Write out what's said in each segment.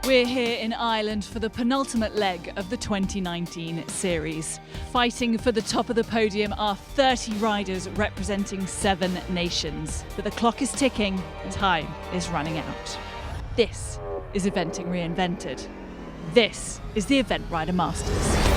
We're here in Ireland for the penultimate leg of the 2019 series. Fighting for the top of the podium are 30 riders representing 7 nations. But the clock is ticking, time is running out. This is Eventing Reinvented. This is the Event Rider Masters.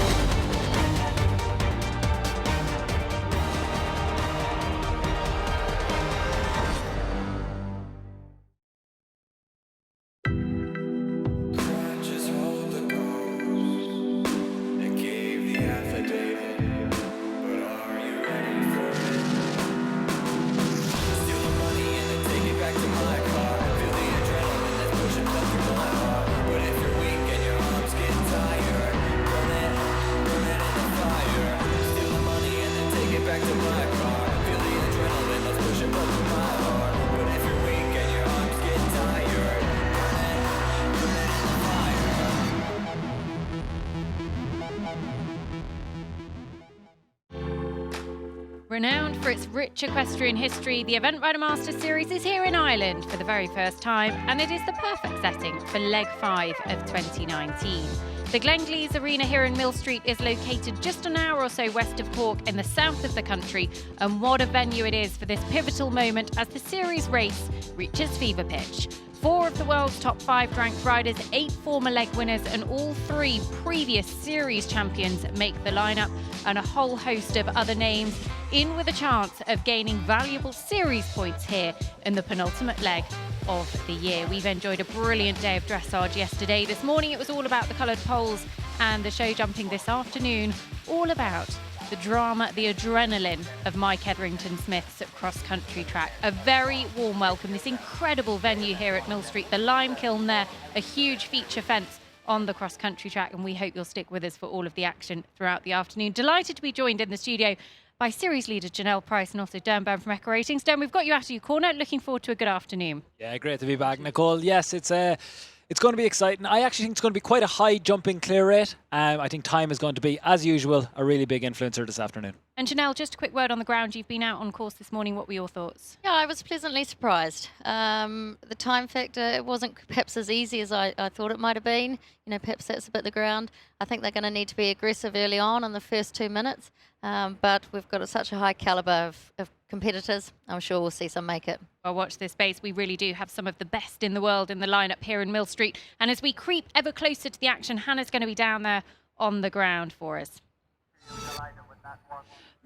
Renowned for its rich equestrian history, the Event Rider Masters Series is here in Ireland for the very first time, and it is the perfect setting for Leg 5 of 2019. The Glenglees Arena here in Millstreet is located just an hour or so west of Cork in the south of the country, and what a venue it is for this pivotal moment as the series race reaches fever pitch. 4 of the world's top 5 ranked riders, 8 former leg winners and all 3 previous series champions make the lineup, and a whole host of other names in with a chance of gaining valuable series points here in the penultimate leg of the year. We've enjoyed a brilliant day of dressage yesterday. This morning it was all about the coloured poles, and the show jumping this afternoon all about the drama, the adrenaline of Mike Etherington-Smith's cross-country track. A very warm welcome, this incredible venue here at Millstreet, the lime kiln there, a huge feature fence on the cross-country track, and we hope you'll stick with us for all of the action throughout the afternoon. Delighted to be joined in the studio by series leader Janelle Price and also Darren Byrne from Echo Ratings. Darren, we've got you out of your corner. Looking forward to a good afternoon. Yeah, great to be back, Nicole. Yes, it's going to be exciting. I actually think it's going to be quite a high jumping clear rate. I think time is going to be, as usual, a really big influencer this afternoon. And Janelle, just a quick word on the ground. You've been out on course this morning. What were your thoughts? Yeah, I was pleasantly surprised. The time factor, it wasn't perhaps as easy as I thought it might have been. You know, perhaps that's a bit the ground. I think they're going to need to be aggressive early on in the first 2 minutes. But we've got such a high calibre of competitors. I'm sure we'll see some make it. Well, watch this space. We really do have some of the best in the world in the lineup here in Millstreet. And as we creep ever closer to the action, Hannah's going to be down there on the ground for us.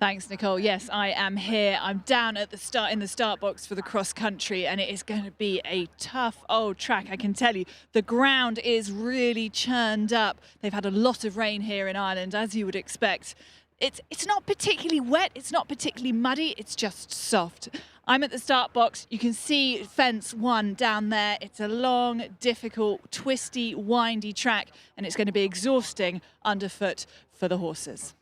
Thanks, Nicole. Yes, I am here. I'm down at the start in the start box for the cross country, and it is going to be a tough old track, I can tell you. The ground is really churned up. They've had a lot of rain here in Ireland, as you would expect. It's not particularly wet, it's not particularly muddy, it's just soft. I'm at the start box. You can see fence 1 down there. It's a long, difficult, twisty, windy track, and it's going to be exhausting underfoot for the horses.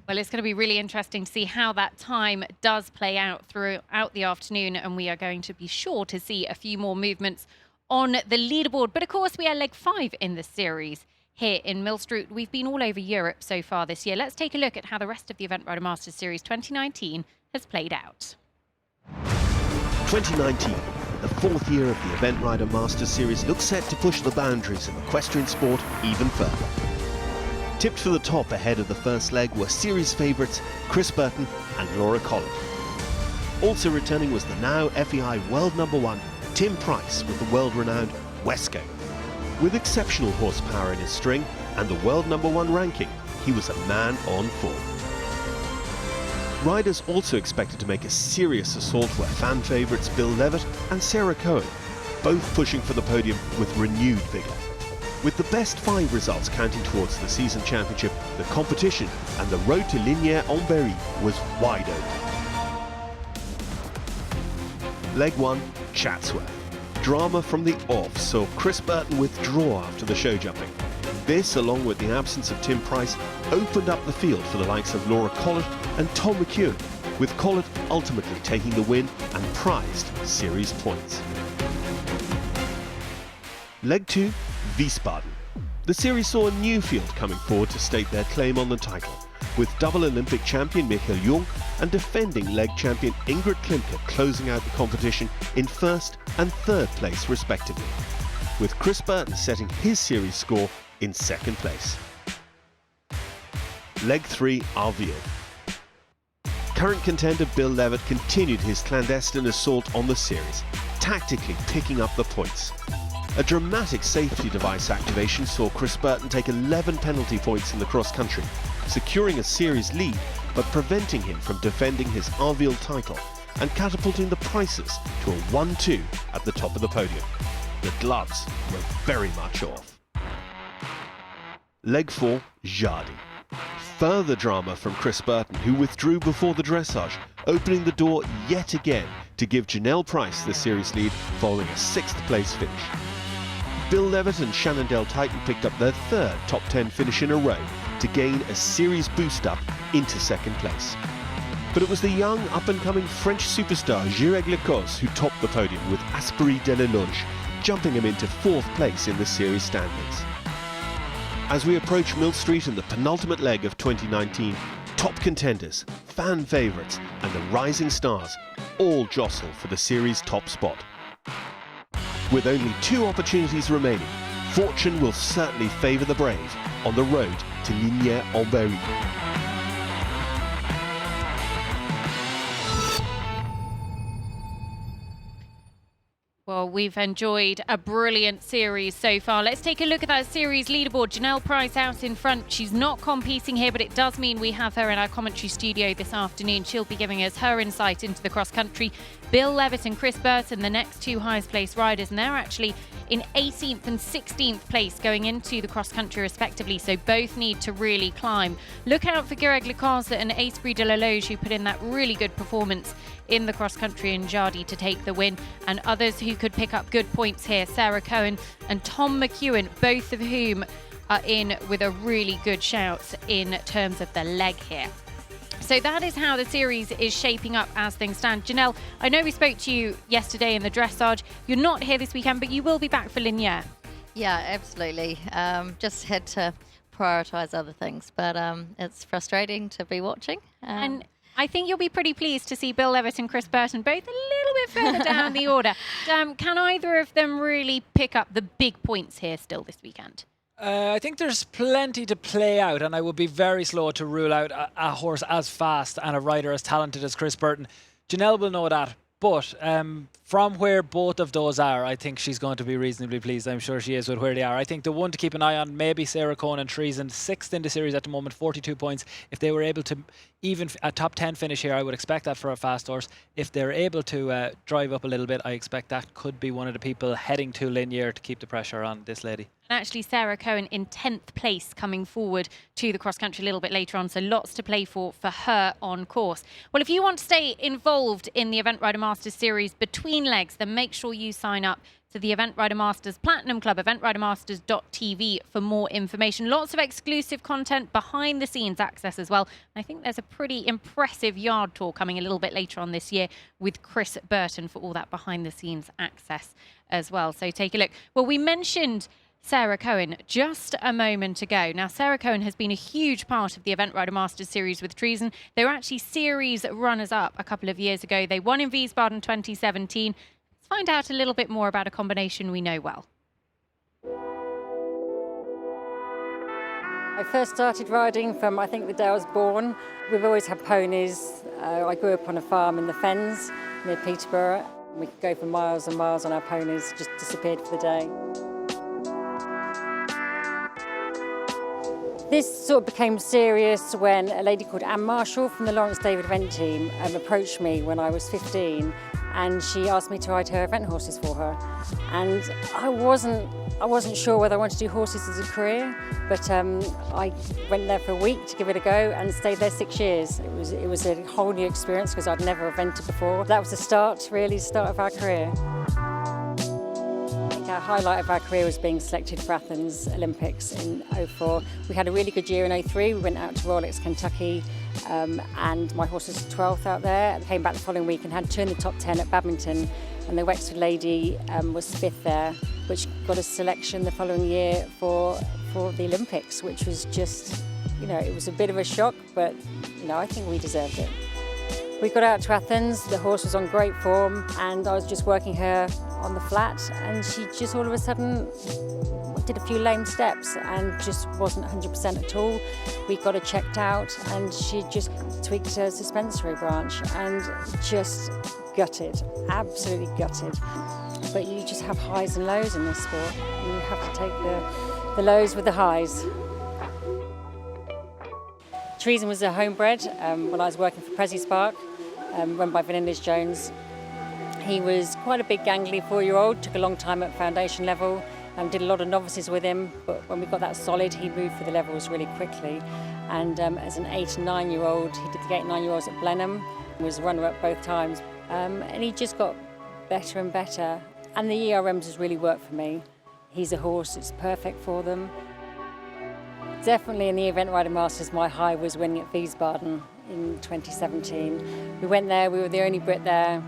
Well, it's going to be really interesting to see how that time does play out throughout the afternoon, and we are going to be sure to see a few more movements on the leaderboard. But of course, we are leg 5 in the series here in Millstreet. We've been all over Europe so far this year. Let's take a look at how the rest of the Event Rider Masters Series 2019 has played out. 2019, the 4th year of the Event Rider Masters Series, looks set to push the boundaries of equestrian sport even further. Tipped for the top ahead of the first leg were series favourites Chris Burton and Laura Collett. Also returning was the now FEI world #1 Tim Price with the world-renowned Wesco. With exceptional horsepower in his string and the world #1 ranking, he was a man on form. Riders also expected to make a serious assault were fan favourites Bill Levitt and Sarah Cohen, both pushing for the podium with renewed vigour. With the best 5 results counting towards the season championship, the competition and the road to Lignières-en-Berry was wide open. Leg 1, Chatsworth. Drama from the off saw Chris Burton withdraw after the show jumping. This, along with the absence of Tim Price, opened up the field for the likes of Laura Collett and Tom McEwen, with Collett ultimately taking the win and prized series points. Leg 2, Wiesbaden. The series saw a new field coming forward to stake their claim on the title. with double Olympic champion Michael Jung and defending leg champion Ingrid Klimke closing out the competition in first and third place respectively, with Chris Burton setting his series score in second place. Leg 3 Arviel. Current contender Bill Levitt continued his clandestine assault on the series, tactically picking up the points. A dramatic safety device activation saw Chris Burton take 11 penalty points in the cross-country, securing a series lead but preventing him from defending his Arviel title and catapulting the prices to a 1-2 at the top of the podium. The gloves were very much off. Leg 4 Jardy. Further drama from Chris Burton, who withdrew before the dressage, opening the door yet again to give Janelle Price the series lead following a 6th place finish. Bill Levitt and Shannondale Titan picked up their third top 10 finish in a row to gain a series boost up into second place. But it was the young up-and-coming French superstar Gireg Lecoz who topped the podium with Aspery de la Loge, jumping him into 4th place in the series standings. As we approach Millstreet in the penultimate leg of 2019, top contenders, fan favourites and the rising stars all jostle for the series top spot. With only 2 opportunities remaining, fortune will certainly favour the brave on the road to Lignières-en-Berry. Well, we've enjoyed a brilliant series so far. Let's take a look at that series leaderboard. Janelle Price out in front. She's not competing here, but it does mean we have her in our commentary studio this afternoon. She'll be giving us her insight into the cross-country. Bill Levitt and Chris Burton, the next 2 highest-placed riders, and they're actually in 18th and 16th place going into the cross-country respectively, so both need to really climb. Look out for Gireg Lecoz and Asprey de la Loge, who put in that really good performance in the cross-country, and Jardy to take the win, and others who could pick up good points here, Sarah Cohen and Tom McEwen, both of whom are in with a really good shout in terms of the leg here. So that is how the series is shaping up as things stand. Janelle, I know we spoke to you yesterday in the dressage. You're not here this weekend, but you will be back for Lignières. Yeah, absolutely. Just had to prioritise other things, but it's frustrating to be watching. And I think you'll be pretty pleased to see Bill Levitt and Chris Burton both a little bit further down the order. Can either of them really pick up the big points here still this weekend? I think there's plenty to play out, and I would be very slow to rule out a horse as fast and a rider as talented as Chris Burton. Janelle will know that, but from where both of those are, I think she's going to be reasonably pleased. I'm sure she is with where they are. I think the one to keep an eye on, maybe Sarah Cohen and Treason, 6th in the series at the moment, 42 points. If they were able to even a top 10 finish here, I would expect that for a fast horse. If they're able to drive up a little bit, I expect that could be one of the people heading to Lignières to keep the pressure on this lady. And actually Sarah Cohen in 10th place coming forward to the cross-country a little bit later on, so lots to play for her on course. Well, if you want to stay involved in the Event Rider Masters series between legs, then make sure you sign up to the Event Rider Masters Platinum Club, eventridermasters.tv for more information. Lots of exclusive content, behind the scenes access as well. I think there's a pretty impressive yard tour coming a little bit later on this year with Chris Burton for all that behind the scenes access as well. So take a look. Well, we mentioned Sarah Cohen just a moment ago. Now, Sarah Cohen has been a huge part of the Event Rider Masters series with Treason. They were actually series runners-up a couple of years ago. They won in Wiesbaden 2017. Let's find out a little bit more about a combination we know well. I first started riding from, I think, the day I was born. We've always had ponies. I grew up on a farm in the Fens near Peterborough. We could go for miles and miles on our ponies, just disappeared for the day. This sort of became serious when a lady called Anne Marshall from the Lawrence David event team approached me when I was 15, and she asked me to ride her event horses for her. And I wasn't sure whether I wanted to do horses as a career, but I went there for a week to give it a go and stayed there 6 years. It was a whole new experience because I'd never evented before. That was the start of our career. Our highlight of our career was being selected for Athens Olympics in 2004. We had a really good year in 2003. We went out to Royal Oaks, Kentucky, and my horse was 12th out there. I came back the following week and had 2 in the top 10 at Badminton, and the Wexford lady was 5th there, which got a selection the following year for the Olympics, which was just it was a bit of a shock, but, I think we deserved it. We got out to Athens, the horse was on great form, and I was just working her on the flat, and she just all of a sudden did a few lame steps and just wasn't 100% at all. We got her checked out, and she just tweaked her suspensory branch and just gutted, absolutely gutted. But you just have highs and lows in this sport, and you have to take the lows with the highs. Treason was a homebred when I was working for Prezi Spark, run by Vanindis Jones. He was quite a big gangly 4-year-old, took a long time at foundation level, did a lot of novices with him, but when we got that solid, he moved for the levels really quickly. And as an 8 and 9-year-old, he did the 8 and 9-year-olds at Blenheim, was runner-up both times, and he just got better and better. And the ERMs has really worked for me. He's a horse that's perfect for them. Definitely in the Event Rider Masters, my high was winning at Wiesbaden in 2017. We went there, we were the only Brit there.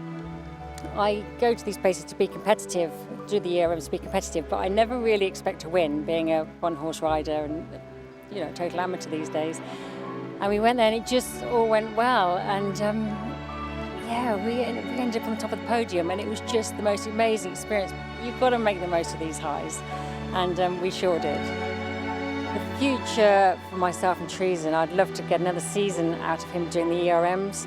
I go to these places to be competitive, do the ERMs to be competitive, but I never really expect to win, being a one-horse rider and, total amateur these days. And we went there and it just all went well. And we ended up on the top of the podium, and it was just the most amazing experience. You've got to make the most of these highs, and we sure did. The future for myself and Treason, I'd love to get another season out of him doing the ERMs.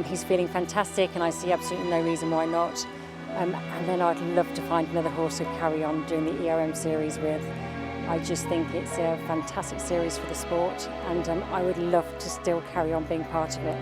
He's feeling fantastic, and I see absolutely no reason why not. And then I'd love to find another horse to carry on doing the ERM series with. I just think it's a fantastic series for the sport, and I would love to still carry on being part of it.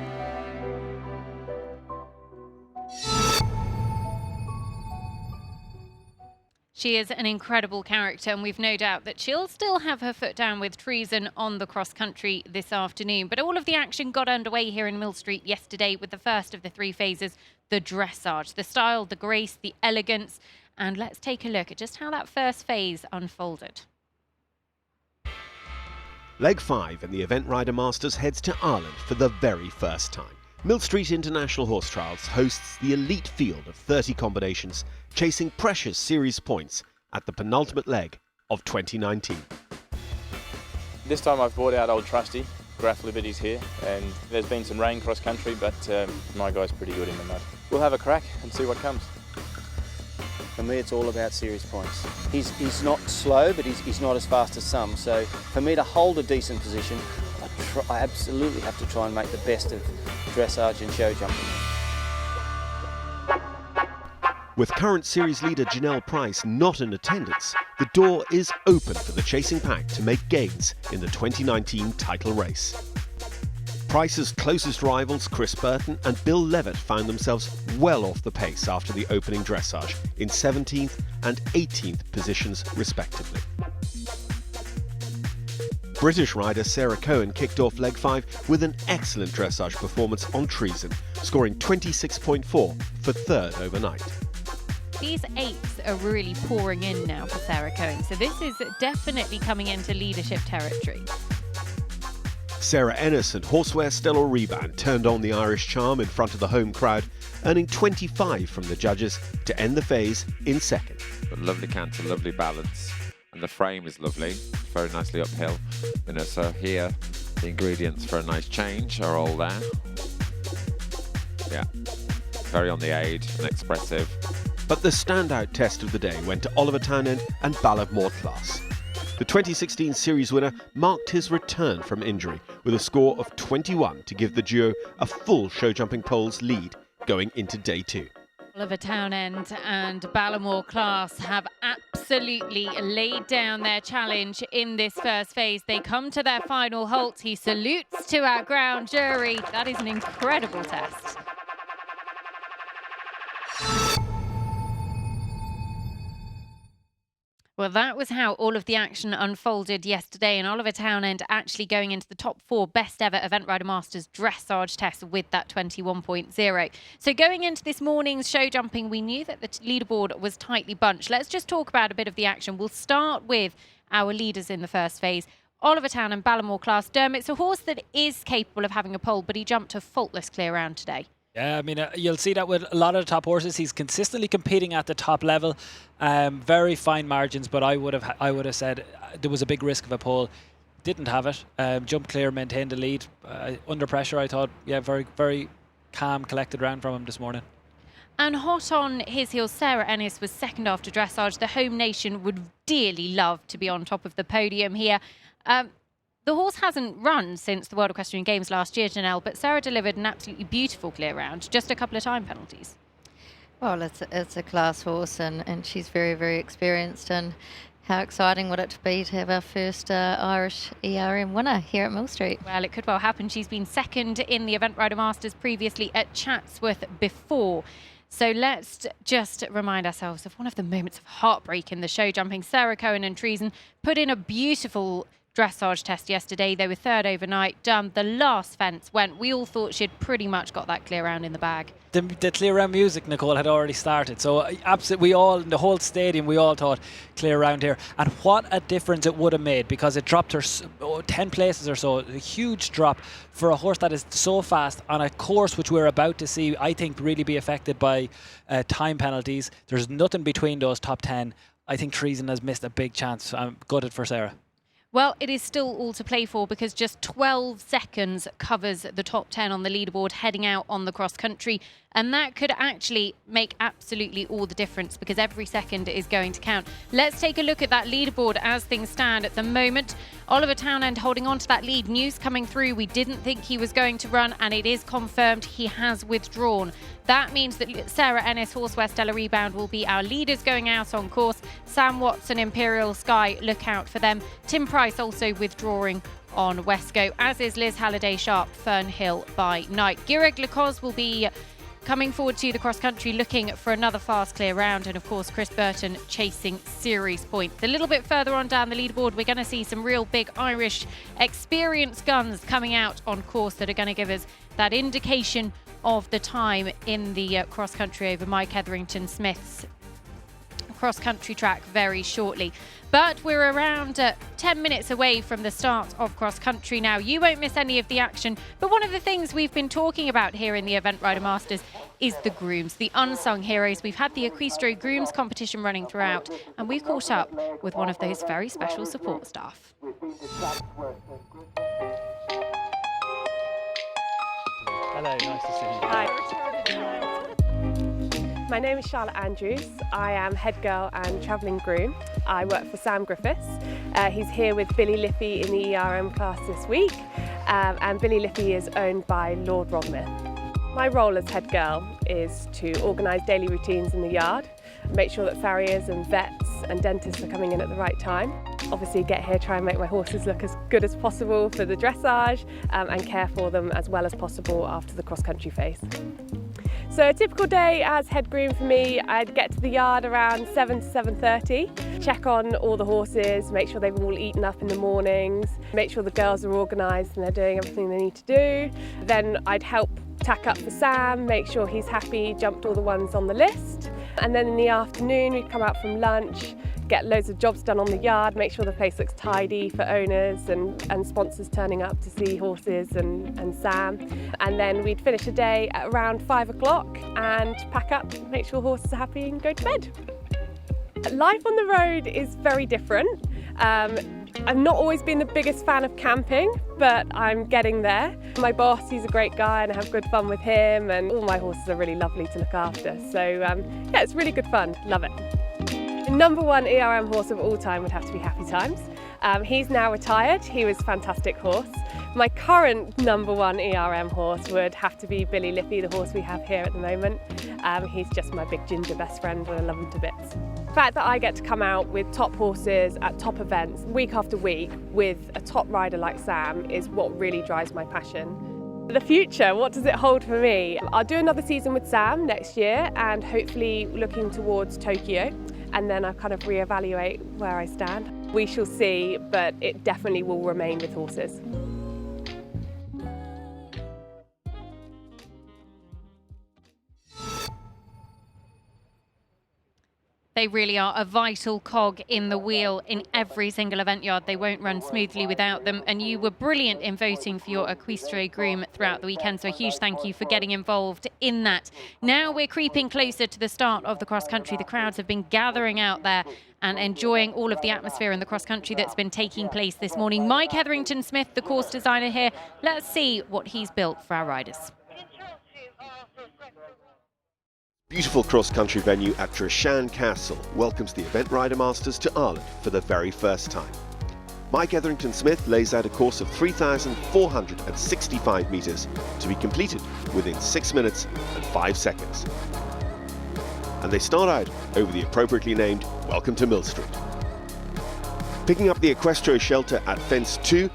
She is an incredible character, and we've no doubt that she'll still have her foot down with Treason on the cross country this afternoon. But all of the action got underway here in Millstreet yesterday with the first of the 3 phases, the dressage, the style, the grace, the elegance. And let's take a look at just how that first phase unfolded. Leg 5 in the Event Rider Masters heads to Ireland for the very first time. Millstreet International Horse Trials hosts the elite field of 30 combinations, chasing precious series points at the penultimate leg of 2019. This time I've brought out old trusty, Graf Liberty's here, and there's been some rain cross country, but my guy's pretty good in the mud. We'll have a crack and see what comes. For me, it's all about series points. He's not slow, but he's not as fast as some. So for me to hold a decent position, I absolutely have to try and make the best of dressage and show jumping. With current series leader Janelle Price not in attendance, the door is open for the chasing pack to make gains in the 2019 title race. Price's closest rivals, Chris Burton and Bill Levitt, found themselves well off the pace after the opening dressage in 17th and 18th positions respectively. British rider Sarah Cohen kicked off leg 5 with an excellent dressage performance on Treason, scoring 26.4 for third overnight. These 8s are really pouring in now for Sarah Cohen, so this is definitely coming into leadership territory. Sarah Ennis and Horseware Stellar Rebound turned on the Irish charm in front of the home crowd, earning 25 from the judges to end the phase in second. But lovely canter, lovely balance, and the frame is lovely, very nicely uphill. So here, the ingredients for a nice change are all there. Yeah, very on the aid and expressive. But the standout test of the day went to Oliver Townend and Ballymore Class. The 2016 series winner marked his return from injury with a score of 21 to give the duo a full show jumping poles lead going into day 2. Oliver Townend and Ballymore Class have absolutely laid down their challenge in this first phase. They come to their final halt. He salutes to our ground jury. That is an incredible test. Well, that was how all of the action unfolded yesterday, and Oliver Townend actually going into the top 4 best ever Event Rider Masters dressage test with that 21.0. So going into this morning's show jumping, we knew that the leaderboard was tightly bunched. Let's just talk about a bit of the action. We'll start with our leaders in the first phase. Oliver Townend, Ballymore Class. Dermot's a horse that is capable of having a pole, but he jumped a faultless clear round today. Yeah, I mean, you'll see that with a lot of the top horses. He's consistently competing at the top level. Very fine margins, but I would have said there was a big risk of a pole. didn't have it. Jumped clear, maintained the lead. Under pressure, I thought, yeah, very, very calm, collected round from him this morning. And hot on his heels, Sarah Ennis was second after Dressage. The home nation would dearly love to be on top of the podium here. The horse hasn't run since the World Equestrian Games last year, Janelle, but Sarah delivered an absolutely beautiful clear round, just a couple of time penalties. Well, it's a class horse, and she's very, very experienced. And how exciting would it be to have our first Irish ERM winner here at Millstreet? Well, it could well happen. She's been second in the Event Rider Masters previously at Chatsworth before. So let's just remind ourselves of one of the moments of heartbreak in the show jumping. Sarah Cohen and Treason put in a beautiful dressage test yesterday. They were third overnight, done. The last fence went. We all thought she'd pretty much got that clear round in the bag. The clear round music, Nicole, had already started. So absolutely, we all, in the whole stadium, we all thought clear round here. And what a difference it would have made, because it dropped her 10 places or so. A huge drop for a horse that is so fast on a course which we're about to see, I think, really be affected by time penalties. There's nothing between those top 10. I think Treason has missed a big chance. I'm gutted for Sarah. Well, it is still all to play for, because just 12 seconds covers the top 10 on the leaderboard heading out on the cross country. And that could actually make absolutely all the difference, because every second is going to count. Let's take a look at that leaderboard as things stand at the moment. Oliver Townend holding on to that lead. News coming through. We didn't think he was going to run, and it is confirmed he has withdrawn. That means that Sarah Ennis, Horseware Stella Rebound will be our leaders going out on course. Sam Watson, Imperial Sky, look out for them. Tim Price also withdrawing on Westco, as is Liz Halliday Sharp, Fernhill by night. Gireg Lacoz will be coming forward to the cross country, looking for another fast clear round, and of course Chris Burton chasing series points. A little bit further on down the leaderboard, we're going to see some real big Irish experienced guns coming out on course that are going to give us that indication of the time in the cross country over Mike Etherington Smith's cross country track very shortly. But we're around 10 minutes away from the start of cross country now. You won't miss any of the action, but one of the things we've been talking about here in the Event Rider Masters is the grooms, the unsung heroes. We've had the Equistro Grooms competition running throughout, and we've caught up with one of those very special support staff. Hello, nice to see you. Hi. My name is Charlotte Andrews. I am head girl and travelling groom. I work for Sam Griffiths. He's here with Billy Liffey in the ERM class this week, and Billy Liffey is owned by Lord Rodmith. My role as head girl is to organise daily routines in the yard, make sure that farriers and vets and dentists are coming in at the right time. Obviously get here, try and make my horses look as good as possible for the dressage, and care for them as well as possible after the cross-country phase. So a typical day as head groom for me, I'd get to the yard around 7 to 7:30, check on all the horses, make sure they've all eaten up in the mornings, make sure the girls are organised and they're doing everything they need to do. Then I'd help tack up for Sam, make sure he's happy, jumped all the ones on the list. And then in the afternoon we'd come out from lunch, get loads of jobs done on the yard, make sure the place looks tidy for owners and sponsors turning up to see horses and Sam. And then we'd finish the day at around 5 o'clock and pack up, make sure horses are happy and go to bed. Life on the road is very different. I've not always been the biggest fan of camping, but I'm getting there. My boss, he's a great guy and I have good fun with him, and all my horses are really lovely to look after. So yeah, it's really good fun, love it. The number one ERM horse of all time would have to be Happy Times. He's now retired, he was a fantastic horse. My current number one ERM horse would have to be Billy Liffey, the horse we have here at the moment. He's just my big ginger best friend and I love him to bits. The fact that I get to come out with top horses at top events week after week with a top rider like Sam is what really drives my passion. The future, what does it hold for me? I'll do another season with Sam next year and hopefully looking towards Tokyo, and then I'll kind of reevaluate where I stand. We shall see, but it definitely will remain with horses. They really are a vital cog in the wheel in every single event yard. They won't run smoothly without them. And you were brilliant in voting for your Equistro groom throughout the weekend. So a huge thank you for getting involved in that. Now we're creeping closer to the start of the cross country. The crowds have been gathering out there and enjoying all of the atmosphere in the cross country that's been taking place this morning. Mike Hetherington-Smith, the course designer here. Let's see what he's built for our riders. Beautiful cross-country venue at Dressage Castle welcomes the Event Rider Masters to Ireland for the very first time. Mike Hetherington-Smith lays out a course of 3,465 metres to be completed within 6 minutes and 5 seconds. And they start out over the appropriately named Welcome to Millstreet. Picking up the Equestro shelter at fence 2,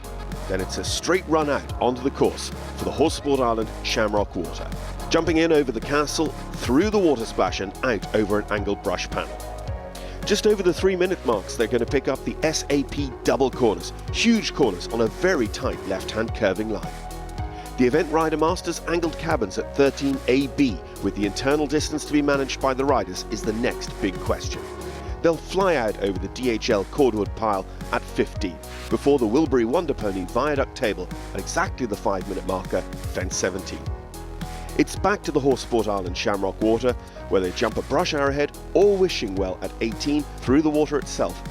then it's a straight run out onto the course for the Horse Sport Ireland Shamrock Water. Jumping in over the castle, through the water splash and out over an angled brush panel. Just over the 3-minute marks, they're going to pick up the SAP double corners, huge corners on a very tight left-hand curving line. The Event Rider Masters angled cabins at 13AB, with the internal distance to be managed by the riders, is the next big question. They'll fly out over the DHL cordwood pile at 15, before the Wilbury Wonder Pony viaduct table at exactly the 5-minute marker, fence 17. It's back to the Horse Sport Ireland Shamrock Water, where they jump a brush arrowhead or wishing well at 18 through the water itself.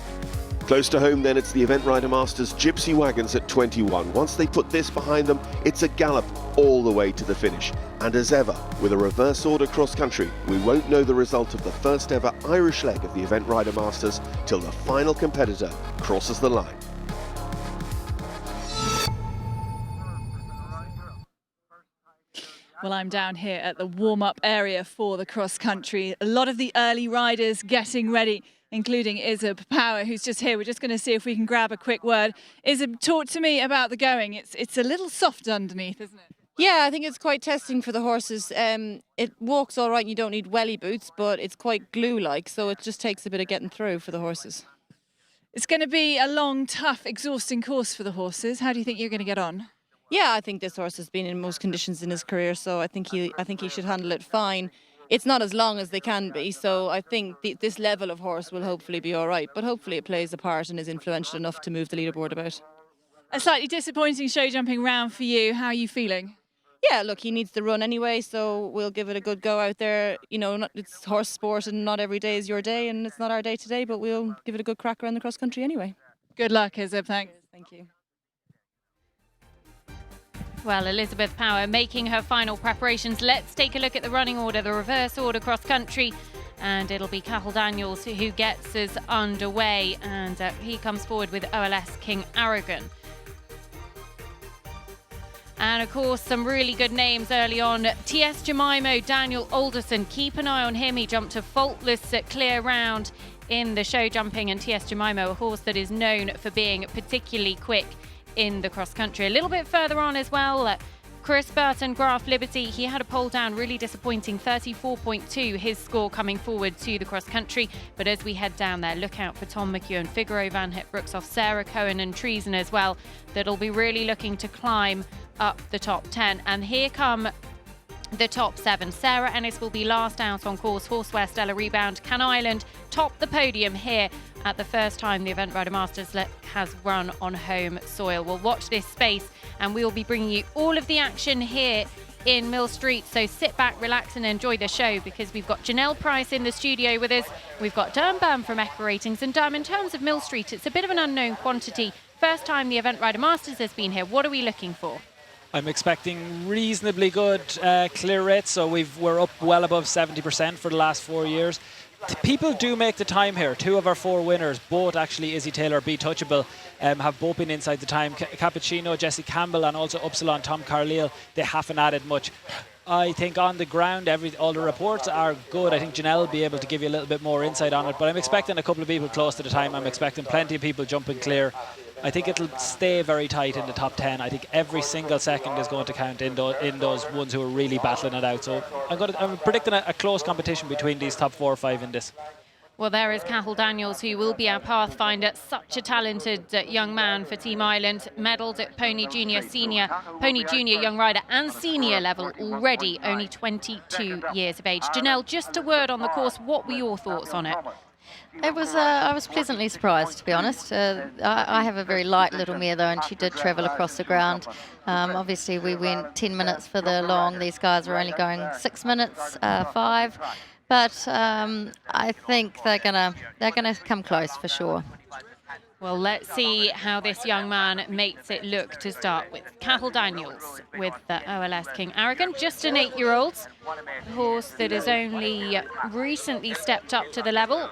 Close to home then, it's the Event Rider Masters Gypsy Wagons at 21. Once they put this behind them, it's a gallop all the way to the finish. And as ever, with a reverse order cross country, we won't know the result of the first ever Irish leg of the Event Rider Masters till the final competitor crosses the line. Well, I'm down here at the warm-up area for the cross-country. A lot of the early riders getting ready, including Isab Power, who's just here. We're just going to see if we can grab a quick word. Isab, talk to me about the going. It's a little soft underneath, isn't it? Yeah, I think it's quite testing for the horses. It walks all right and you don't need welly boots, but it's quite glue-like, so it just takes a bit of getting through for the horses. It's going to be a long, tough, exhausting course for the horses. How do you think you're going to get on? Yeah, I think this horse has been in most conditions in his career, so I think he should handle it fine. It's not as long as they can be, so I think this level of horse will hopefully be all right, but hopefully it plays a part and is influential enough to move the leaderboard about. A slightly disappointing show jumping round for you. How are you feeling? Yeah, look, he needs to run anyway, so we'll give it a good go out there. You know, it's horse sport and not every day is your day, and it's not our day today, but we'll give it a good crack around the cross country anyway. Good luck, Isab. Thanks. Thank you. Well, Elizabeth Power making her final preparations. Let's take a look at the running order, the reverse order cross country. And it'll be Cathal Daniels who gets us underway. And he comes forward with OLS King Aragon. And of course, some really good names early on. T.S. Jemimo, Daniel Alderson. Keep an eye on him. He jumped a faultless clear round in the show jumping. And T.S. Jemimo, a horse that is known for being particularly quick in the cross country. A little bit further on as well, Chris Burton, Graph Liberty, he had a pole down, really disappointing, 34.2 his score coming forward to the cross country. But as we head down there, look out for Tom McEwen, Figaro, Van Het Brooks, Sarah Cohen and Treason as well, that'll be really looking to climb up the top 10. And here come the top 7. Sarah Ennis will be last out on course. Horseware, Stella Rebound, Can Island top the podium here at the first time the Event Rider Masters has run on home soil. We'll watch this space and we'll be bringing you all of the action here in Millstreet. So sit back, relax and enjoy the show, because we've got Janelle Price in the studio with us. We've got Derm Bam from Echo Ratings. And Derm, in terms of Millstreet, it's a bit of an unknown quantity. First time the Event Rider Masters has been here. What are we looking for? I'm expecting reasonably good clear rates, so we're up well above 70% for the last 4 years. People do make the time here. 2 of our 4 winners, both actually Izzy Taylor, Be Touchable, have both been inside the time. Cappuccino, Jesse Campbell and also Upsilon, Tom Carleal, they haven't added much. I think on the ground, all the reports are good. I think Janelle will be able to give you a little bit more insight on it, but I'm expecting a couple of people close to the time. I'm expecting plenty of people jumping clear. I think it'll stay very tight in the top 10. I think every single second is going to count in those ones who are really battling it out. So I'm predicting a close competition between these top 4 or 5 in this. Well, there is Cathal Daniels, who will be our pathfinder. Such a talented young man for Team Ireland. Medalled at Pony Junior, Senior, Pony Junior, Young Rider and Senior level already, only 22 years of age. Janelle, just a word on the course. What were your thoughts on it? It was. I was pleasantly surprised, to be honest. I have a very light little mare, though, and she did travel across the ground. Obviously, we went 10 minutes for the long. These guys are only going 6 minutes, 5. but I think they're gonna come close for sure. Well, let's see how this young man makes it look to start with. Cahill Daniels with the OLS King Aragon, just an 8-year-old horse that has only recently stepped up to the level.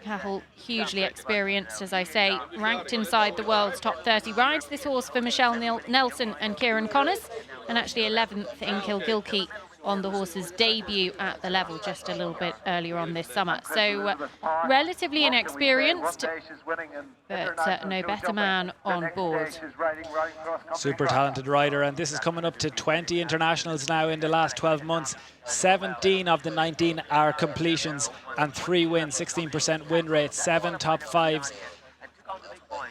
Cahill, hugely experienced, as I say, ranked inside the world's top 30 rides. This horse for Michelle Nelson and Kieran Connors, and actually 11th in Kilgilkey on the horse's debut at the level just a little bit earlier on this summer. So relatively inexperienced, but no better man on board. Super talented rider, and this is coming up to 20 internationals now in the last 12 months. 17 of the 19 are completions and 3 wins, 16% win rate, 7 top 5s.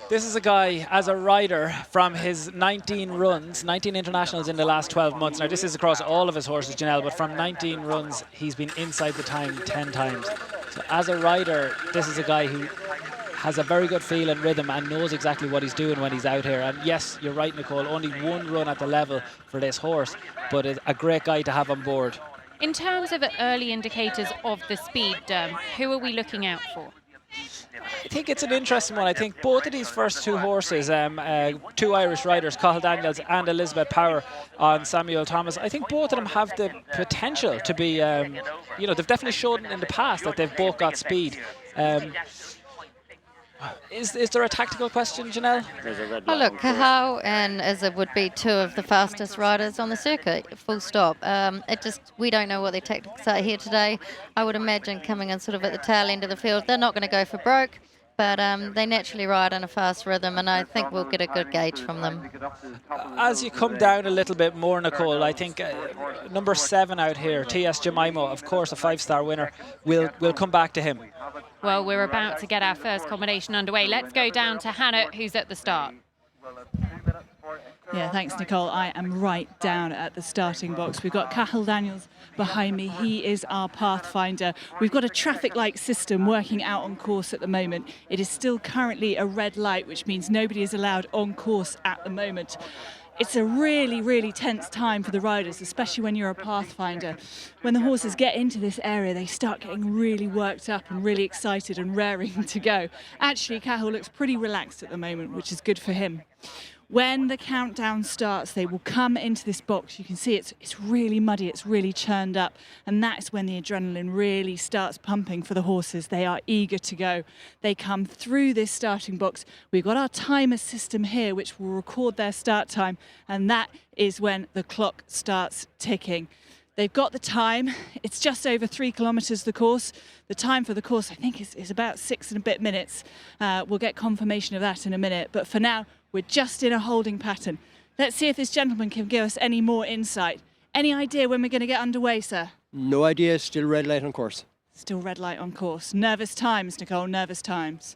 This is a guy, as a rider, from his 19 runs, 19 internationals in the last 12 months. Now, this is across all of his horses, Janelle, but from 19 runs, he's been inside the time 10 times. So as a rider, this is a guy who has a very good feel and rhythm and knows exactly what he's doing when he's out here. And yes, you're right, Nicole, only 1 run at the level for this horse, but it's a great guy to have on board. In terms of early indicators of the speed, who are we looking out for? I think it's an interesting one. I think both of these first 2 horses, 2 Irish riders, Cahill Daniels and Elizabeth Power on Samuel Thomas, I think both of them have the potential to be, you know, they've definitely shown in the past that they've both got speed. Is there a tactical question, Janelle? Oh, look, Cahill and Izza would be 2 of the fastest riders on the circuit, full stop. We don't know what their tactics are here today. I would imagine coming in sort of at the tail end of the field, they're not going to go for broke, but they naturally ride in a fast rhythm, and I think we'll get a good gauge from them. As you come down a little bit more, Nicole, I think number 7 out here, T.S. Jemima, of course, a 5-star winner, we'll come back to him. Well, we're about to get our first combination underway. Let's go down to Hannah, who's at the start. Yeah, thanks, Nicole. I am right down at the starting box. We've got Cahill Daniels behind me. He is our pathfinder. We've got a traffic light system working out on course at the moment. It is still currently a red light, which means nobody is allowed on course at the moment. It's a really, really tense time for the riders, especially when you're a pathfinder. When the horses get into this area, they start getting really worked up and really excited and raring to go. Actually, Cahill looks pretty relaxed at the moment, which is good for him. When the countdown starts, they will come into this box. You can see it's really muddy, it's really churned up, and that's when the adrenaline really starts pumping for the horses. They are eager to go. They come through this starting box. We've got our timer system here, which will record their start time, and that is when the clock starts ticking. They've got the time. It's just over 3 kilometres the course. The time for the course, I think, is about 6 and a bit minutes. We'll get confirmation of that in a minute, but for now, we're just in a holding pattern. Let's see if this gentleman can give us any more insight. Any idea when we're going to get underway, sir? No idea, still red light on course. Still red light on course. Nervous times, Nicole, nervous times.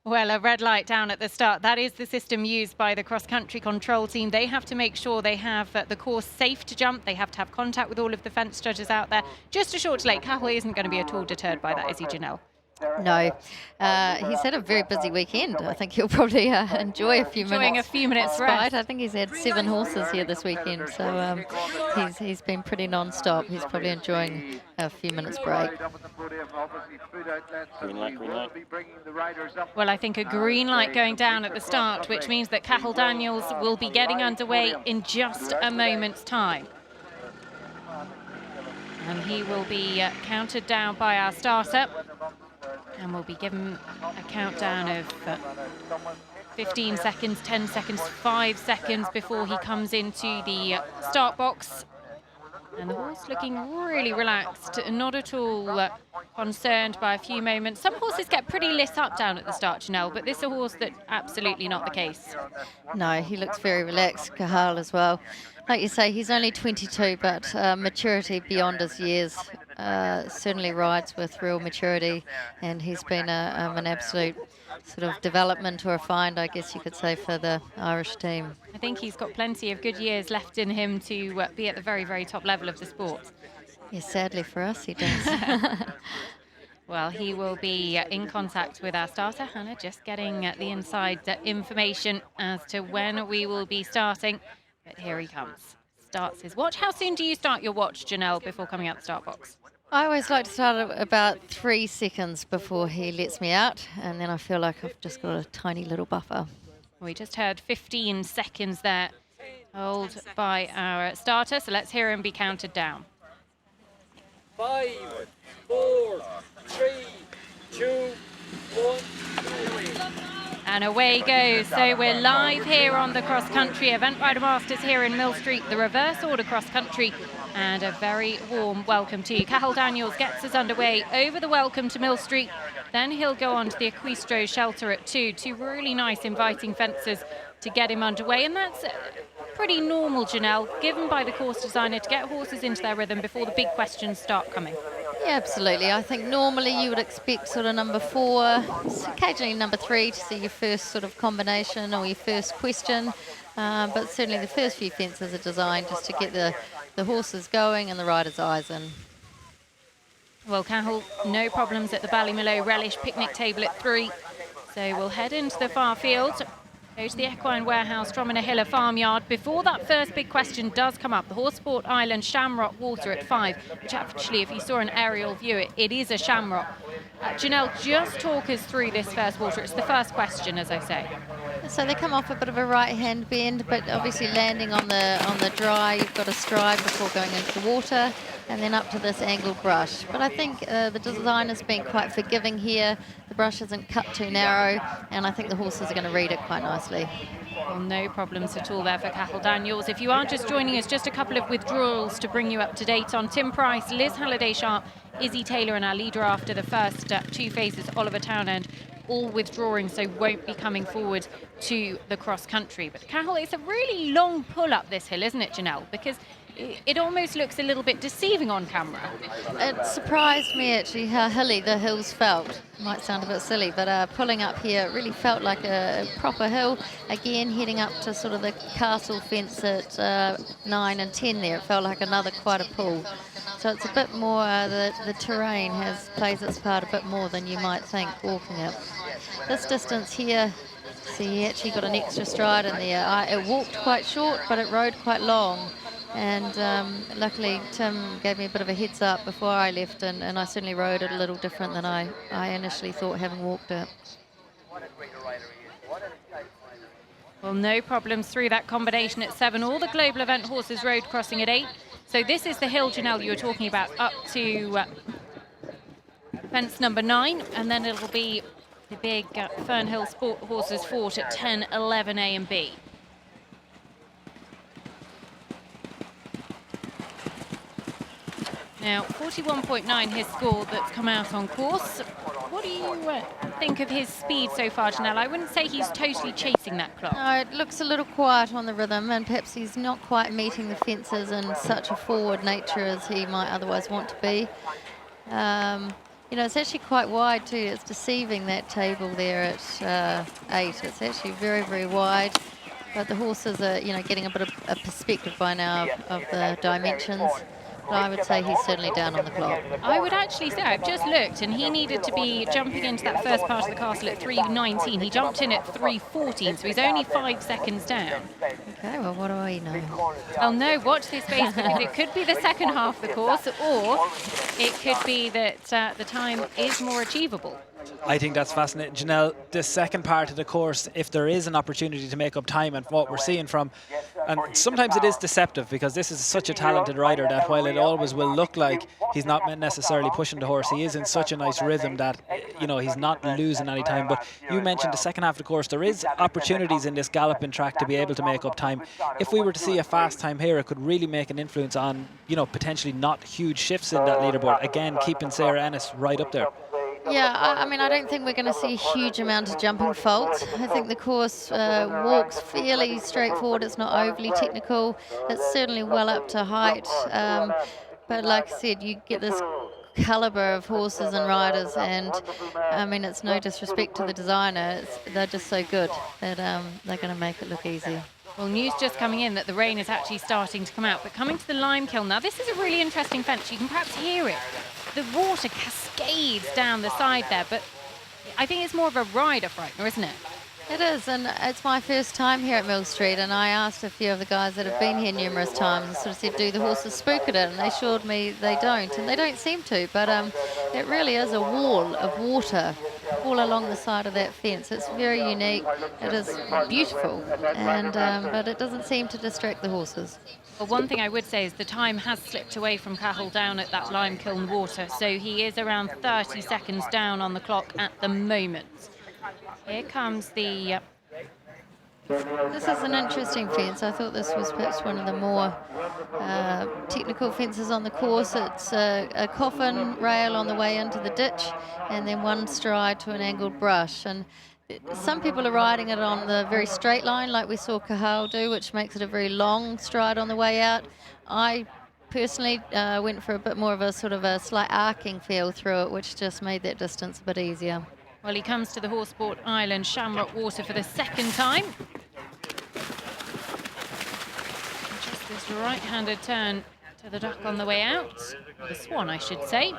Well, a red light down at the start. That is the system used by the cross-country control team. They have to make sure they have the course safe to jump. They have to have contact with all of the fence judges out there. Just a short delay. Cahill isn't going to be at all deterred by that, is he, Janelle? No, he's had a very busy weekend. I think he'll probably enjoy a few minutes rest. I think he's had 7 horses here this weekend, so he's been pretty non-stop. He's probably enjoying a few minutes break. Well, I think a green light going down at the start, which means that Cahill Daniels will be getting underway in just a moment's time. And he will be counted down by our starter. And we'll be given a countdown of 15 seconds, 10 seconds, 5 seconds before he comes into the start box. And the horse looking really relaxed, not at all concerned by a few moments. Some horses get pretty lit up down at the start, Janelle, but this is a horse that absolutely not the case. No, he looks very relaxed, Cahill as well. Like you say, he's only 22, but maturity beyond his years. Certainly rides with real maturity, and he's been an absolute sort of development or a find, I guess you could say, for the Irish team. I think he's got plenty of good years left in him to be at the very, very top level of the sport. Yes, sadly for us, he does. Well, he will be in contact with our starter, Hannah, just getting the inside information as to when we will be starting. But here he comes. Starts his watch. How soon do you start your watch, Janelle, before coming out the start box? I always like to start at about 3 seconds before he lets me out, and then I feel like I've just got a tiny little buffer. We just heard 15 seconds there held by our starter, so let's hear him be counted down. 5, 4, 3, 2, 1. And away goes. So we're live here on the cross country. Event Rider Masters here in Millstreet, the reverse order cross country. And a very warm welcome to you. Cathal Daniels gets us underway over the welcome to Millstreet. Then he'll go on to the Equistro shelter at 2. 2 really nice inviting fences to get him underway. And that's pretty normal, Janelle, given by the course designer to get horses into their rhythm before the big questions start coming. Yeah, absolutely. I think normally you would expect sort of number 4, occasionally number 3 to see your first sort of combination or your first question. But certainly the first few fences are designed just to get the horses going and the rider's eyes in. Well, Cathal, no problems at the Ballymaloe Relish picnic table at 3. So we'll head into the far field. Go to the Equine Warehouse, Drominahilla Farmyard. Before that first big question does come up, the Horseport Island Shamrock Water at 5, which actually, if you saw an aerial view, it is a shamrock. Janelle, just talk us through this first water. It's the first question, as I say. So they come off a bit of a right-hand bend, but obviously landing on the dry, you've got to stride before going into the water, and then up to this angled brush. But I think the designer's been quite forgiving here. The brush isn't cut too narrow, and I think the horses are going to read it quite nicely. Well, no problems at all there for Cathal Daniels. If you are just joining us, just a couple of withdrawals to bring you up to date on Tim Price, Liz Halliday-Sharp, Izzy Taylor, and our leader after the first 2 phases, Oliver Townend, all withdrawing, so won't be coming forward to the cross country. But Cathal, it's a really long pull up this hill, isn't it, Janelle? Because it almost looks a little bit deceiving on camera. It surprised me actually how hilly the hills felt. Might sound a bit silly, but pulling up here it really felt like a proper hill. Again, heading up to sort of the castle fence at 9 and 10 there, it felt like another quite a pull. So it's a bit more, the terrain plays its part a bit more than you might think walking it. This distance here, see, he actually got an extra stride in there. It walked quite short, but it rode quite long. And luckily Tim gave me a bit of a heads up before I left, and I certainly rode it a little different than I initially thought having walked it. Well, no problems through that combination at 7. All the global event horses road crossing at 8. So this is the hill, Janelle, you were talking about, up to fence number 9, and then it'll be the big Fernhill Sport Horses Fort at 10, 11 A and B. Now, 41.9 his score that's come out on course. What do you think of his speed so far, Janelle? I wouldn't say he's totally chasing that clock. No, it looks a little quiet on the rhythm, and perhaps he's not quite meeting the fences in such a forward nature as he might otherwise want to be. You know, it's actually quite wide too. It's deceiving, that table there at 8. It's actually very, very wide. But the horses are, you know, getting a bit of a perspective by now of the dimensions. But I would say he's certainly down on the clock. I would actually say, I've just looked, and he needed to be jumping into that first part of the castle at 3:19. He jumped in at 3:14, so he's only 5 seconds down. Okay, well, what do I know? I'll know, watch this space, because it could be the second half of the course, or it could be that the time is more achievable. I think that's fascinating, Janelle. The second part of the course, if there is an opportunity to make up time, and what we're seeing from, and sometimes it is deceptive because this is such a talented rider that while it always will look like he's not necessarily pushing the horse, he is in such a nice rhythm that, you know, he's not losing any time. But you mentioned the second half of the course, there is opportunities in this galloping track to be able to make up time. If we were to see a fast time here, it could really make an influence on, you know, potentially not huge shifts in that leaderboard. Again, keeping Sarah Ennis right up there. Yeah, I mean, I don't think we're going to see a huge amount of jumping fault. I think the course walks fairly straightforward. It's not overly technical. It's certainly well up to height. But like I said, you get this calibre of horses and riders, and I mean, it's no disrespect to the designer. They're just so good that they're going to make it look easy. Well, news just coming in that the rain is actually starting to come out. But coming to the lime kiln, now this is a really interesting fence. You can perhaps hear it. The water cascades down the side there, but I think it's more of a rider frightener, isn't it? It is, and it's my first time here at Millstreet, and I asked a few of the guys that have been here numerous times and sort of said, do the horses spook at it? And they assured me they don't, and they don't seem to, but it really is a wall of water all along the side of that fence. It's very unique, it is beautiful, and but it doesn't seem to distract the horses. Well, one thing I would say is the time has slipped away from Cahill down at that lime kiln water, so he is around 30 seconds down on the clock at the moment. Here comes the... This is an interesting fence. I thought this was perhaps one of the more technical fences on the course. It's a coffin rail on the way into the ditch and then one stride to an angled brush. And some people are riding it on the very straight line like we saw Cahill do, which makes it a very long stride on the way out. I personally went for a bit more of a sort of a slight arcing feel through it, which just made that distance a bit easier. Well, he comes to the Horseport Island Shamrock Water for the second time. Just this right-handed turn to the duck on the way out. The swan, I should say.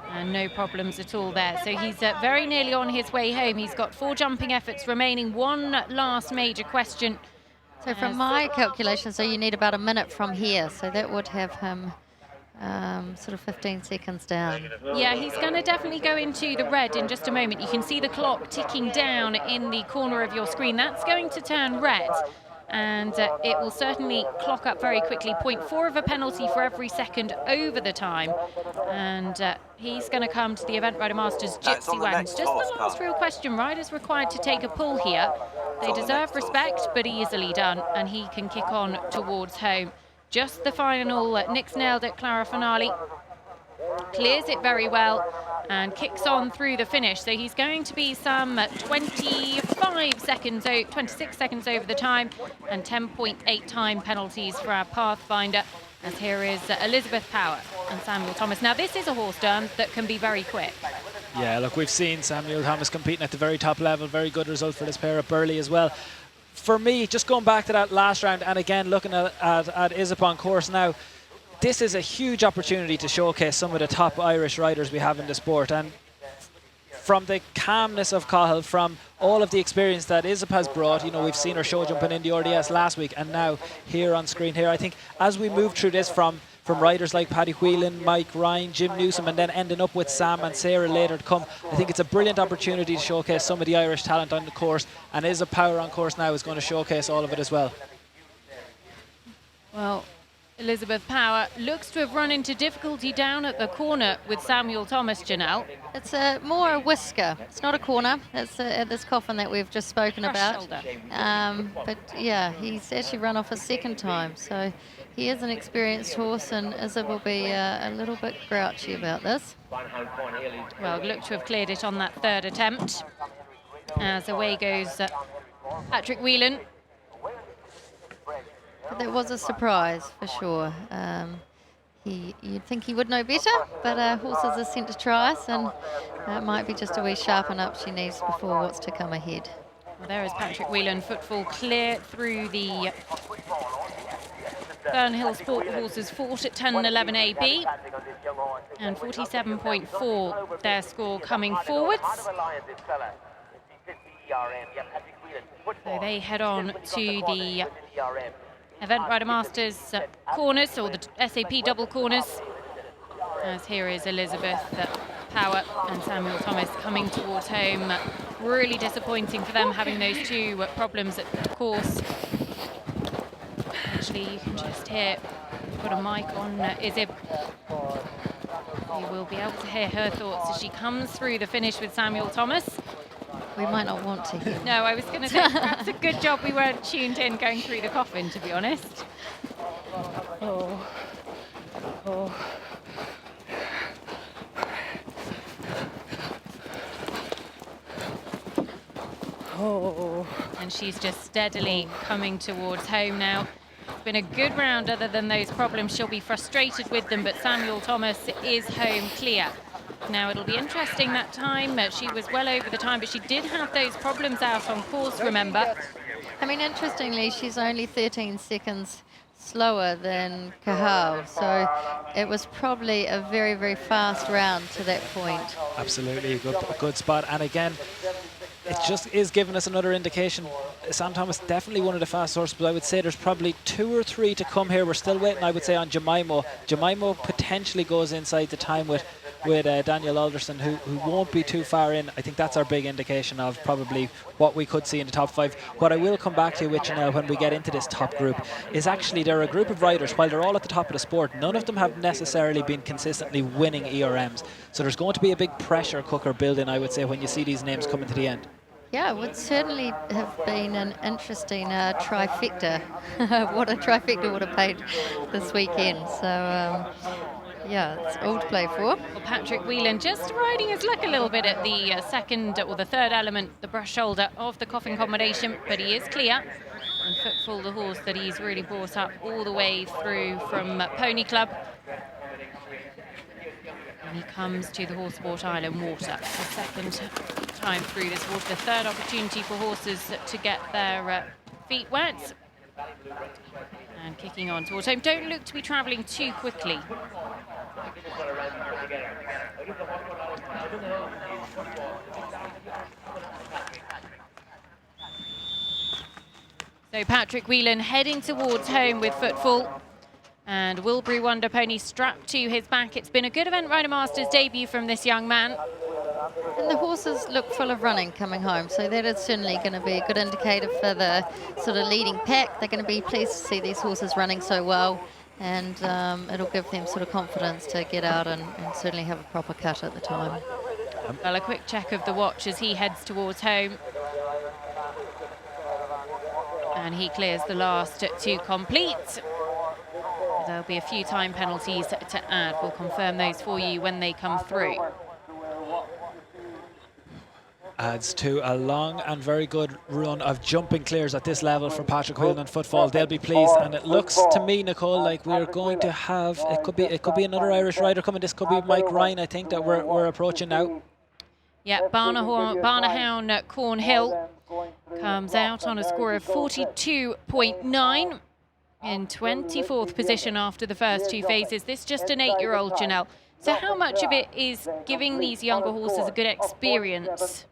And no problems at all there. So he's very nearly on his way home. He's got 4 jumping efforts remaining. One last major question. So from my calculations, so you need about a minute from here. So that would have him sort of 15 seconds down. Yeah, he's going to definitely go into the red in just a moment. You can see the clock ticking down in the corner of your screen. That's going to turn red, and it will certainly clock up very quickly. 0.4 of a penalty for every second over the time, and he's going to come to the Event Rider Masters Gypsy Wagons. Just the last real question. Riders required to take a pull here. They deserve respect, but easily done, and he can kick on towards home. Just the final, Nick's nailed it, Clara Finale, clears it very well and kicks on through the finish. So he's going to be some 26 seconds over the time, and 10.8 time penalties for our Pathfinder, as here is Elizabeth Power and Samuel Thomas. Now this is a horse, Durham, that can be very quick. Yeah, look, we've seen Samuel Thomas competing at the very top level. Very good result for this pair at Burley as well. For me, just going back to that last round, and again looking at Isopon course now, this is a huge opportunity to showcase some of the top Irish riders we have in the sport. And from the calmness of Cahill, from all of the experience that Isop has brought, you know, we've seen her show jumping in the RDS last week, and now here on screen here, I think as we move through this from riders like Paddy Whelan, Mike Ryan, Jim Newsom, and then ending up with Sam and Sarah later to come, I think it's a brilliant opportunity to showcase some of the Irish talent on the course, and Isop Power on course now is going to showcase all of it as well. Well, Elizabeth Power looks to have run into difficulty down at the corner with Samuel Thomas, Janelle. It's more a whisker. It's not a corner. It's this coffin that we've just spoken about. But yeah, he's actually run off a second time. So he is an experienced horse, and Isop will be a little bit grouchy about this. Well, look to have cleared it on that third attempt. As away goes Patrick Whelan. But that was a surprise for sure. You'd think he would know better, but horses are sent to try us, and it might be just a wee sharpen up she needs before what's to come ahead. Well, there is Patrick Whelan, footfall clear through the Fernhill Sport horses, fought at 10 and 11 AB, and 47.4 their score coming forwards. So they head on to the Event Rider Masters corners, or the SAP double corners, as here is Elizabeth Power and Samuel Thomas coming towards home. Really disappointing for them having those two problems at the course. Actually, you can just hear, put a mic on Isip. You will be able to hear her thoughts as she comes through the finish with Samuel Thomas. We might not want to hear. No, I was going to say, perhaps a good job we weren't tuned in going through the coffin, to be honest. Oh. And she's just steadily coming towards home now. It's been a good round other than those problems. She'll be frustrated with them, but Samuel Thomas is home clear. Now it'll be interesting that time. She was well over the time, but she did have those problems out on course, remember. I mean, interestingly, she's only 13 seconds slower than Cahill, so it was probably a very, very fast round to that point. Absolutely, good spot. And again, it just is giving us another indication. Sam Thomas, definitely one of the fast horses, but I would say there's probably 2 or 3 to come here. We're still waiting, I would say, on Jemimo. Jemimo potentially goes inside the time with Daniel Alderson, who won't be too far in. I think that's our big indication of probably what we could see in the top 5. What I will come back to, which now when we get into this top group, is actually there are a group of riders, while they're all at the top of the sport, none of them have necessarily been consistently winning ERMs. So there's going to be a big pressure cooker building, I would say, when you see these names coming to the end. Yeah, it would certainly have been an interesting trifecta. What a trifecta would have paid this weekend. So, yeah, it's all to play for. Well, Patrick Whelan just riding his luck a little bit at the second or the third element, the brush shoulder of the Coffin combination, but he is clear. And Footfall, the horse that he's really brought up all the way through from Pony Club. And he comes to the Horse Sport Island Water the second time through this water, the third opportunity for horses to get their feet wet. And kicking on towards home. Don't look to be travelling too quickly. So Patrick Whelan heading towards home with Footfall. And Wilbury Wonder Pony strapped to his back. It's been a good Event Rider Masters debut from this young man. And the horses look full of running coming home, so that is certainly going to be a good indicator for the sort of leading pack. They're going to be pleased to see these horses running so well, and it'll give them sort of confidence to get out and certainly have a proper cut at the time. Well, a quick check of the watch as he heads towards home. And he clears the last 2 complete. There'll be a few time penalties to add. We'll confirm those for you when they come through. Adds to a long and very good run of jumping clears at this level for Patrick Whelan and Footfall. They'll be pleased, and it looks to me, Nicole, like we're going to have, it could be another Irish rider coming. This could be Mike Ryan, I think, that we're approaching now. Yeah, Barnahound Cornhill comes out on a score of 42.9 in 24th position after the first 2 phases. This is just an 8-year-old, Janelle. So how much of it is giving these younger horses a good experience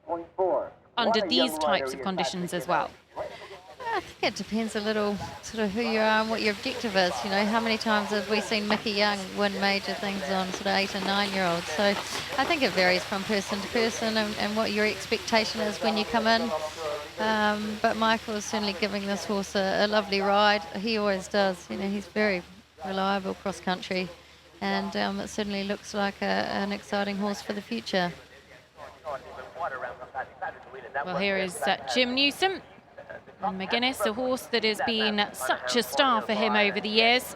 under these types of conditions as well? I think it depends a little sort of who you are and what your objective is. You know, how many times have we seen Mickey Young win major things on sort of 8 and 9-year-olds? So I think it varies from person to person and what your expectation is when you come in. But Michael is certainly giving this horse a lovely ride. He always does. You know, he's very reliable cross country. And it certainly looks like an exciting horse for the future. Well, here is Jim Newsom and McGuinness, a horse that has been such a star for him over the years.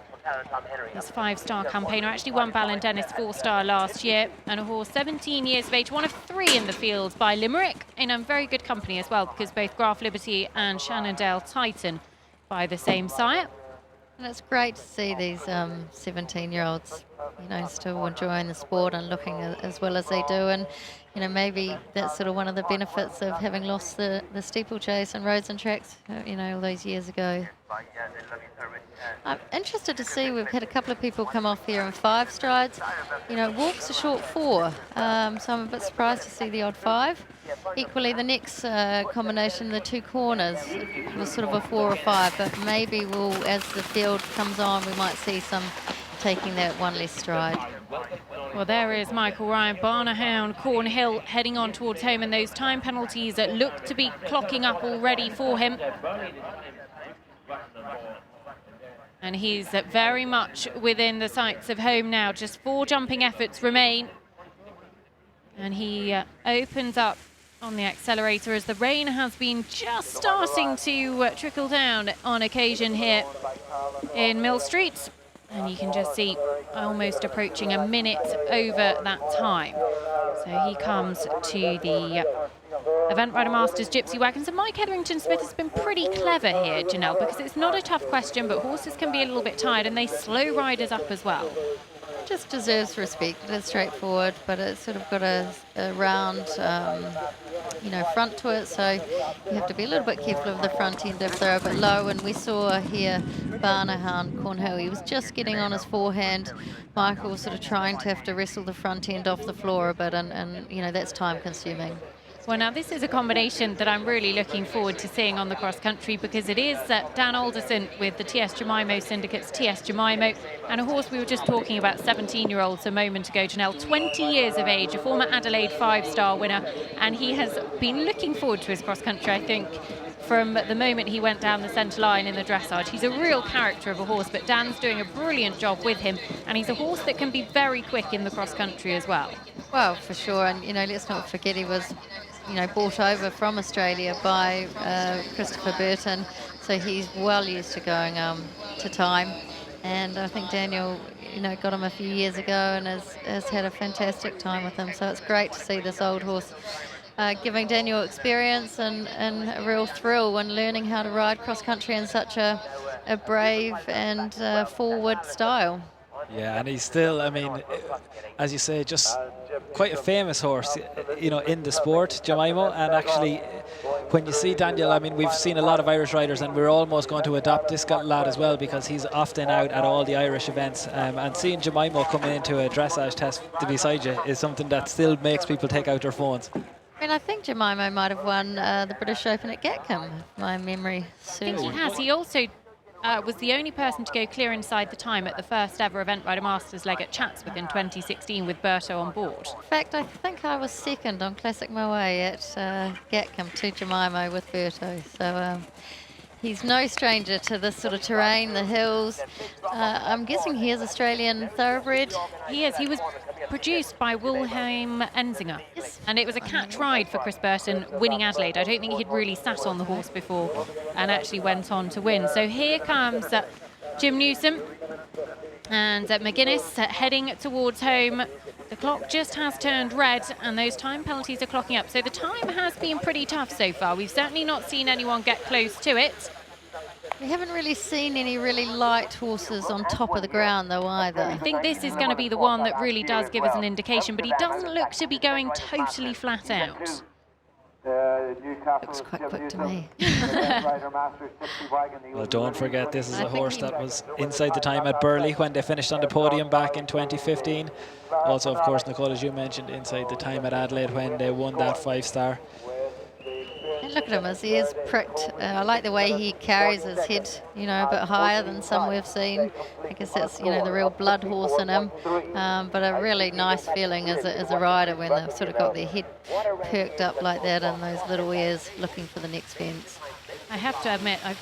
His 5-star campaigner, actually won Ballindennis 4-star last year, and a horse 17 years of age, one of 3 in the field by Limerick, in very good company as well, because both Graf Liberty and Shannondale Titan by the same sire. And it's great to see these 17-year-olds, you know, still enjoying the sport and looking as well as they do. And, you know, maybe that's sort of one of the benefits of having lost the steeplechase and roads and tracks, you know, all those years ago. I'm interested to see, we've had a couple of people come off here in 5 strides. You know, walks a short 4, so I'm a bit surprised to see the odd 5. Equally, the next combination, the 2 corners, was sort of a 4 or 5, but maybe we'll, as the field comes on, we might see some taking that 1 less stride. Well, there is Michael Ryan, Barnahound Cornhill heading on towards home, and those time penalties that look to be clocking up already for him. And he's very much within the sights of home now. Just 4 jumping efforts remain. And he opens up on the accelerator as the rain has been just starting to trickle down on occasion here in Millstreet. And you can just see almost approaching a minute over that time. So he comes to the Event Rider Masters Gypsy Wagons. And Mike Hetherington-Smith has been pretty clever here, Janelle, because it's not a tough question, but horses can be a little bit tired and they slow riders up as well. It just deserves respect. It is straightforward, but it's sort of got a round, you know, front to it, so you have to be a little bit careful of the front end if they're a bit low. And we saw here Barnahound Cornhill, he was just getting on his forehand. Michael was sort of trying to have to wrestle the front end off the floor a bit, and you know, that's time consuming. Well, now this is a combination that I'm really looking forward to seeing on the cross country, because it is Dan Alderson with the TS Jemimo Syndicate's TS Jemimo, and a horse we were just talking about, 17-year-olds a moment ago, Janelle, 20 years of age, a former Adelaide 5-star winner, and he has been looking forward to his cross country, I think, from the moment he went down the centre line in the dressage. He's a real character of a horse, but Dan's doing a brilliant job with him, and he's a horse that can be very quick in the cross country as well. Well, for sure, and let's not forget he was brought over from Australia by Christopher Burton, so he's well used to going to time. And I think Daniel, got him a few years ago and has had a fantastic time with him. So it's great to see this old horse giving Daniel experience and a real thrill when learning how to ride cross country in such a brave and forward style. Yeah, and he's still, as you say, just quite a famous horse, in the sport, Jemimo. And actually, when you see Daniel, we've seen a lot of Irish riders, and we're almost going to adopt this lad as well, because he's often out at all the Irish events. And seeing Jemimo coming into a dressage test beside you is something that still makes people take out their phones. I think Jemimo might have won the British Open at Gatcombe, if my memory serves. I think he has. He also was the only person to go clear inside the time at the first ever Event Rider Masters leg at Chatsworth in 2016 with Burton on board. In fact, I think I was second on Classic Moe at Gatcombe to Jemimo with Burton. So he's no stranger to this sort of terrain, the hills. I'm guessing he is Australian thoroughbred. He is. He was produced by Wilhelm Enzinger. Yes. And it was a catch ride for Chris Burton winning Adelaide. I don't think he'd really sat on the horse before and actually went on to win. So here comes Jim Newsom and McGuinness heading towards home. The clock just has turned red and those time penalties are clocking up. So the time has been pretty tough so far. We've certainly not seen anyone get close to it. We haven't really seen any really light horses on top of the ground, though, either. I think this is going to be the one that really does give us an indication, but he doesn't look to be going totally flat out. Looks quite quick to me. Well, don't forget, this is a horse that was inside the time at Burley when they finished on the podium back in 2015. Also, of course, Nicole, as you mentioned, inside the time at Adelaide when they won that 5-star. And look at him as he is pricked. I like the way he carries his head, a bit higher than some we've seen. I guess that's, the real blood horse in him. But a really nice feeling as a rider when they've sort of got their head perked up like that and those little ears looking for the next fence. I have to admit, I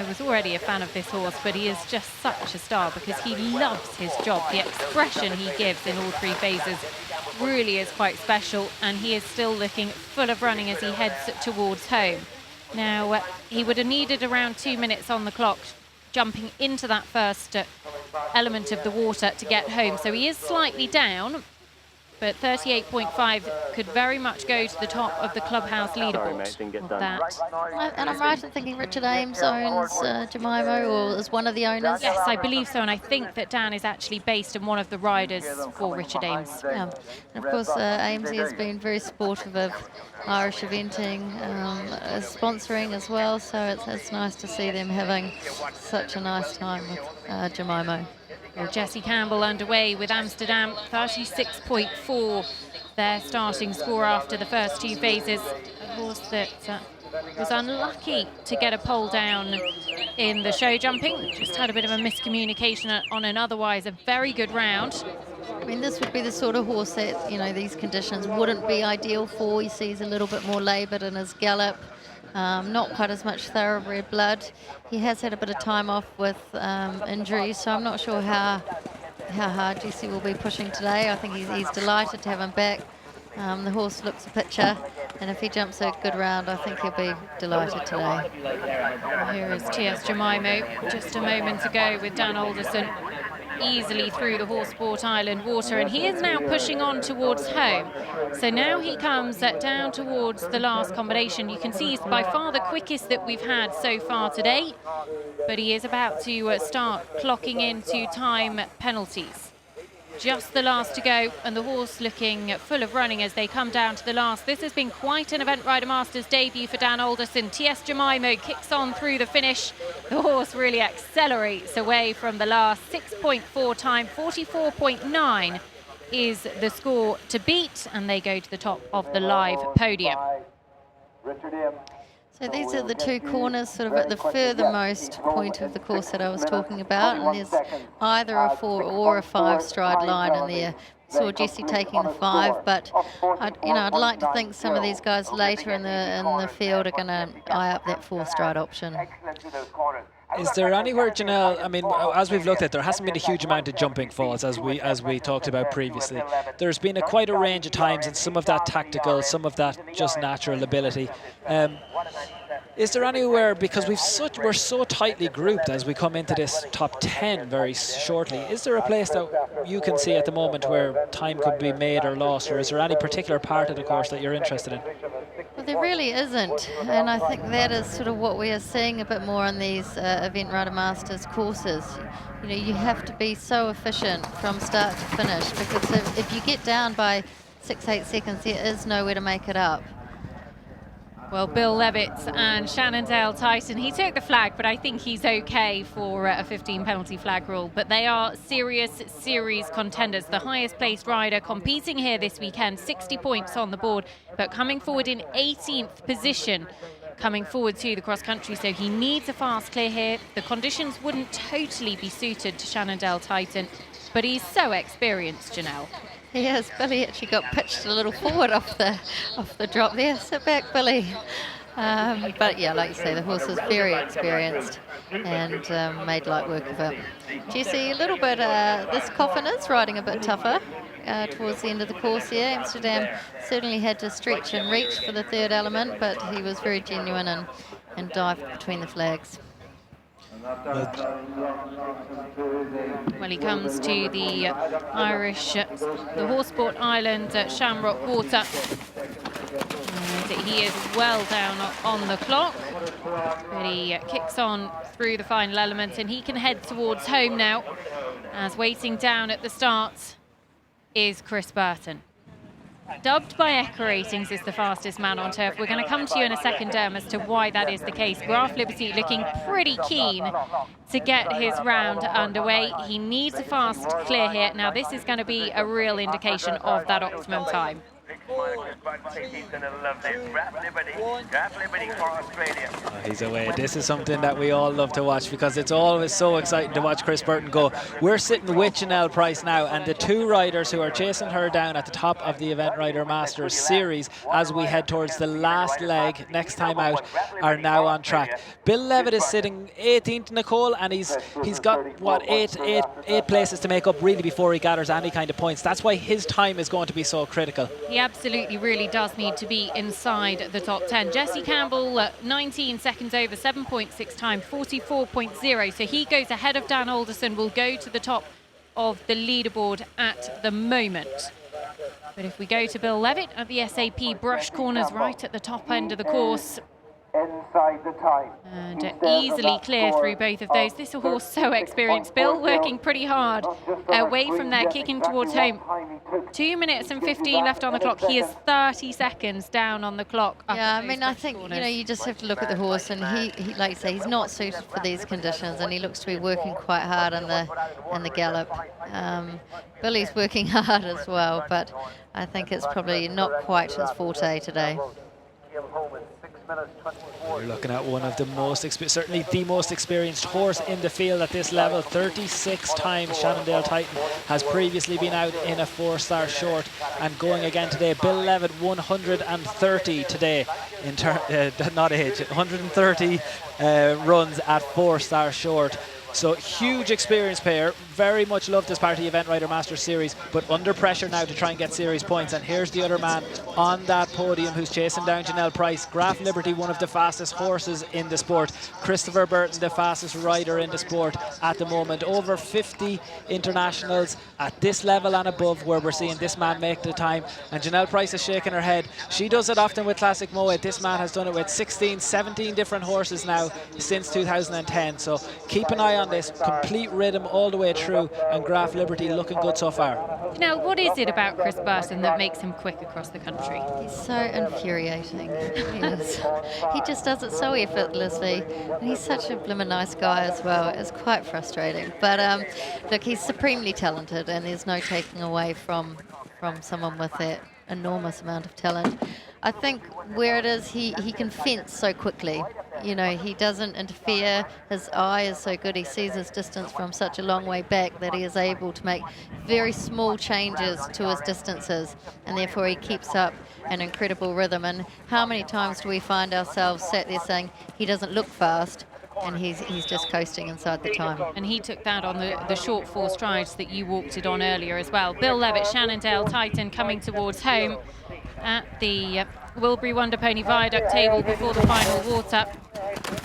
was already a fan of this horse, but he is just such a star because he loves his job. The expression he gives in all three phases really is quite special, and he is still looking full of running as he heads towards home. Now, he would have needed around 2 minutes on the clock jumping into that first element of the water to get home, so he is slightly down, but 38.5 could very much go to the top of the clubhouse leaderboard of that. And I'm right in thinking Richard Ames owns Jemimo, or is one of the owners? Yes, I believe so, and I think that Dan is actually based in one of the riders for Richard Ames. Yeah. And of course, Amesy has been very supportive of Irish eventing, sponsoring as well, so it's nice to see them having such a nice time with Jemimo. Well, Jesse Campbell underway with Amsterdam, 36.4 their starting score after the first two phases. A horse that was unlucky to get a pole down in the show jumping. Just had a bit of a miscommunication on an otherwise a very good round. This would be the sort of horse that, these conditions wouldn't be ideal for. He sees a little bit more laboured in his gallop. Not quite as much thoroughbred blood. He has had a bit of time off with injuries, so I'm not sure how hard Jesse will be pushing today. I think he's delighted to have him back. The horse looks a picture, and if he jumps a good round, I think he'll be delighted today. Here is TS Jemimo just a moment ago with Dan Alderson easily through the Horseport Island water, and he is now pushing on towards home. So now he comes down towards the last combination. You can see he's by far the quickest that we've had so far today, but he is about to start clocking into time penalties. Just the last to go, and the horse looking full of running as they come down to the last. This has been quite an Event Rider Masters debut for Dan Alderson. TS Jemimo kicks on through the finish. The horse really accelerates away from the last. 6.4 time, 44.9 is the score to beat, and they go to the top of the live podium. So these are the two corners sort of at the furthermost point of the course that I was talking about, and there's either a 4 or a 5 stride line in there. Saw Jessie taking the 5, but I'd like to think some of these guys later in the field are going to eye up that 4 stride option. Is there anywhere, Janelle, I mean, as we've looked at, there hasn't been a huge amount of jumping falls as we talked about previously. There's been quite a range of times, and some of that tactical, some of that just natural ability. Is there anywhere, because we're so tightly grouped as we come into this top 10 very shortly, is there a place that you can see at the moment where time could be made or lost, or is there any particular part of the course that you're interested in? Well, there really isn't, and I think that is sort of what we are seeing a bit more on these Event Rider Masters courses. You know, you have to be so efficient from start to finish, because if you get down by 6-8 seconds, there is nowhere to make it up. Well, Bill Levitt and Shannondale Titan, he took the flag, but I think he's okay for a 15 penalty flag rule. But they are serious series contenders, the highest placed rider competing here this weekend, 60 points on the board, but coming forward in 18th position, coming forward to the cross country. So he needs a fast clear here. The conditions wouldn't totally be suited to Shannondale Titan, but he's so experienced, Janelle. Yes, Billy actually got pitched a little forward off the drop there. Sit back, Billy. But yeah, like you say, the horse is very experienced and made light work of it. Jessie, a little bit, this Coffin is riding a bit tougher towards the end of the course here. Amsterdam certainly had to stretch and reach for the third element, but he was very genuine and dived between the flags. Well, he comes to the Irish, the Horse Sport Island at Shamrock Water. And he is well down on the clock. But he kicks on through the final element, and he can head towards home now, as waiting down at the start is Chris Burton. Dubbed by Echo Ratings as the fastest man on turf. We're going to come to you in a second, as to why that is the case. Graf Liberty looking pretty keen to get his round underway. He needs a fast clear here. Now, this is going to be a real indication of that optimum time. He's away. This is something that we all love to watch, because it's always so exciting to watch Chris Burton go. We're sitting with Janelle Price now, and the two riders who are chasing her down at the top of the Event Rider Masters series as we head towards the last leg next time out are now on track. Bill Levitt is sitting 18th, Nicole, and he's got what eight places to make up really before he gathers any kind of points. That's why his time is going to be so critical. He absolutely really does need to be inside the top 10. Jesse Campbell, 19 seconds over, 7.6 time, 44.0. So he goes ahead of Dan Alderson, will go to the top of the leaderboard at the moment. But if we go to Bill Levitt at the SAP Brush Corners right at the top end of the course, inside the time. And easily clear through both of those. This horse so experienced. Bill working pretty hard away from there, kicking towards home. 2 minutes and 15 left on the clock. He is 30 seconds down on the clock. Yeah, I mean, I think, you just have to look at the horse, and he like you say, he's not suited for these conditions, and he looks to be working quite hard in the gallop. Billy's working hard as well, but I think it's probably not quite his forte today. We're looking at one of the most, certainly the most experienced horse in the field at this level. 36 times Shannondale Titan has previously been out in a 4-star short, and going again today. Bill Levitt 130 today, not age, 130 runs at 4-star short. So huge experience pair. Very much love this part of the Event Rider Masters Series, but under pressure now to try and get series points. And here's the other man on that podium who's chasing down Janelle Price. Graf Liberty, one of the fastest horses in the sport. Christopher Burton, the fastest rider in the sport at the moment. Over 50 internationals at this level and above, where we're seeing this man make the time. And Janelle Price is shaking her head. She does it often with Classic Moet. This man has done it with 16, 17 different horses now since 2010. So keep an eye on on this. Complete rhythm all the way through, and Graf Liberty looking good so far. Now, what is it about Chris Burton that makes him quick across the country? He's so infuriating. He is. He just does it so effortlessly. And he's such a blimmin' nice guy as well. It's quite frustrating. But look, he's supremely talented, and there's no taking away from someone with that enormous amount of talent. I think where it is, he can fence so quickly. You know, he doesn't interfere. His eye is so good. He sees his distance from such a long way back that he is able to make very small changes to his distances, and therefore he keeps up an incredible rhythm. And how many times do we find ourselves sat there saying he doesn't look fast, and he's just coasting inside the time. And he took that on the short 4 strides that you walked it on earlier as well. Bill Levitt, Shannondale Titan coming towards home at the Wilbury Wonder Pony Viaduct table before the final water.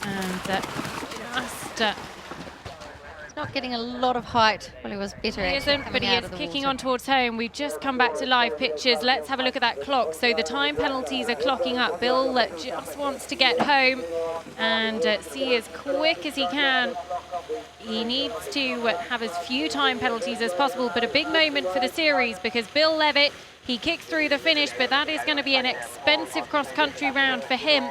And he's not getting a lot of height. Well, he was better He actually isn't, but he coming out is of the kicking water. on towards home. We've just come back to live pictures. Let's have a look at that clock. So the time penalties are clocking up. Bill just wants to get home and see as quick as he can. He needs to have as few time penalties as possible, but a big moment for the series because Bill Levitt, he kicked through the finish, but that is going to be an expensive cross-country round for him,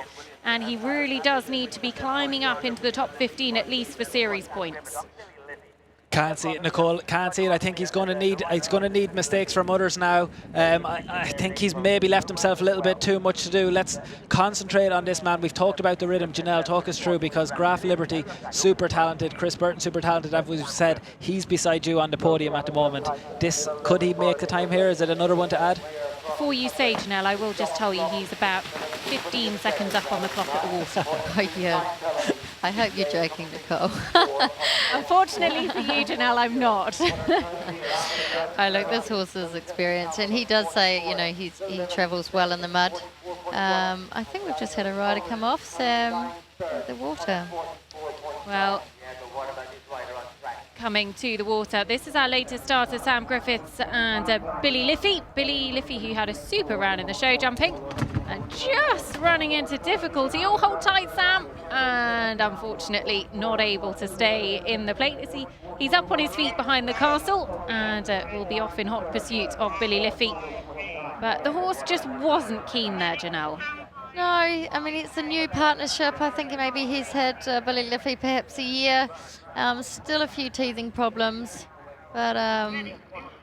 and he really does need to be climbing up into the top 15 at least for series points. Can't see it, Nicole. Can't see it. I think he's going to need mistakes from others now. I think he's maybe left himself a little bit too much to do. Let's concentrate on this man. We've talked about the rhythm. Janelle, talk us through, because Graf Liberty, super talented. Chris Burton, super talented. As we've said, he's beside you on the podium at the moment. Could he make the time here? Is it another one to add? Before you say, Janelle, I will just tell you he's about 15 seconds up on the clock at the water. Oh, yeah. I hope you're joking, Nicole. Unfortunately for you, Janelle, I'm not. Oh, look, this horse is experienced, and he does say, you know, he travels well in the mud. I think we've just had a rider come off, Sam, the water. Well, coming to the water, this is our latest starter, Sam Griffiths and Billy Liffey. Billy Liffey, who had a super round in the show jumping and just running into difficulty. Oh, hold tight, Sam. And unfortunately not able to stay in the plate. He's up on his feet behind the castle and will be off in hot pursuit of Billy Liffey. But the horse just wasn't keen there, Janelle. No, I mean, it's a new partnership. I think maybe he's had Billy Liffey perhaps a year. Still a few teething problems, but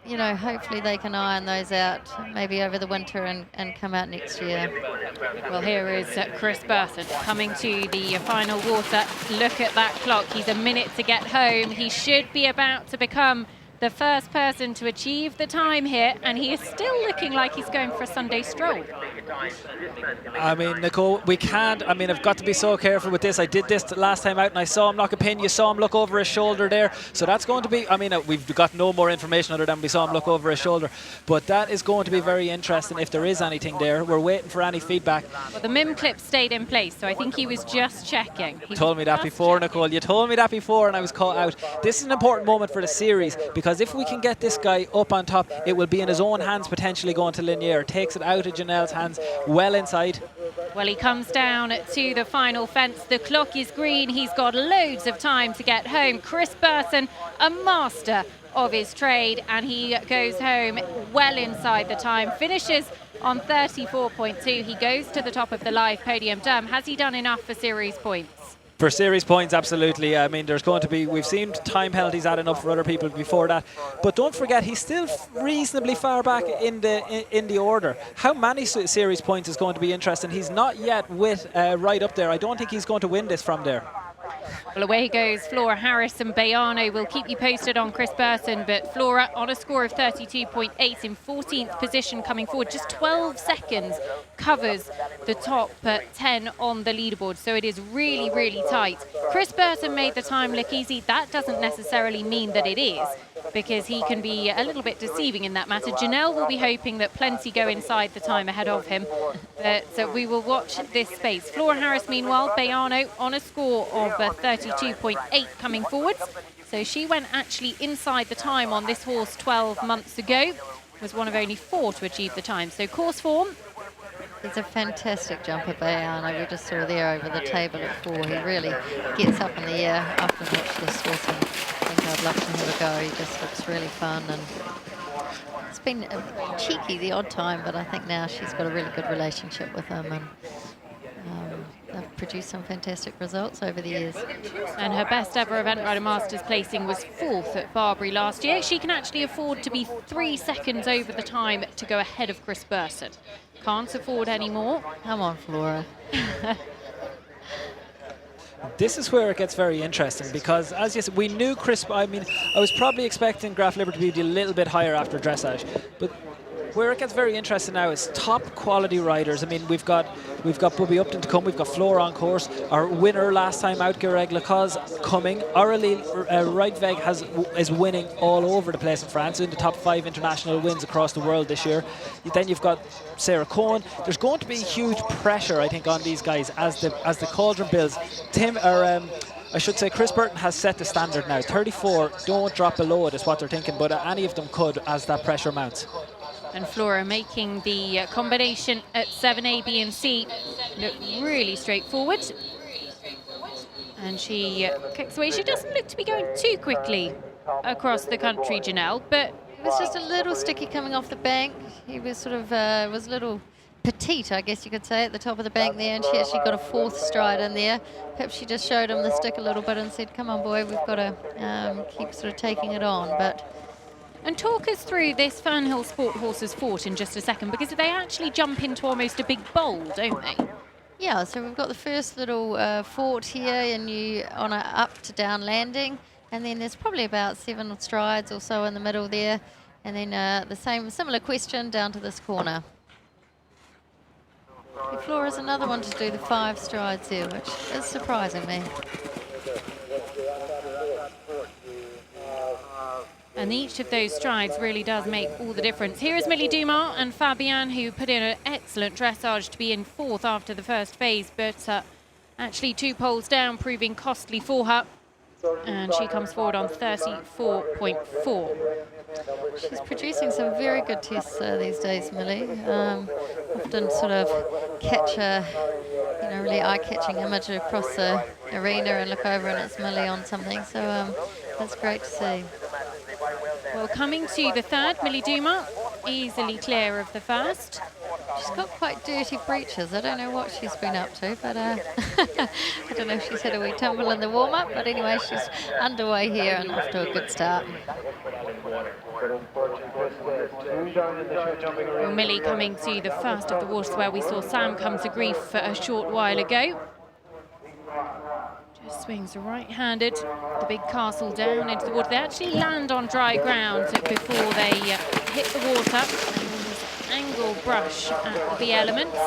you know, hopefully they can iron those out maybe over the winter and come out next year. Well, here is Chris Burton coming to the final water. Look at that clock. He's a minute to get home. He should be about to become the first person to achieve the time here, and he is still looking like he's going for a Sunday stroll. I mean, Nicole, I've got to be so careful with this. I did this last time out and I saw him knock a pin. You saw him look over his shoulder there. So that's going to be, we've got no more information other than we saw him look over his shoulder. But that is going to be very interesting if there is anything there. We're waiting for any feedback. Well, the MIM clip stayed in place, so I think he was just checking. You told me that before, Nicole. You told me that before and I was caught out. This is an important moment for the series, because if we can get this guy up on top, it will be in his own hands potentially going to Linier. Takes it out of Janelle's hands, well inside. Well, he comes down to the final fence. The clock is green. He's got loads of time to get home. Chris Burton, a master of his trade, and he goes home well inside the time. Finishes on 34.2. He goes to the top of the live podium. Has he done enough for series points? For series points, absolutely. I mean, there's going to be, we've seen time penalties adding up for other people before that. But don't forget, he's still reasonably far back in the order. How many series points is going to be interesting. He's not yet with right up there. I don't think he's going to win this from there. Well, away goes Flora Harris and Bayano. We'll keep you posted on Chris Burton, but Flora on a score of 32.8 in 14th position coming forward. Just 12 seconds covers the top 10 on the leaderboard, so it is really, really tight. Chris Burton made the time look easy. That doesn't necessarily mean that it is, because he can be a little bit deceiving in that matter. Janelle will be hoping that plenty go inside the time ahead of him, but we will watch this space. Flora Harris, meanwhile, Bayano on a score of 32.8 coming forwards. So she went actually inside the time on this horse 12 months ago. Was one of only 4 to achieve the time. So course form He's a fantastic jumper, Bayana. We just saw there over the table at 4. He really gets up in the air after watching this horse, and I think I'd love to have a go. He just looks really fun, and it's been cheeky the odd time, but I think now she's got a really good relationship with him, and they've produced some fantastic results over the years. And her best ever Event Rider Masters placing was 4th at Barbury last year. She can actually afford to be 3 seconds over the time to go ahead of Chris Burton. Can't afford any more. Come on, Flora. This is where it gets very interesting, because as you said, we knew I was probably expecting Graf Liberty to be a little bit higher after Dressage, but where it gets very interesting now is top quality riders. I mean, we've got Bubby Upton to come, we've got Flora on course, our winner last time out, Gereg Lacaz, coming. Aurélie Reitveg is winning all over the place in France, in the top 5 international wins across the world this year. Then you've got Sarah Cohen. There's going to be huge pressure, I think, on these guys as the cauldron builds. I should say Chris Burton has set the standard now. 34, don't drop below it is what they're thinking, but any of them could as that pressure mounts. And Flora making the combination at 7A, B and C look really straightforward. And she kicks away. She doesn't look to be going too quickly across the country, Janelle, but it was just a little sticky coming off the bank. He was sort of, was a little petite, I guess you could say, at the top of the bank there, and she actually got a 4th stride in there. Perhaps she just showed him the stick a little bit and said, come on, boy, we've got to keep sort of taking it on. And talk us through this Fernhill Sport Horses Fort in just a second, because they actually jump into almost a big bowl, don't they? Yeah, so we've got the first little fort here, and you on a up to down landing, and then there's probably about 7 strides or so in the middle there, and then the similar question down to this corner. Flora's another one to do the 5 strides there, which is surprising me. And each of those strides really does make all the difference. Here is Millie Dumas and Fabienne, who put in an excellent dressage to be in 4th after the first phase, but actually 2 poles down, proving costly for her. And she comes forward on 34.4. She's producing some very good tests these days, Millie. Often sort of catch a really eye-catching image across the arena and look over and it's Millie on something. So that's great to see. Well, coming to the 3rd, Millie Dumas, easily clear of the 1st. She's got quite dirty breeches. I don't know what she's been up to, but I don't know if she's had a wee tumble in the warm-up, but anyway, she's underway here and off to a good start. Well, Millie coming to the first of the waters where we saw Sam come to grief a short while ago. Just swings right-handed, the big castle down into the water. They actually land on dry ground before they hit the water. Angle brush at the elements.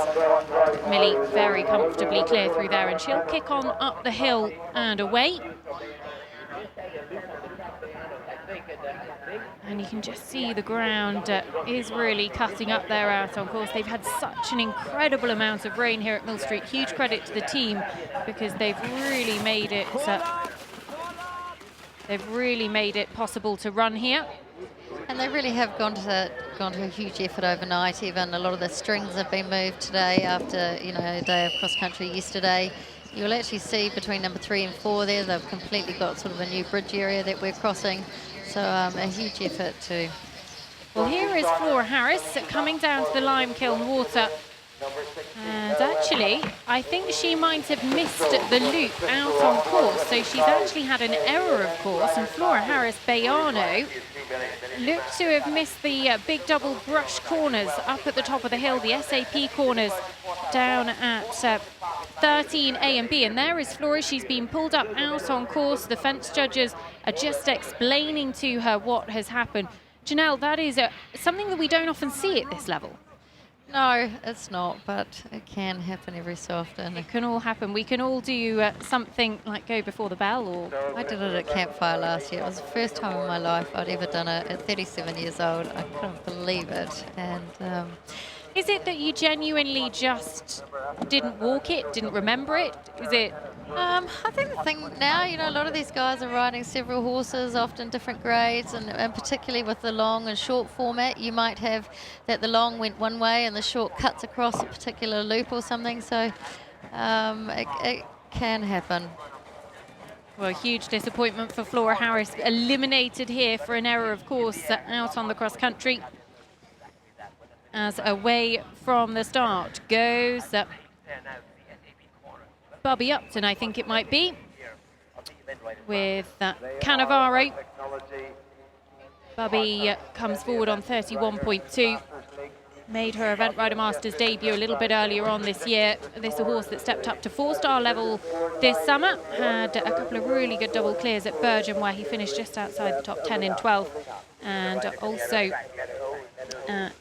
Millie very comfortably clear through there, and she'll kick on up the hill and away. And you can just see the ground is really cutting up there out on course. They've had such an incredible amount of rain here at Millstreet. Huge credit to the team, because they've really made it possible to run here. And they really have gone to a huge effort overnight. Even a lot of the strings have been moved today after a day of cross country yesterday. You'll actually see between number 3 and 4 there, they've completely got sort of a new bridge area that we're crossing. So a huge effort too. Well, here is Flora Harris coming down to the lime kiln water. And actually, I think she might have missed the loop out on course. So she's actually had an error of course. And Flora Harris Bayano looked to have missed the big double brush corners up at the top of the hill, the SAP corners down at 13A and B. And there is Flora. She's been pulled up out on course. The fence judges are just explaining to her what has happened. Janelle, that is something that we don't often see at this level. No, it's not, but it can happen every so often. It can all happen. We can all do something like go before the bell. Or I did it at Campfire last year. It was the first time in my life I'd ever done it at 37 years old. I couldn't believe it. And is it that you genuinely just didn't walk it, didn't remember it? Is it I think the thing now, you know, a lot of these guys are riding several horses, often different grades, and particularly with the long and short format, you might have that the long went one way and the short cuts across a particular loop or something, so it can happen. Well, huge disappointment for Flora Harris, eliminated here for an error, of course, out on the cross country. As away from the start goes Bobby Upton, I think it might be, with Cannavaro. Bobby comes forward on 31.2. Made her Event Rider Masters debut a little bit earlier on this year. This is a horse that stepped up to 4-star level this summer. Had a couple of really good double clears at Burton, where he finished just outside the top 10 in 12. And also at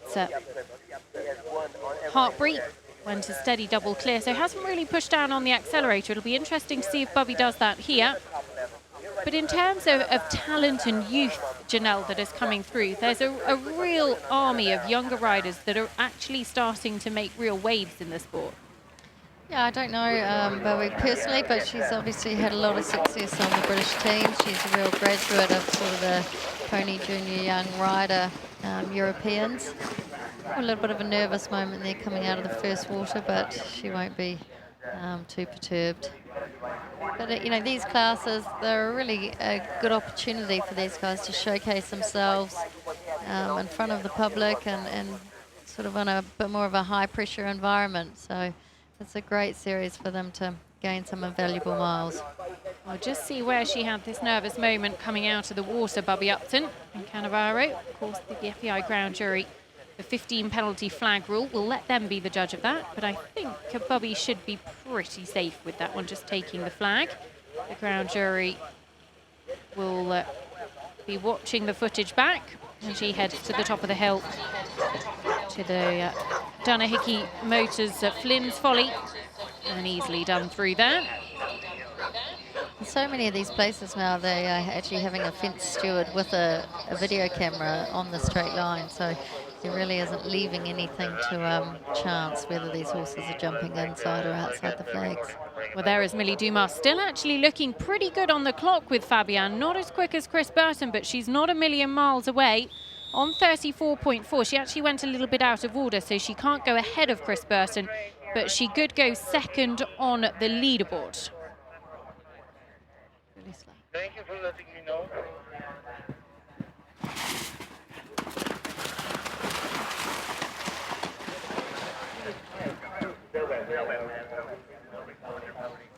Hartbury, went a steady double clear. So hasn't really pushed down on the accelerator. It'll be interesting to see if Bobby does that here. But in terms of talent and youth, Janelle, that is coming through, there's a real army of younger riders that are actually starting to make real waves in the sport. Yeah, I don't know Bobby personally, but she's obviously had a lot of success on the British team. She's a real graduate of sort of the Pony Junior Young Rider Europeans. A little bit of a nervous moment there coming out of the first water, but she won't be too perturbed. But, you know, these classes, they're really a good opportunity for these guys to showcase themselves in front of the public and sort of on a bit more of a high-pressure environment. So it's a great series for them to gain some invaluable miles. I'll just see where she had this nervous moment coming out of the water, Bobby Upton and Cannavaro. Of course, the FEI ground jury, the 15 penalty flag rule, will let them be the judge of that, but I think Bobby should be pretty safe with that one, just taking the flag. The ground jury will be watching the footage back, and she heads to the top of the hill to the Dunahickey Motors Flynn's Folly, and easily done through there. So many of these places now, they are actually having a fence steward with a video camera on the straight line, so there really isn't leaving anything to chance whether these horses are jumping inside or outside the flags. Well, there is Millie Dumas, still actually looking pretty good on the clock with Fabienne. Not as quick as Chris Burton, but she's not a million miles away. On 34.4, she actually went a little bit out of order, so she can't go ahead of Chris Burton, but she could go second on the leaderboard. Really slow. Thank you for letting me know.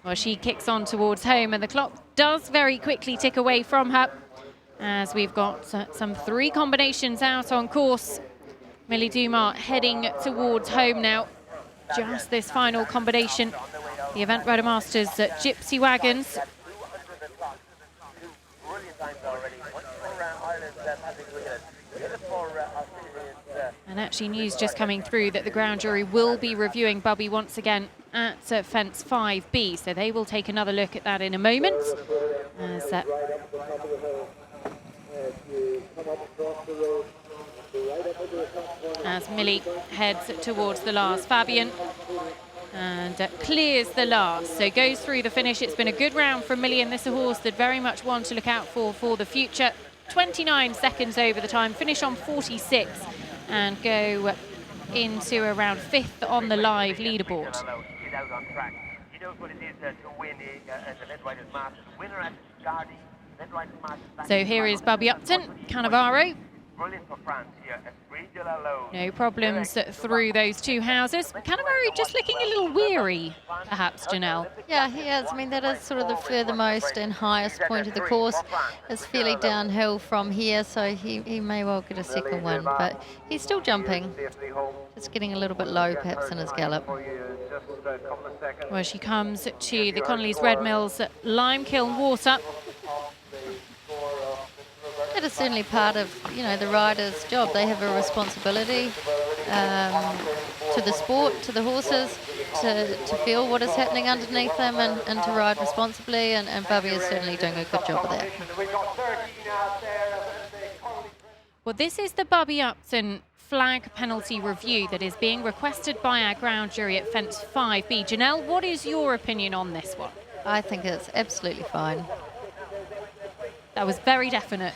Well, she kicks on towards home, and the clock does very quickly tick away from her, as we've got some 3 combinations out on course. Millie Dumas heading towards home now. Just this final combination, the Event Rider Masters Gypsy Wagons. And actually news just coming through that the ground jury will be reviewing Bobby once again at fence 5B, so they will take another look at that in a moment. As Millie heads towards the last Fabian and clears the last, so goes through the finish. It's been a good round from Millie, and this is a horse that very much one to look out for the future. 29 seconds over the time, finish on 46 and go into around 5th on the live leaderboard. So here is Bobby Upton, Cannavaro. No problems through those 2 houses. Cannavaro just looking a little weary, perhaps, Janelle. Yeah, he is. I mean, that is sort of the furthermost and highest point of the course. It's fairly downhill from here, so he may well get a second win, but he's still jumping. It's getting a little bit low, perhaps, in his gallop. Well, she comes to the Connolly's Red Mills Lime Kiln Water. That is certainly part of, you know, the rider's job. They have a responsibility to the sport, to the horses, to feel what is happening underneath them and to ride responsibly, and Bobby is certainly doing a good job of that. Well, this is the Bobby Upton flag penalty review that is being requested by our ground jury at fence 5B. Janelle, what is your opinion on this one? I think it's absolutely fine. That was very definite.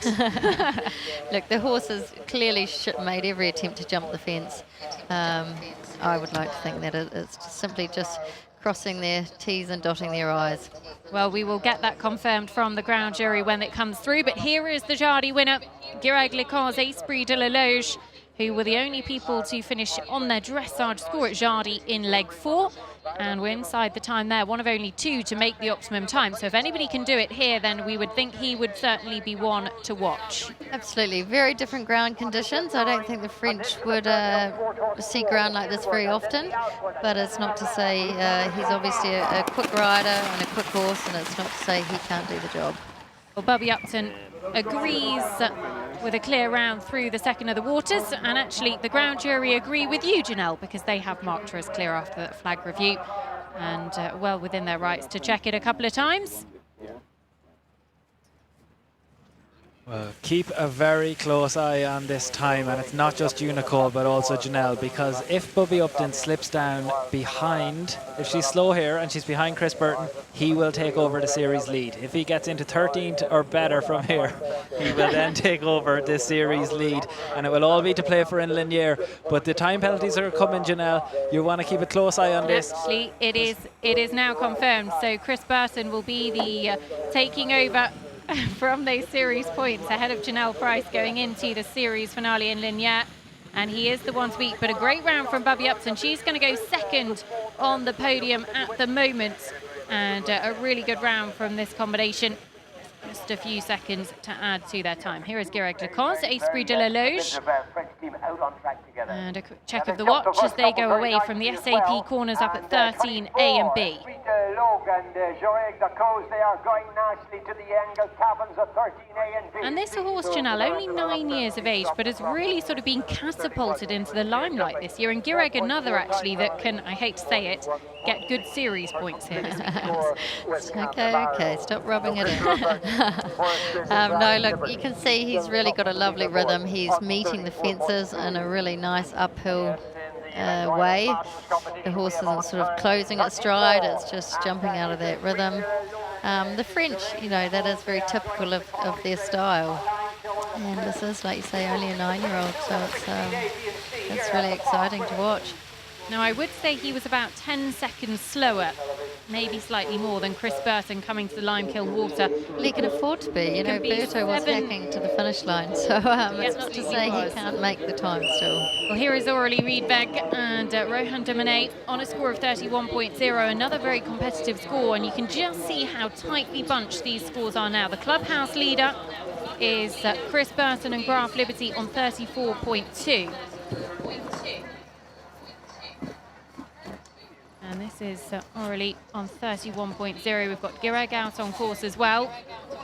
Look, the horse has clearly made every attempt to jump the fence. I would like to think that it's simply just crossing their T's and dotting their I's. Well, we will get that confirmed from the ground jury when it comes through. But here is the Jardy winner, Guireg Lecon's Esprit de la Loge, who were the only people to finish on their dressage score at Jardy in leg 4. And we're inside the time there, one of only 2 to make the optimum time. So if anybody can do it here, then we would think he would certainly be one to watch. Absolutely. Very different ground conditions. I don't think the French would see ground like this very often. But it's not to say he's obviously a quick rider and a quick horse, and it's not to say he can't do the job. Well, Bubby Upton agrees with a clear round through the second of the waters, and actually the ground jury agree with you, Janelle, because they have marked her as clear after that flag review, and well within their rights to check it a couple of times. Well, keep a very close eye on this time, and it's not just you, Nicole, but also Janelle, because if Bubby Upton slips down behind, if she's slow here and she's behind Chris Burton, he will take over the series lead. If he gets into 13th or better from here, he will then take over this series lead, and it will all be to play for in Linier. But the time penalties are coming, Janelle. You want to keep a close eye on this. Actually, it is now confirmed. So Chris Burton will be the taking over from those series points ahead of Janelle Price going into the series finale in Linier. And he is the one to beat, but a great round from Bubby Upton. She's going to go second on the podium at the moment, and a really good round from this combination. Just a few seconds to add to their time. Here is Guireg Lecon's Esprit de la Loge. And a quick check of the watch as they go away from the SAP corners up at 13 A and B. And this horse, Janelle, only 9 years of age, but has really sort of been catapulted into the limelight this year. And Guireg, another actually that can, I hate to say it, get good series points here this weekend. Okay, stop rubbing it in. No, look, you can see he's really got a lovely rhythm. He's meeting the fences in a really nice uphill way. The horse isn't sort of closing its stride, it's just jumping out of that rhythm. The French, you know, that is very typical of their style. And this is, like you say, only a 9-year-old, so it's really exciting to watch. Now, I would say he was about 10 seconds slower, maybe slightly more than Chris Burton coming to the Limekiln Water. Well, he can afford to be. You know, Burton was hacking to the finish line, so it's not to say he can't make the time still. Well, here is Aurélie Riedberg and Rohan Dumonet on a score of 31.0, another very competitive score, and you can just see how tightly bunched these scores are now. The clubhouse leader is Chris Burton and Graf Liberty on 34.2. And this is Aurélie on 31.0. We've got Guireg out on course as well.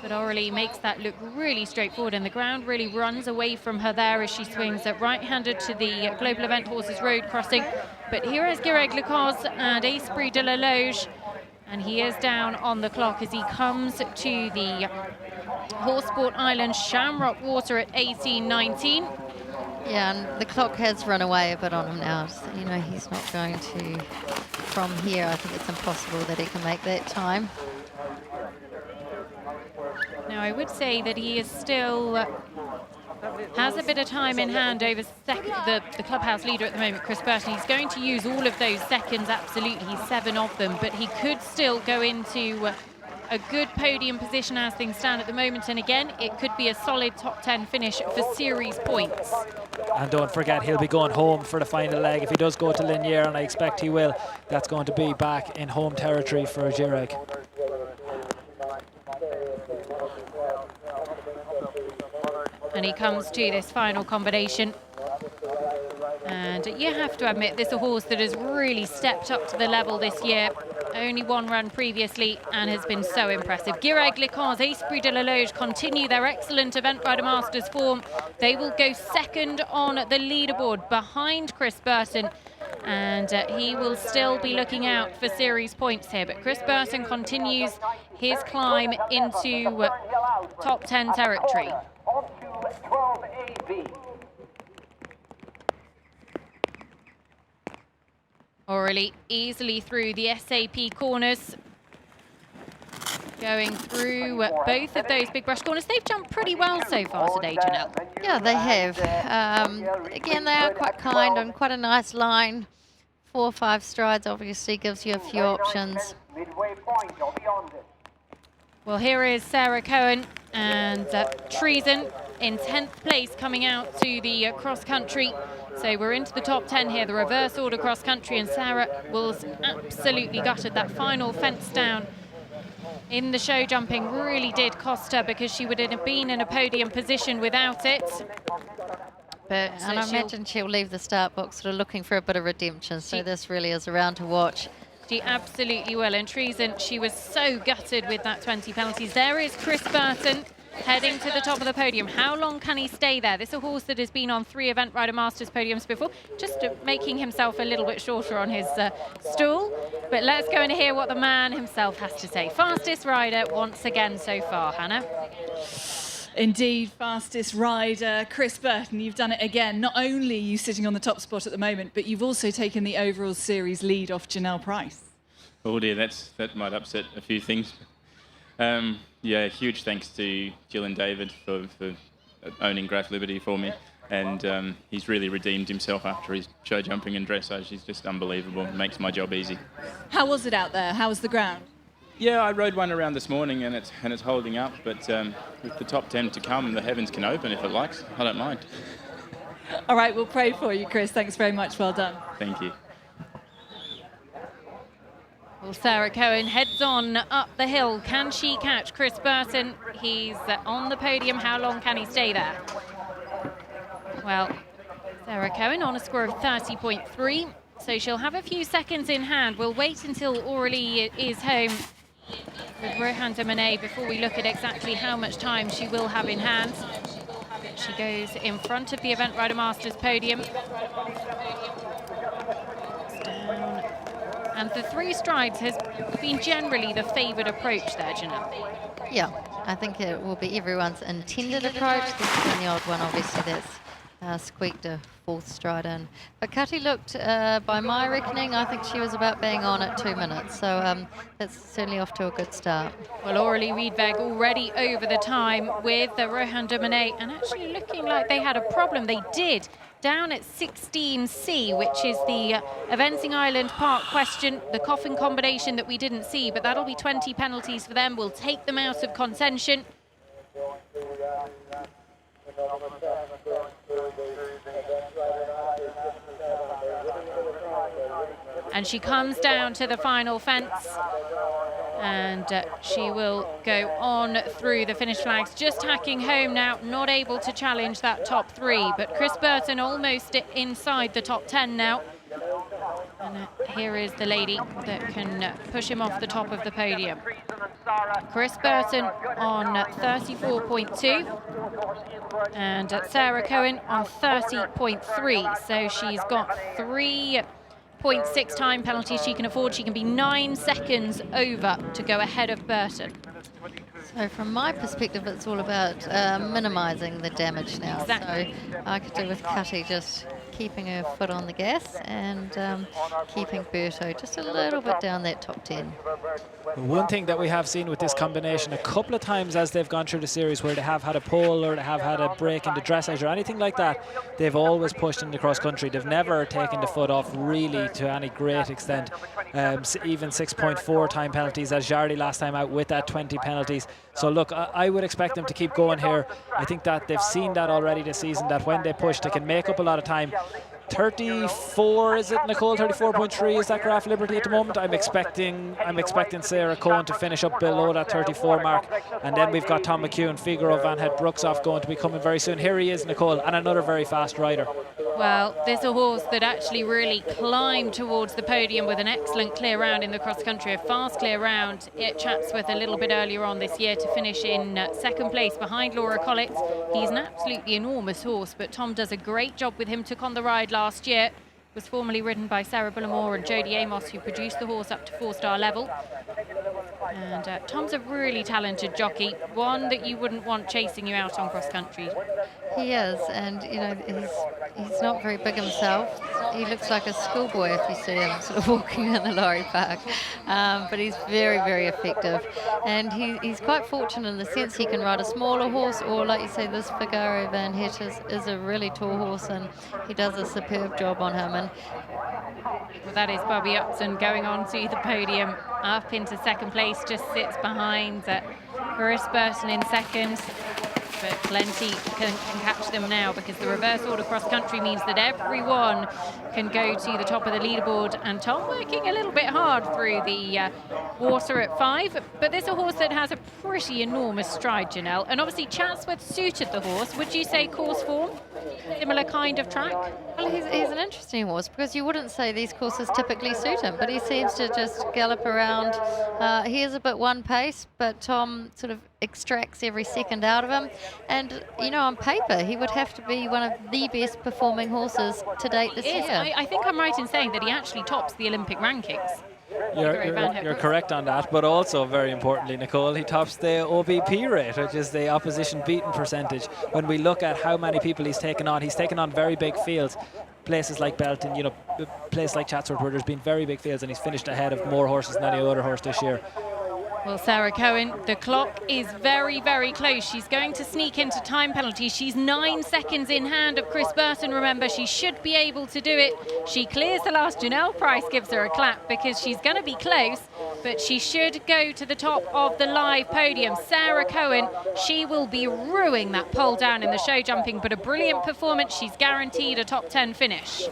But Aurélie makes that look really straightforward, and the ground really runs away from her there as she swings right-handed to the Global Event Horses Road crossing. But here is Guireg Lecon's and Esprit de la Loge. And he is down on the clock as he comes to the Horse Sport Island Shamrock Water at 18:19. Yeah, and the clock has run away a bit on him now. So, you know, he's not going to, from here, I think it's impossible that he can make that time. Now, I would say that he is still, has a bit of time in hand over the clubhouse leader at the moment, Chris Burton. He's going to use all of those seconds, absolutely. He's 7 of them, but he could still go into a good podium position as things stand at the moment, and again, it could be a solid top 10 finish for series points. And don't forget, he'll be going home for the final leg. If he does go to Linier, and I expect he will, that's going to be back in home territory for Guireg. And he comes to this final combination. And you have to admit, this is a horse that has really stepped up to the level this year. Only one run previously and has been so impressive. Guireg Lecon's Esprit de la Loge continue their excellent Event Rider Masters form. They will go second on the leaderboard behind Chris Burton, and he will still be looking out for series points here. But Chris Burton continues his climb into top 10 territory. Aurélie easily through the SAP corners. going through both of those big brush corners. They've jumped pretty well so far today, Janelle. Yeah, they have. Again, they are quite kind and quite a nice line. 4 or 5 strides obviously gives you a few options. Well, here is Sarah Cohen and Treason in 10th place coming out to the cross country. So we're into the top 10 here, the reverse order cross country, and Sarah was absolutely gutted. That final fence down in the show jumping really did cost her, because she would have been in a podium position without it. But and I imagine she'll leave the start box sort of looking for a bit of redemption, so this really is a round to watch. She absolutely will. And Treason, she was so gutted with that 20 penalties. There is Chris Burton heading to the top of the podium. How long can he stay there? This is a horse that has been on 3 Event Rider Masters podiums before, just making himself a little bit shorter on his stool. But let's go and hear what the man himself has to say. Fastest rider once again so far, Hannah. Indeed, fastest rider, Chris Burton. You've done it again. Not only are you sitting on the top spot at the moment, but you've also taken the overall series lead off Janelle Price. Oh dear, that might upset a few things. Yeah, huge thanks to Jill and David for owning Graf Liberty for me. And he's really redeemed himself after his show jumping and dressage. He's just unbelievable. It makes my job easy. How was it out there? How was the ground? Yeah, I rode one around this morning and it's holding up, but with the top 10 to come, the heavens can open if it likes. I don't mind. All right, we'll pray for you, Chris. Thanks very much. Well done. Thank you. Well, Sarah Cohen heads on up the hill. Can she catch Chris Burton? He's on the podium. How long can he stay there? Well, Sarah Cohen on a score of 30.3, so she'll have a few seconds in hand. We'll wait until Aurélie is home with Rohan de Monet before we look at exactly how much time she will have in hand. She goes in front of the Event Rider Masters podium. Down. And the 3 strides has been generally the favoured approach there, Janelle. Yeah, I think it will be everyone's intended approach. There's been the odd one, obviously, that's squeaked a 4th stride in. But Cutty looked, by my reckoning, I think she was about bang on at 2 minutes. So that's certainly off to a good start. Well, Aurélie Riedberg already over the time with the Rohan de Monet, and actually looking like they had a problem. They did, down at 16C, which is the Eventing Island Park question, the coffin combination that we didn't see, but that'll be 20 penalties for them. We'll take them out of contention. And she comes down to the final fence, and she will go on through the finish flags, just hacking home now, not able to challenge that top 3, but Chris Burton almost inside the top 10 now. And here is the lady that can push him off the top of the podium. Chris Burton on 34.2 and Sarah Cohen on 30.3. So she's got 3.6 time penalties she can afford. She can be 9 seconds over to go ahead of Burton. So from my perspective, it's all about minimising the damage now. Exactly. So I could do with Cutty just keeping her foot on the gas and keeping Berto just a little bit down that top 10. One thing that we have seen with this combination a couple of times as they've gone through the series, where they have had a pole or they have had a break in the dressage or anything like that, they've always pushed in the cross country. They've never taken the foot off really to any great extent. Even 6.4 time penalties as Jardy last time out with that 20 penalties. So look, I would expect them to keep going here. I think that they've seen that already this season, that when they push they can make up a lot of time. 34, is it, Nicole? 34.3 is that Graf Liberty at the moment. I'm expecting Sarah Cohen to finish up below that 34 mark, and then we've got Tom McHugh, Figaro, Van Het Brookshoff going to be coming very soon. Here he is, Nicole, and another very fast rider. Well, there's a horse that actually really climbed towards the podium with an excellent clear round in the cross country, a fast clear round at Chatsworth a little bit earlier on this year to finish in 2nd place behind Laura Collett. He's an absolutely enormous horse, but Tom does a great job with him. Took on the ride last year, was formerly ridden by Sarah Bullimore and Jodie Amos, who produced the horse up to 4-star level. And Tom's a really talented jockey, one that you wouldn't want chasing you out on cross country. He is, and you know, he's not very big himself. He looks like a schoolboy if you see him sort of walking in the lorry park. But he's very, very effective, and he's quite fortunate in the sense he can ride a smaller horse, or like you say, this Figaro Van Het is a really tall horse, and he does a superb job on him. And well, that is Bobby Upton going on to the podium, up into second place, just sits behind Chris Burton in second. But plenty can catch them now, because the reverse order cross country means that everyone can go to the top of the leaderboard. And Tom working a little bit hard through the water at 5. But this is a horse that has a pretty enormous stride, Janelle. And obviously Chatsworth suited the horse. Would you say course form? Similar kind of track? Well, he's an interesting horse, because you wouldn't say these courses typically suit him, but he seems to just gallop around. He is a bit one pace, but Tom sort of extracts every second out of him. And, you know, on paper, he would have to be one of the best performing horses to date this year. I think I'm right in saying that he actually tops the Olympic rankings. You're correct on that, but also very importantly, Nicole, he tops the OBP rate, which is the opposition beaten percentage. When we look at how many people he's taken on very big fields. Places like Belton, you know, places like Chatsworth, where there's been very big fields, and he's finished ahead of more horses than any other horse this year. Well, Sarah Cohen, the clock is very, very close. She's going to sneak into time penalties. She's 9 seconds in hand of Chris Burton. Remember, she should be able to do it. She clears the last. Janelle Price gives her a clap, because she's going to be close, but she should go to the top of the live podium. Sarah Cohen, she will be ruining that pole down in the show jumping, but a brilliant performance. She's guaranteed a top 10 finish.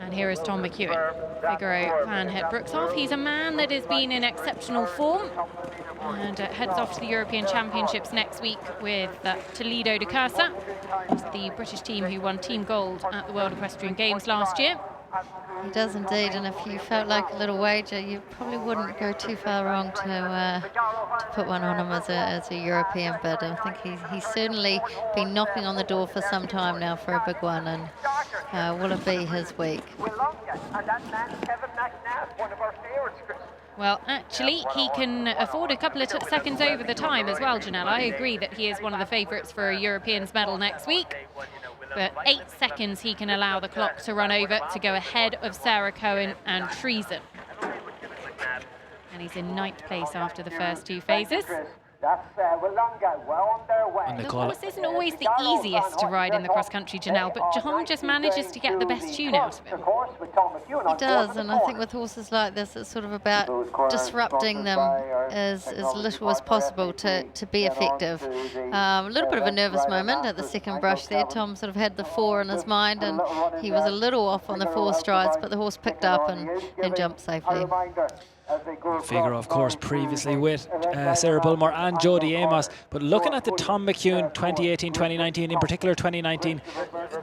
And here is Tom McEwen, Figaro Van Het Brookshoff. He's a man that has been in exceptional form, and heads off to the European Championships next week with Toledo de Cursa. It's the British team who won team gold at the World Equestrian Games last year. He does indeed, and if you felt like a little wager, you probably wouldn't go too far wrong to put one on him as a European bid. I think he's certainly been knocking on the door for some time now for a big one, and will it be his week? Well, actually, he can afford a couple of seconds over the time as well, Janelle. I agree that he is one of the favourites for a Europeans medal next week. But 8 seconds he can allow the clock to run over to go ahead of Sarah Cohen and Treason. And he's in 9th place after the first 2 phases. The course isn't always the easiest to ride in the cross-country, Janelle, but John just manages to get the best tune out of him. He does, and I think with horses like this, it's sort of about disrupting them as little as possible to be effective. A little bit of a nervous moment at the second brush there. Tom sort of had the 4 in his mind, and he was a little off on the 4 strides, but the horse picked up and jumped safely. Figaro, of course, previously with Sarah Bulmore and Jodie Amos. But looking at the Tom McEwen 2018, 2019, in particular 2019,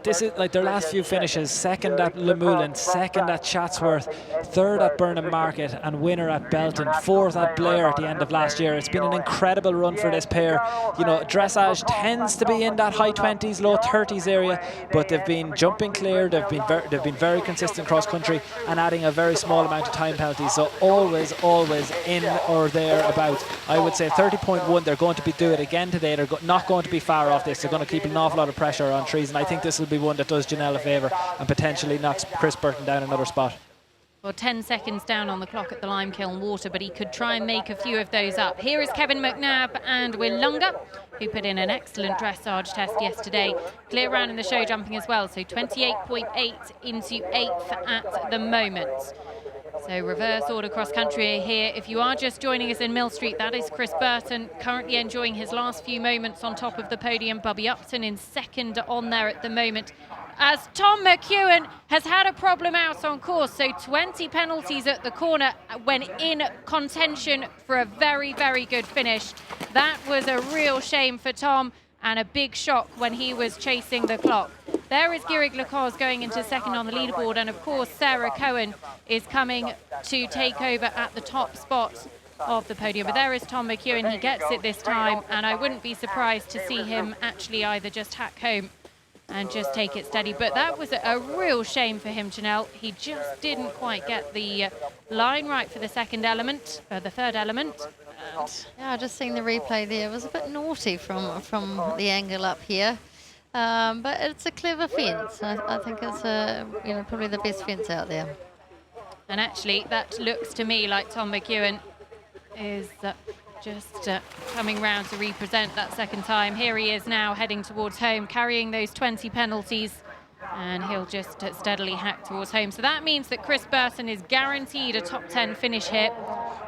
this is like their last few finishes: second at Le Moulin, second at Chatsworth, third at Burnham Market, and winner at Belton, 4th at Blair at the end of last year. It's been an incredible run for this pair. You know, dressage tends to be in that high 20s, low 30s area, but they've been jumping clear. They've been very consistent cross country and adding a very small amount of time penalties. So always in or thereabouts. I would say 30.1. They're going to do it again today. They're not going to be far off this. They're going to keep an awful lot of pressure on Treason. I think this will be one that does Janelle a favour and potentially knocks Chris Burton down another spot. Well, 10 seconds down on the clock at the Limekiln Water, but he could try and make a few of those up. Here is Kevin McNabb and Will Lunga, who put in an excellent dressage test yesterday. Clear round in the show jumping as well, so 28.8 into 8th at the moment. So reverse order cross country here. If you are just joining us in Millstreet, that is Chris Burton, currently enjoying his last few moments on top of the podium. Bobby Upton in second on there at the moment, as Tom McEwen has had a problem out on course. So 20 penalties at the corner when in contention for a very, very good finish. That was a real shame for Tom, and a big shock when he was chasing the clock. There is Giric Lacoste going into second on the leaderboard, and of course Sarah Cohen is coming to take over at the top spot of the podium. But there is Tom McEwen. He gets it this time, and I wouldn't be surprised to see him actually either just hack home and just take it steady. But that was a real shame for him, Janelle. He just didn't quite get the line right for the second element, the third element. that. Yeah, I just seen the replay there. It was a bit naughty from the angle up here. But it's a clever fence. I think it's probably the best fence out there. And actually, that looks to me like Tom McEwen is just coming round to represent that second time. Here he is now heading towards home, carrying those 20 penalties, and he'll just steadily hack towards home. So that means that Chris Burton is guaranteed a top 10 finish here.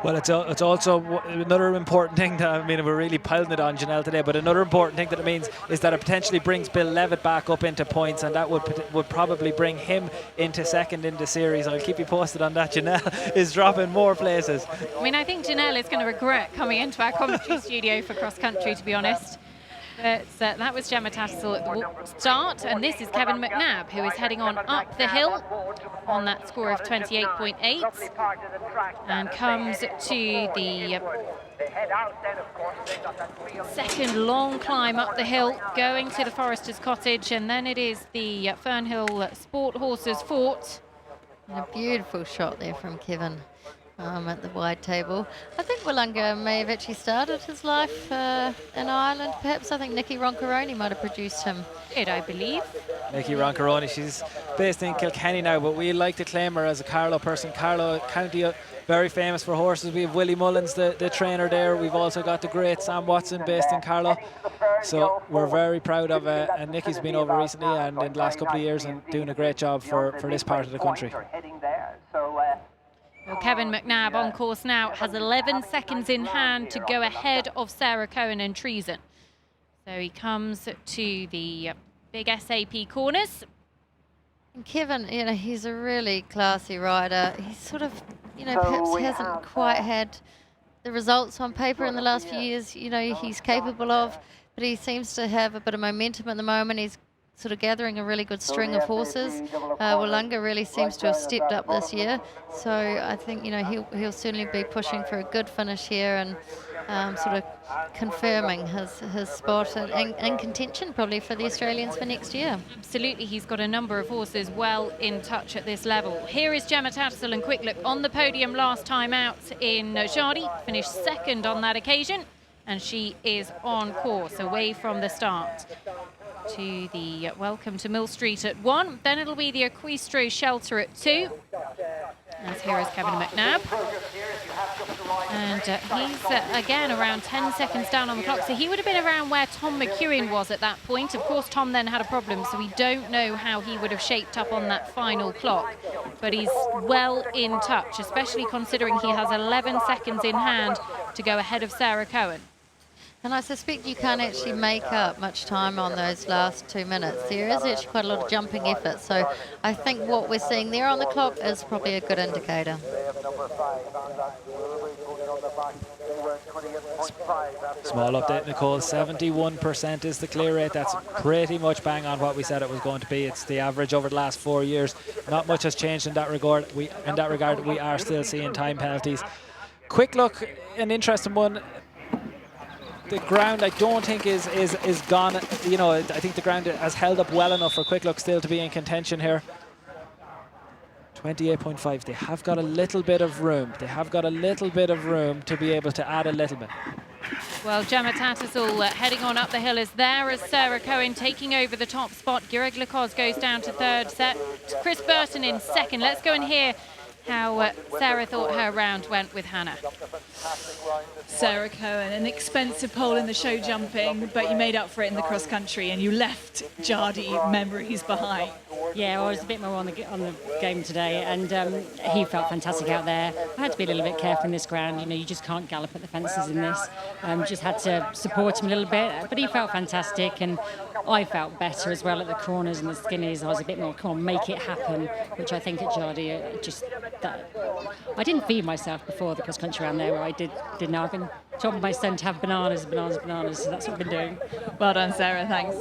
Well, it's also another important thing that, I mean, we're really piling it on Janelle today, but another important thing that it means is that it potentially brings Bill Levitt back up into points, and that would probably bring him into second in the series. I'll keep you posted on that. Janelle is dropping more places. I mean, I think Janelle is going to regret coming into our commentary studio for cross country, to be honest. But that was Gemma Tattersall at the start, and this is Kevin McNabb, who is heading on up the hill on that score of 28.8, and comes to the second long climb up the hill, going to the Forester's Cottage, and then it is the Fernhill Sport Horses Fort. And a beautiful shot there from Kevin. At the wide table. I think Willunga may have actually started his life in Ireland, perhaps. I think Nikki Roncaroni might have produced him. Did, I believe. Nikki Roncaroni, she's based in Kilkenny now, but we like to claim her as a Carlow person. Carlow County, very famous for horses. We have Willie Mullins, the trainer there. We've also got the great Sam Watson based in Carlow. So we're very proud of and Nikki's been over recently and in the last couple of years and doing a great job for this part of the country. Well, Kevin McNabb on course now has 11 seconds in hand to go ahead of Sarah Cohen and Treason. So he comes to the big SAP corners. And Kevin, he's a really classy rider. He's sort of, perhaps hasn't quite had the results on paper in the last few years, he's capable of, but he seems to have a bit of momentum at the moment. He's sort of gathering a really good string of horses. Willunga really seems to have stepped up this year. So I think, he'll certainly be pushing for a good finish here and sort of confirming his spot and contention probably for the Australians for next year. Absolutely, he's got a number of horses well in touch at this level. Here is Gemma Tattersall, and quick look on the podium last time out in Jardy, finished second on that occasion, and she is on course away from the start to the Welcome to Millstreet at 1. Then it'll be the Equestro Shelter at 2. As here is Kevin McNabb. And he's, again, around 10 seconds down on the clock. So he would have been around where Tom McEwen was at that point. Of course, Tom then had a problem, so we don't know how he would have shaped up on that final clock. But he's well in touch, especially considering he has 11 seconds in hand to go ahead of Sarah Cohen. And I suspect you can't actually make up much time on those last 2 minutes. There is actually quite a lot of jumping effort. So I think what we're seeing there on the clock is probably a good indicator. Small update, Nicole, 71% is the clear rate. That's pretty much bang on what we said it was going to be. It's the average over the last 4 years. Not much has changed in that regard. We are still seeing time penalties. Quick look, an interesting one. The ground, I don't think is gone. I think the ground has held up well enough for Quick Look still to be in contention here. 28.5. They have got a little bit of room. They have got a little bit of room to be able to add a little bit. Well, Gemma Tattersall heading on up the hill is there as Sarah Cohen taking over the top spot. Gyreg Lacoz goes down to third set. Chris Burton in second. Let's go and hear how Sarah thought her round went with Hannah. Sarah Cohen, an expensive pole in the show jumping, but you made up for it in the cross country and you left Jardy memories behind. Yeah, I was a bit more on the game today, and he felt fantastic out there. I had to be a little bit careful in this ground. You just can't gallop at the fences in this. Just had to support him a little bit, but he felt fantastic, and I felt better as well at the corners and the skinnies. I was a bit more, come on, make it happen, which I think at Jardy, I didn't feed myself before the cross country round there, where I didn't know. I've been told my son to have bananas, so that's what I've been doing. Well done, Sarah, thanks.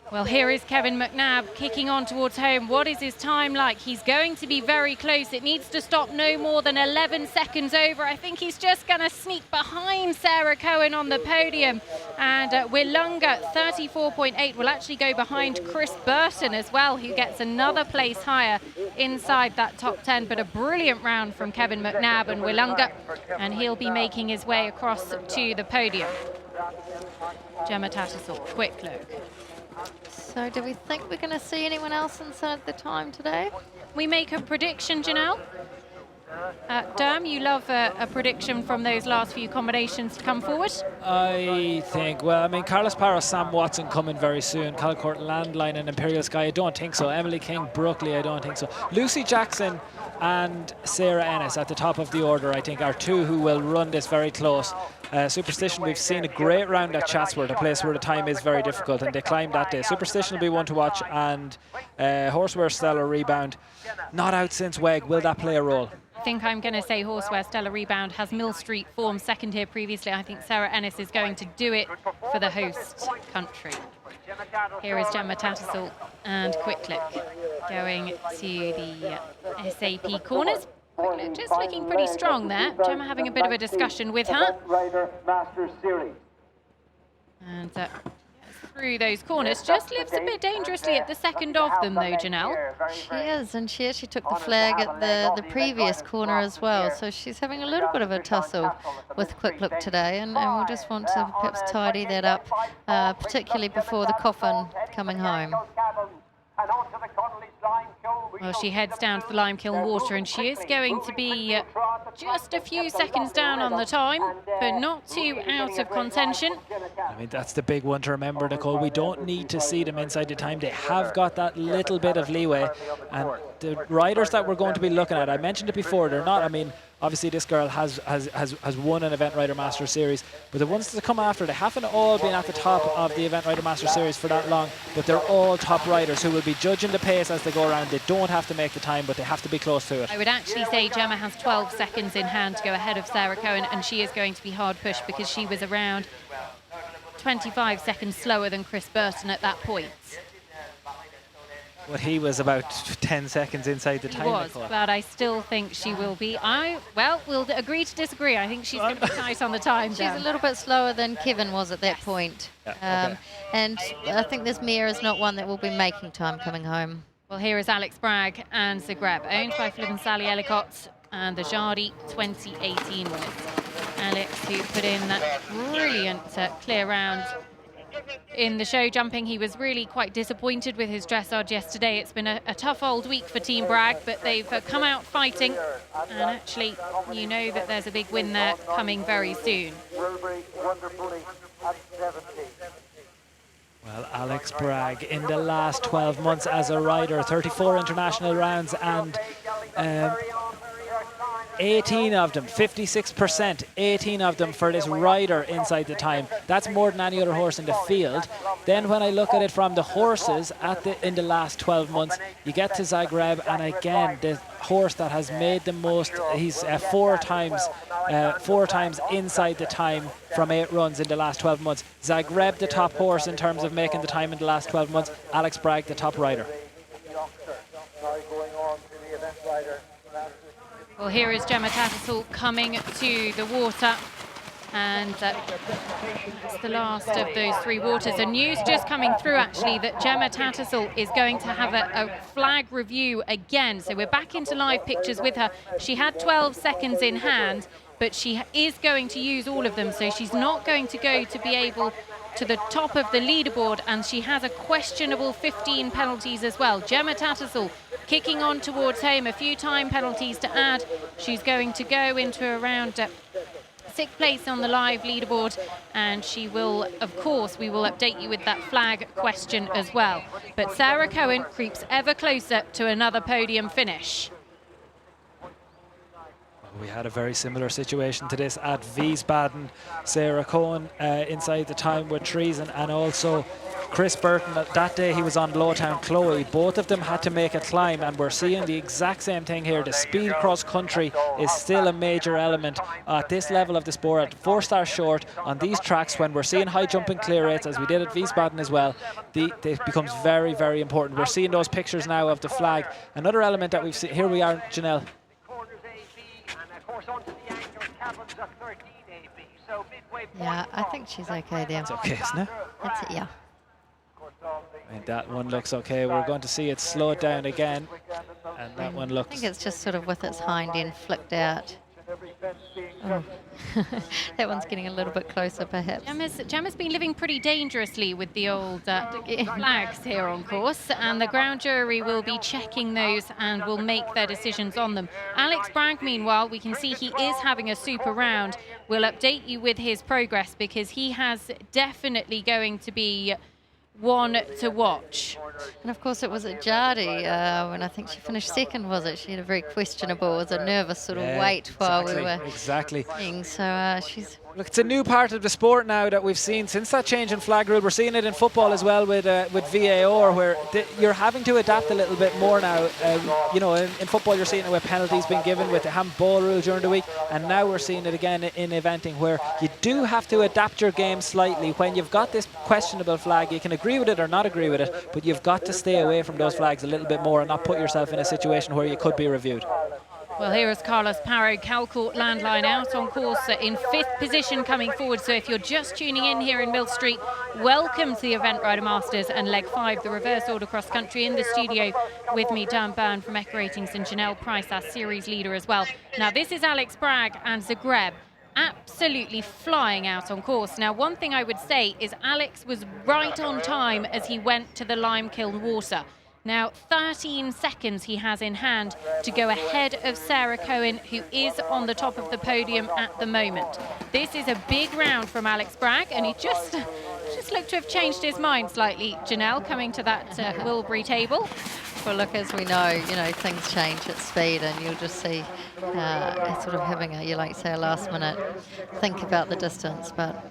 Well, here is Kevin McNabb kicking on towards home. What is his time like? He's going to be very close. It needs to stop no more than 11 seconds over. I think he's just going to sneak behind Sarah Cohen on the podium. And Willunga, 34.8, will actually go behind Chris Burton as well, who gets another place higher inside that top 10. But a brilliant round from Kevin McNabb and Willunga, and he'll be making his way across to the podium. Gemma Tattersall, quick look. So do we think we're going to see anyone else inside the time today? We make a prediction, Janelle. Derm, you love a prediction from those last few combinations to come forward? I think, well, I mean, Carlos Parra, Sam Watson coming very soon. Calcourt Landline and Imperial Sky, I don't think so. Emily King, Brookley, I don't think so. Lucy Jackson and Sarah Ennis at the top of the order, I think, are two who will run this very close. Superstition, we've seen a great round at Chatsworth, a place where the time is very difficult, and they climbed that day. Superstition will be one to watch, and Horseware Stellar Rebound, not out since WEG. Will that play a role? I think I'm going to say Horseware Stellar Rebound has Millstreet formed second here previously. I think Sarah Ennis is going to do it for the host country. Here is Gemma Tattersall and Quick Look going to the SAP corners. Quick Look just looking pretty strong there. Gemma having a bit of a discussion with her. And through those corners, just lives a bit dangerously at the second of them though, Janelle. She is, and she actually took the flag at the previous corner as well, so she's having a little bit of a tussle with Quick Look today, and we'll just want to perhaps tidy that up, particularly before the coffin coming home. Well, she heads down to the lime kiln water, and she is going to be just a few seconds down on the time, but not too out of contention. I mean, that's the big one to remember, Nicole. We don't need to see them inside the time. They have got that little bit of leeway, and the riders that we're going to be looking at, I mentioned it before, they're not, I mean, obviously this girl has won an Event Rider Master Series, but the ones that come after, they haven't all been at the top of the Event Rider Master Series for that long, but they're all top riders who will be judging the pace as they go around. They don't have to make the time, but they have to be close to it. I would actually say Gemma has 12 seconds in hand to go ahead of Sarah Cohen, and she is going to be hard pushed because she was around 25 seconds slower than Chris Burton at that point. Well, he was about 10 seconds inside the time. He was, but I still think she will be. Well, we'll agree to disagree. I think she's going to be tight on the time. She's a little bit slower than Kevin was at that point. Yeah, okay. And I think this mare is not one that will be making time coming home. Well, here is Alex Bragg and Zagreb, owned by Flip and Sally Ellicott, and the Jardy 2018 winners. Alex, who put in that brilliant clear round in the show jumping. He was really quite disappointed with his dressage yesterday. It's been a tough old week for Team Bragg, but they've come out fighting, and actually you know that there's a big win there coming very soon. Well, Alex Bragg in the last 12 months as a rider, 34 international rounds, and 18 of them, 56%, 18 of them for this rider inside the time. That's more than any other horse in the field. Then when I look at it from the horses in the last 12 months, you get to Zagreb, and again, the horse that has made the most, he's four times inside the time from 8 runs in the last 12 months. Zagreb, the top horse in terms of making the time in the last 12 months. Alex Bragg, the top rider. Well, here is Gemma Tattersall coming to the water, and that's the last of those 3 waters. And news just coming through, actually, that Gemma Tattersall is going to have a flag review again. So we're back into live pictures with her. She had 12 seconds in hand, but she is going to use all of them. So she's not going to go to be able to the top of the leaderboard, and she has a questionable 15 penalties as well. Gemma Tattersall kicking on towards home, a few time penalties to add. She's going to go into around 6th place on the live leaderboard, and she will, of course, we will update you with that flag question as well. But Sarah Cohen creeps ever closer to another podium finish. We had a very similar situation to this at Wiesbaden. Sarah Cohen inside the time with Treason, and also Chris Burton, that day he was on Lowtown Chloe. Both of them had to make a climb, and we're seeing the exact same thing here. The speed cross country is still a major element at this level of the sport. At 4 stars short on these tracks, when we're seeing high jumping clear rates, as we did at Wiesbaden as well, it becomes very, very important. We're seeing those pictures now of the flag. Another element that we've seen, here we are, Janelle. Yeah, I think she's okay there. It's okay, isn't it? That's it, yeah. And that one looks okay. We're going to see it slow down again. And that one looks... I think it's just sort of with its hind end flicked out. Oh. That one's getting a little bit closer, perhaps. Gemma's been living pretty dangerously with the old flags here on course, and the ground jury will be checking those and will make their decisions on them. Alex Bragg, meanwhile, we can see he is having a super round. We'll update you with his progress, because he has definitely going to be one to watch. And of course it was at Jardy when I think she finished second, was it? She had a very questionable, was a nervous sort of wait while we were seeing. So she's... Look, it's a new part of the sport now that we've seen since that change in flag rule. We're seeing it in football as well with VAR, where you're having to adapt a little bit more now. You know, in football you're seeing it with penalties being given, with the handball rule during the week, and now we're seeing it again in eventing, where you do have to adapt your game slightly. When you've got this questionable flag, you can agree with it or not agree with it, but you've got to stay away from those flags a little bit more and not put yourself in a situation where you could be reviewed. Well, here is Carlos Parro, Calcourt Landline out on course in 5th position coming forward. So if you're just tuning in here in Millstreet, welcome to the Event Rider Masters and Leg 5, the reverse order cross country. In the studio with me, Dan Byrne from Echo Ratings, and Janelle Price, our series leader as well. Now, this is Alex Bragg and Zagreb, absolutely flying out on course. Now, one thing I would say is Alex was right on time as he went to the lime kiln water. Now, 13 seconds he has in hand to go ahead of Sarah Cohen, who is on the top of the podium at the moment. This is a big round from Alex Bragg, and he just looked to have changed his mind slightly, Janelle, coming to that Wilbury table. Well, look, as we know, things change at speed, and you'll just see sort of having a last minute think about the distance, but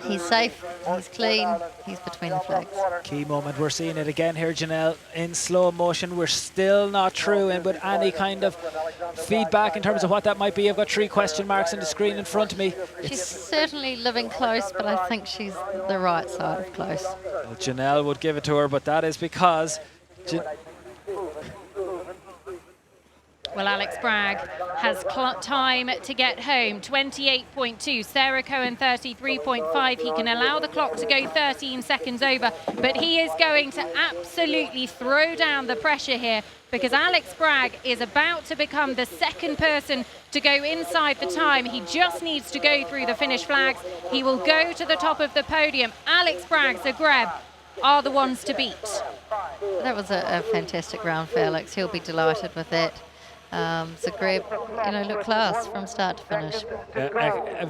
he's safe, he's clean, he's between the flags. Key moment, we're seeing it again here, Janelle, in slow motion. We're still not through in with any kind of feedback in terms of what that might be. I've got 3 question marks on the screen in front of me. She's certainly living close, but I think she's the right side of close. Well, Janelle would give it to her, but that is because... Well, Alex Bragg has time to get home, 28.2. Sarah Cohen, 33.5. He can allow the clock to go 13 seconds over, but he is going to absolutely throw down the pressure here, because Alex Bragg is about to become the second person to go inside the time. He just needs to go through the finish flags. He will go to the top of the podium. Alex Bragg, Zagreb, are the ones to beat. That was a fantastic round for Alex. He'll be delighted with that. Zagreb, look class from start to finish.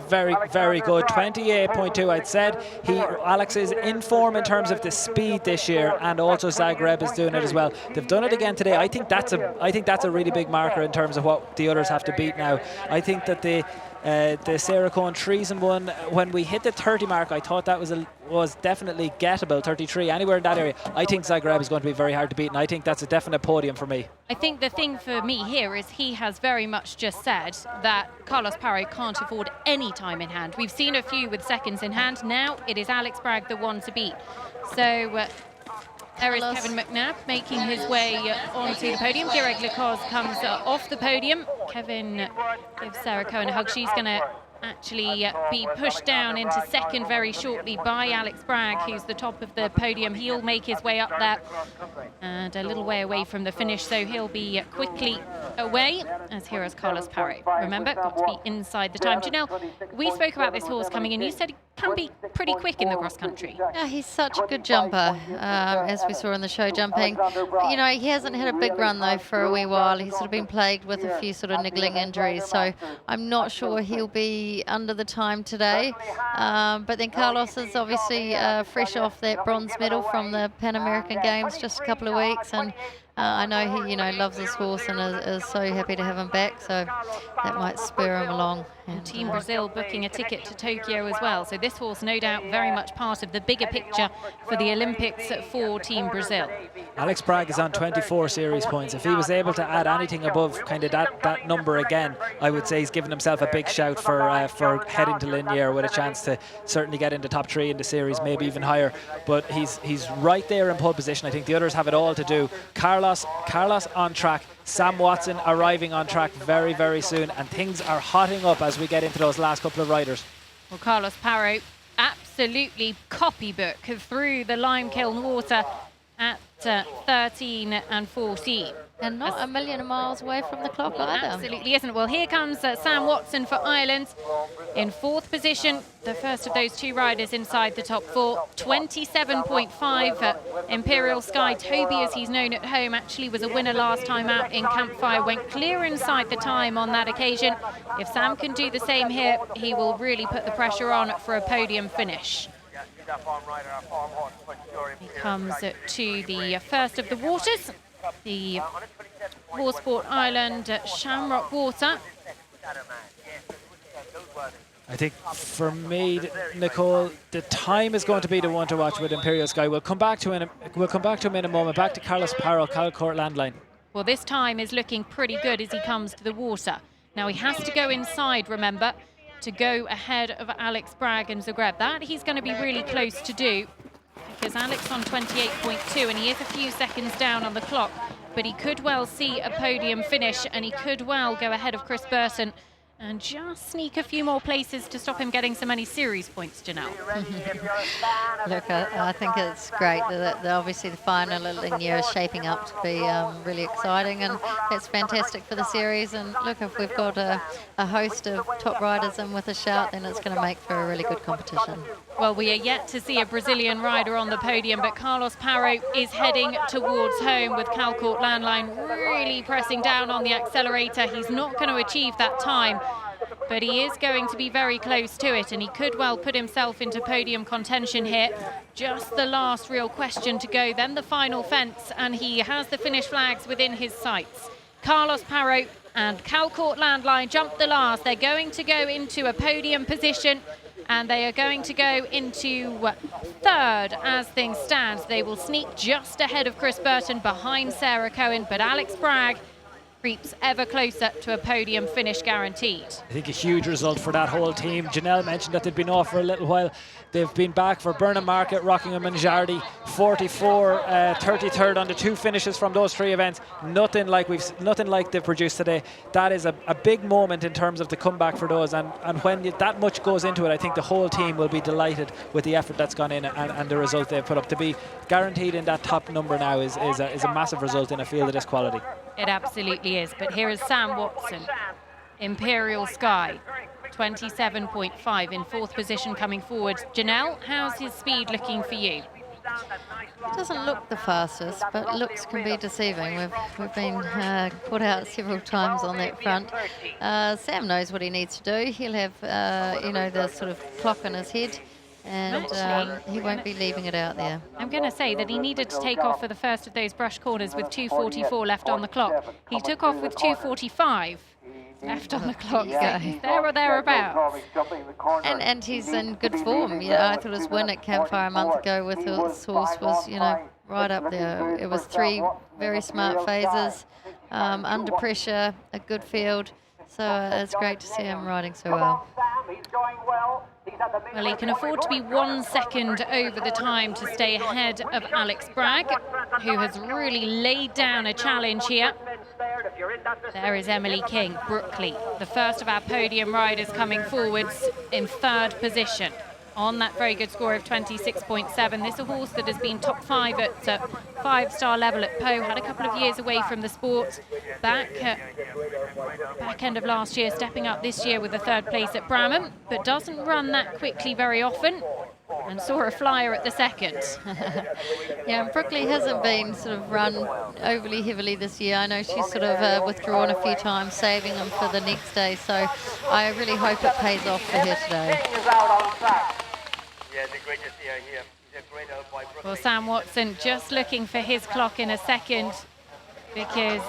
Very, very good. 28.2. I'd said Alex is in form in terms of the speed this year, and also Zagreb is doing it as well. They've done it again today. I think that's a really big marker in terms of what the others have to beat now. I think that the Sarah Cohen Treason one, when we hit the 30 mark, I thought that was definitely gettable. 33, anywhere in that area. I think Zagreb is going to be very hard to beat, and I think that's a definite podium for me. I think the thing for me here is he has very much just said that Carlos Parro can't afford any time in hand. We've seen a few with seconds in hand. Now it is Alex Bragg the one to beat. So there is Kevin McNabb making his way onto the podium. Gireg Lacoz comes off the podium. Kevin gives Sarah Cohen a hug. She's going to actually be pushed down into second very shortly by Alex Bragg, who's the top of the podium. He'll make his way up there and a little way away from the finish, so he'll be quickly away, as here is Carlos Parro. Remember, got to be inside the time. Janelle, we spoke about this horse coming in. You said he can be pretty quick in the cross country. Yeah, he's such a good jumper, as we saw in the show jumping. He hasn't had a big run though for a wee while. He's sort of been plagued with a few sort of niggling injuries, so I'm not sure he'll be under the time today. But then Carlos is obviously fresh off that bronze medal from the Pan American Games just a couple of weeks, and I know he, loves his horse and is so happy to have him back, so that might spur him along. And Team Brazil booking a ticket to Tokyo as well. So this horse, no doubt, very much part of the bigger picture for the Olympics for Team Brazil. Alex Bragg is on 24 series points. If he was able to add anything above kind of that number again, I would say he's given himself a big shout for heading to Linier with a chance to certainly get into top 3 in the series, maybe even higher. But he's right there in pole position. I think the others have it all to do. Carlos on track. Sam Watson arriving on track very, very soon, and things are hotting up as we get into those last couple of riders. Well, Carlos Parro absolutely copybook through the Limekiln water at 13 and 14. And not a million miles away from the clock either. Absolutely isn't. Well, here comes Sam Watson for Ireland in 4th position. The first of those 2 riders inside the top 4. 27.5 Imperial Sky. Toby, as he's known at home, actually was a winner last time out in Campfire. Went clear inside the time on that occasion. If Sam can do the same here, he will really put the pressure on for a podium finish. He comes to the first of the waters, the Warsport Island Shamrock Water. I think for me, Nicole, the time is going to be the one to watch with Imperial Sky. We'll come back to him in a moment. Back to Carlos Parro, Calcourt Landline. Well, this time is looking pretty good as he comes to the water. Now he has to go inside, remember, to go ahead of Alex Bragg and Zagreb. That he's going to be really close to do, because Alex on 28.2 and he is a few seconds down on the clock, but he could well see a podium finish and he could well go ahead of Chris Burton and just sneak a few more places to stop him getting so many series points, Janelle. Look, I think it's great that obviously the final at Linier is shaping up to be really exciting, and that's fantastic for the series. And look, if we've got a host of top riders in with a shout, then it's going to make for a really good competition. Well, we are yet to see a Brazilian rider on the podium, but Carlos Parro is heading towards home with Calcourt Landline really pressing down on the accelerator. He's not going to achieve that time, but he is going to be very close to it, and he could well put himself into podium contention here. Just the last real question to go, then the final fence, and he has the finish flags within his sights. Carlos Parro and Calcourt Landline jump the last. They're going to go into a podium position, and they are going to go into 3rd as things stand. They will sneak just ahead of Chris Burton, behind Sarah Cohen, but Alex Bragg creeps ever closer to a podium finish guaranteed. I think a huge result for that whole team. Janelle mentioned that they've been off for a little while. They've been back for Burnham Market, Rockingham and Jardy. 44, 33rd on the 2 finishes from those 3 events. Nothing like they've produced today. That is a big moment in terms of the comeback for those. And when that much goes into it, I think the whole team will be delighted with the effort that's gone in and the result they've put up. To be guaranteed in that top number now is a massive result in a field of this quality. It absolutely is. But here is Sam Watson, Imperial Sky, 27.5 in 4th position coming forward. Janelle, how's his speed looking for you? It doesn't look the fastest, but looks can be deceiving. We've been caught out several times on that front. Sam knows what he needs to do. He'll have the sort of clock in his head, and he won't be leaving it out there. I'm going to say that he needed to take off for the first of those brush corners with 2:44 left on the clock. He took off with 2:45 left on the clock, so there or thereabouts. And he's in good form. I thought his win at Campfire a month ago with his horse was, right up there. It was 3 very smart phases, under pressure, a good field. So it's great to see him riding so well. Well, he can afford to be 1 second over the time to stay ahead of Alex Bragg, who has really laid down a challenge here. There is Emily King, Brookley, the first of our podium riders coming forwards in 3rd position on that very good score of 26.7. This is a horse that has been top 5 at 5-star level at Po, had a couple of years away from the sport. Back end of last year, stepping up this year with a 3rd place at Bramham, but doesn't run that quickly very often, and saw a flyer at the 2nd. Yeah, Brookley hasn't been sort of run overly heavily this year. I know she's sort of withdrawn a few times, saving them for the next day, so I really hope it pays off for her today. Well, Sam Watson just looking for his clock in a second. because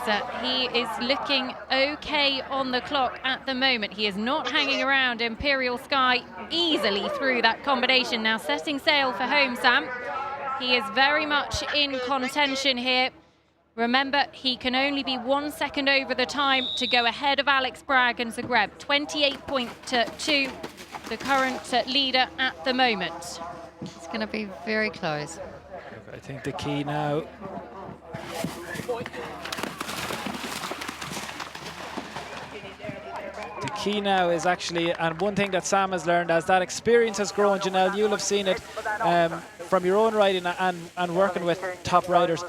he is looking okay on the clock at the moment. He is not hanging around. Imperial Sky easily through that combination. Now setting sail for home, Sam. He is very much in contention here. Remember, he can only be 1 second over the time to go ahead of Alex Bragg and Zagreb. 28.2, the current leader at the moment. It's going to be very close. I think the key now. The key now is actually, and one thing that Sam has learned as that experience has grown, Janelle, you'll have seen it from your own riding and working with top riders.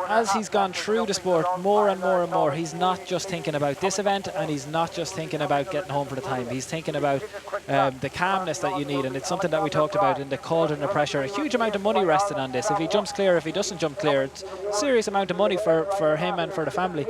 As he's gone through the sport more and more and more, he's not just thinking about this event, and he's not just thinking about getting home for the time. He's thinking about the calmness that you need, and it's something that we talked about in the cauldron of pressure. A huge amount of money resting on this. If he jumps clear, if he doesn't jump clear, it's a serious amount of money for him and for the family,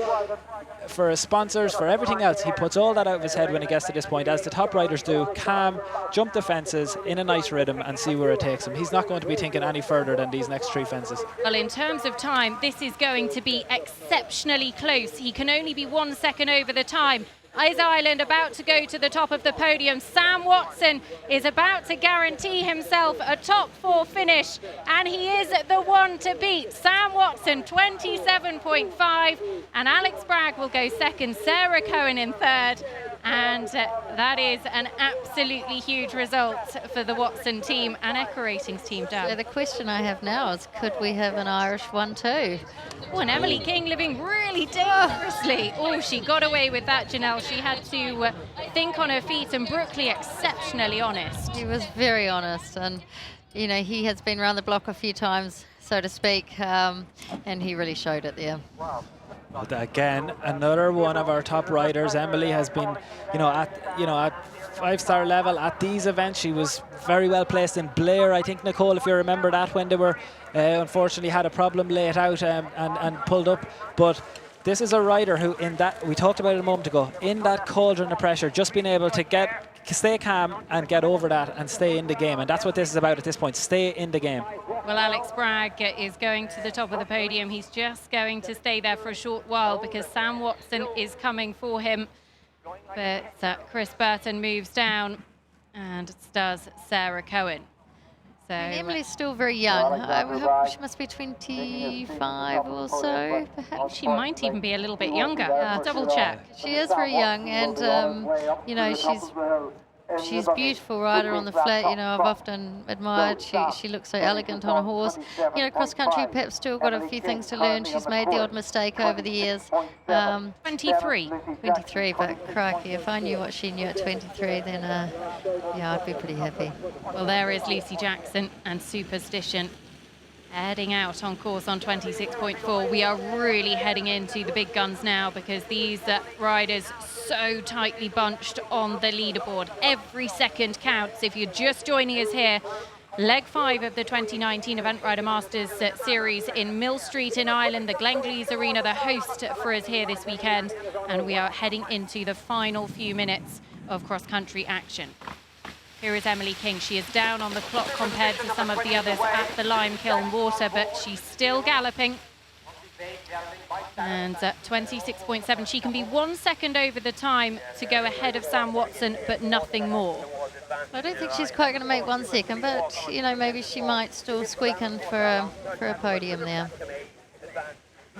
for his sponsors, for everything else. He puts all that out of his head when he gets to this point, as the top riders do. Calm, jump the fences in a nice rhythm and see where it takes him. He's not going to be thinking any further than these next 3 fences. Well, in terms of time, this is going to be exceptionally close. He can only be 1 second over the time. Is Ireland about to go to the top of the podium? Sam Watson is about to guarantee himself a top 4 finish, and he is the one to beat. Sam Watson, 27.5, and Alex Bragg will go second, Sarah Cohen in third, and that is an absolutely huge result for the Watson team and Echo Ratings team down. So the question I have now is, could we have an Irish one too? Oh, and Emily King living really dangerously. Oh, she got away with that, Janelle. She had to think on her feet, and Brookley exceptionally honest. He was very honest, and you know, he has been around the block a few times, so to speak, and he really showed it there. But again, another one of our top riders. Emily has been, at 5-star level at these events. She was very well placed in Blair, I think, Nicole, if you remember that, when they were unfortunately had a problem late out and pulled up. But this is a rider who, in that, we talked about it a moment ago, in that cauldron of pressure, just being able to stay calm and get over that and stay in the game. And that's what this is about at this point, stay in the game. Well, Alex Bragg is going to the top of the podium. He's just going to stay there for a short while because Sam Watson is coming for him. But Chris Burton moves down, and does Sarah Cohen. So Emily's still very young. I hope she must be 25 or so, perhaps. She might even be a little bit younger. Double check. She is very young, and you know, she's a beautiful rider on the flat. You know, I've often admired. She looks so elegant on a horse. You know, cross country Pip's still got a few things to learn. She's made the odd mistake over the years. 23, but crikey, if I knew what she knew at 23, then yeah, I'd be pretty happy. Well, there is Lucy Jackson and Superstition heading out on course on 26.4. We are really heading into the big guns now, because these riders so tightly bunched on the leaderboard. Every second counts. If you're just joining us here, leg 5 of the 2019 Event Rider Masters series in Millstreet in Ireland, the Glenglees Arena, the host for us here this weekend, and we are heading into the final few minutes of cross-country action. Here is Emily King. She is down on the clock compared to some of the others at the lime kiln water, but she's still galloping. And 26.7, she can be 1 second over the time to go ahead of Sam Watson, but nothing more. I don't think she's quite going to make 1 second, but you know, maybe she might still squeak in for a podium there.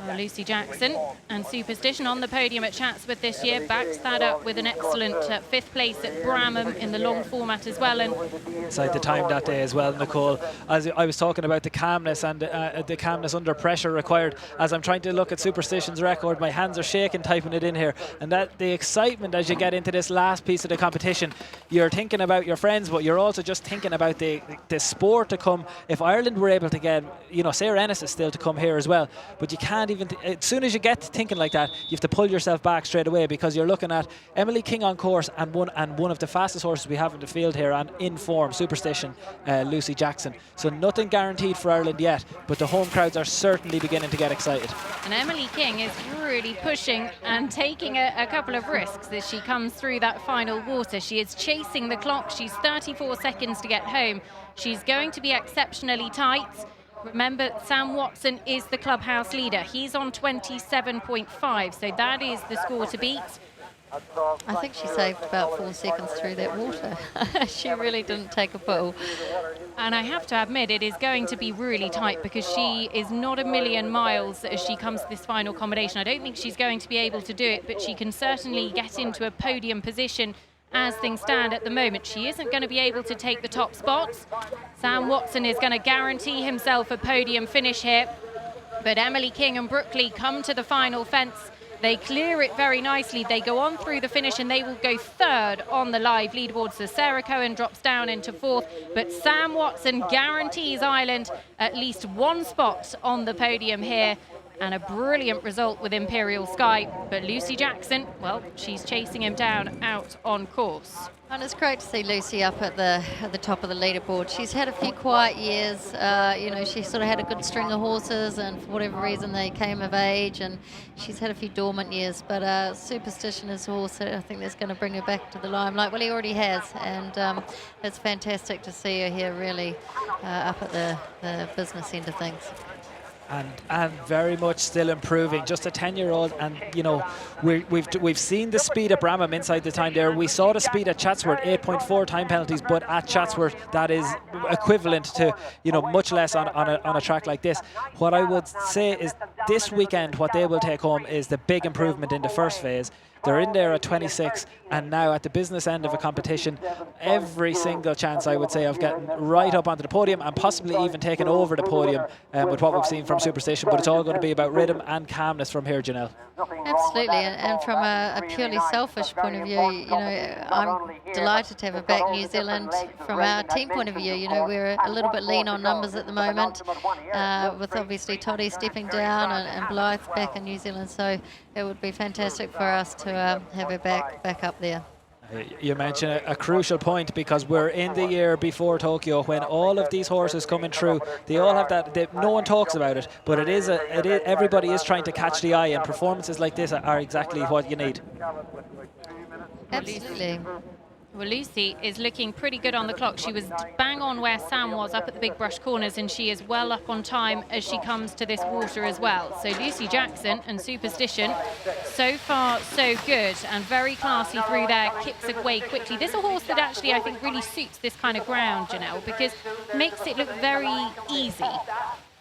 Well, Lucy Jackson and Superstition on the podium at Chatsworth this year, backs that up with an excellent 5th place at Bramham in the long format as well. And inside the time that day as well, Nicole, as I was talking about the calmness and the calmness under pressure required. As I'm trying to look at Superstition's record, my hands are shaking typing it in here, and that the excitement as you get into this last piece of the competition, you're thinking about your friends, but you're also just thinking about the sport to come. If Ireland were able to get, you know, Sarah Ennis is still to come here as well, but you can't even, as soon as you get thinking like that, you have to pull yourself back straight away, because you're looking at Emily King on course and one of the fastest horses we have in the field here and in form, Superstition, Lucy Jackson. So nothing guaranteed for Ireland yet, but the home crowds are certainly beginning to get excited. And Emily King is really pushing and taking a couple of risks as she comes through that final water. She is chasing the clock. She's 34 seconds to get home. She's going to be exceptionally tight. Remember, Sam Watson is the clubhouse leader. He's on 27.5, so that is the score to beat. I think she saved about 4 seconds through that water. She really didn't take a pull. And I have to admit, it is going to be really tight because she is not a million miles as she comes to this final combination. I don't think she's going to be able to do it, but she can certainly get into a podium position as things stand at the moment. She isn't going to be able to take the top spots. Sam Watson is going to guarantee himself a podium finish here. But Emily King and Brookley come to the final fence. They clear it very nicely. They go on through the finish and they will go third on the live leaderboard. So Sarah Cohen drops down into fourth, but Sam Watson guarantees Ireland at least 1 spot on the podium here. And a brilliant result with Imperial Sky. But Lucy Jackson, well, she's chasing him down out on course. And it's great to see Lucy up at the top of the leaderboard. She's had a few quiet years. You know, she sort of had a good string of horses, and for whatever reason they came of age, and she's had a few dormant years. But Superstition is a horse that I think that's going to bring her back to the limelight. Well, he already has, and it's fantastic to see her here really up at the business end of things. And very much still improving. Just a 10-year-old, and you know we've seen the speed at Bramham inside the time there. We saw the speed at Chatsworth, 8.4 time penalties, but at Chatsworth that is equivalent to much less on a track like this. What I would say is this weekend what they will take home is the big improvement in the first phase. They're in there at 26, and now at the business end of a competition, every single chance, I would say, of getting right up onto the podium and possibly even taking over the podium with what we've seen from Superstition. But it's all going to be about rhythm and calmness from here, Janelle. Absolutely, and from a purely selfish point of view, I'm delighted to have her back New Zealand. From our team point of view, we're a little bit lean on numbers at the moment, with obviously Toddy stepping down and Blythe back in New Zealand, so it would be fantastic for us to have her back up there. You mentioned a crucial point, because we're in the year before Tokyo when all of these horses coming through, they all have that, no one talks about it, but it is everybody is trying to catch the eye, and performances like this are exactly what you need. Absolutely. Well, Lucy is looking pretty good on the clock. She was bang on where Sam was up at the big brush corners, and she is well up on time as she comes to this water as well. So Lucy Jackson and Superstition, so far so good, and very classy through there, kicks away quickly. This is a horse that actually I think really suits this kind of ground, Janelle, because it makes it look very easy.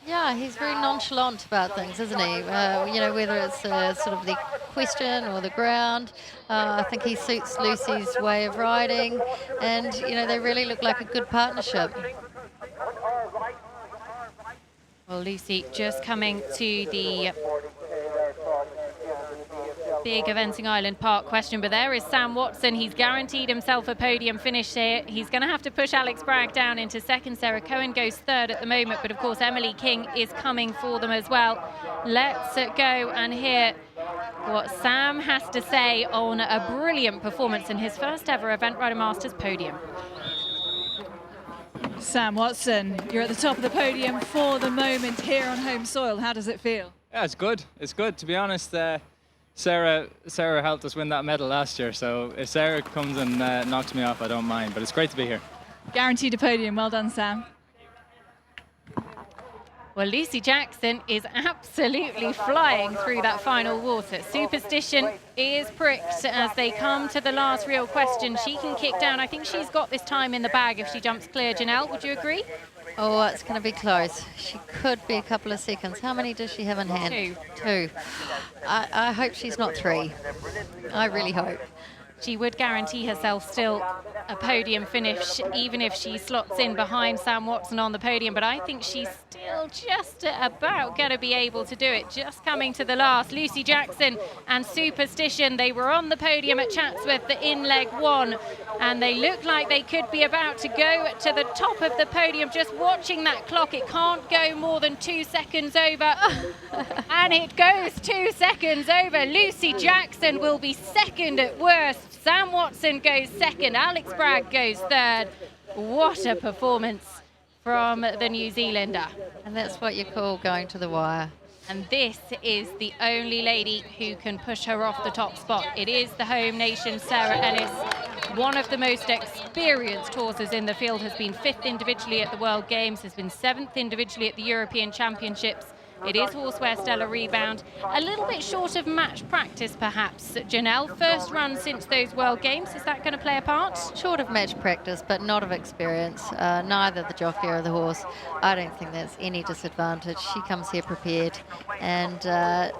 Yeah, he's very nonchalant about things, isn't he? Whether it's sort of the question or the ground. I think he suits Lucy's way of riding, and they really look like a good partnership. Well, Lucy just coming to the big Eventing Island Park question, but there is Sam Watson. He's guaranteed himself a podium finish here. He's going to have to push Alex Bragg down into second. Sarah Cohen goes third at the moment, but of course Emily King is coming for them as well. Let's go and hear what Sam has to say on a brilliant performance in his first ever Event Rider Masters podium. Sam Watson, you're at the top of the podium for the moment here on home soil. How does it feel? Yeah, it's good. It's good. To be honest, Sarah helped us win that medal last year, so if Sarah comes and knocks me off, I don't mind, but it's great to be here. Guaranteed a podium. Well done, Sam. Well, Lucy Jackson is absolutely flying through that final water. Superstition is pricked as they come to the last real question. She can kick down. I think she's got this time in the bag if she jumps clear. Janelle, would you agree? Oh, it's going to be close. She could be a couple of seconds. How many does she have in hand? Two. I hope she's not 3. I really hope. She would guarantee herself still a podium finish, even if she slots in behind Sam Watson on the podium. But I think she's still just about going to be able to do it. Just coming to the last, Lucy Jackson and Superstition. They were on the podium at Chatsworth, the in leg 1, and they look like they could be about to go to the top of the podium. Just watching that clock, it can't go more than 2 seconds over. And it goes 2 seconds over. Lucy Jackson will be second at worst. Sam Watson goes second, Alex Bragg goes third. What a performance from the New Zealander. And that's what you call going to the wire. And this is the only lady who can push her off the top spot. It is the home nation, Sarah Ennis. one of the most experienced horses in the field, has been 5th individually at the World Games, has been 7th individually at the European Championships. It is Horseware Stellar Rebound. A little bit short of match practice, perhaps, Janelle. First run since those World Games. Is that going to play a part? Short of match practice, but not of experience. Neither the jockey or the horse. I don't think there's any disadvantage. She comes here prepared. And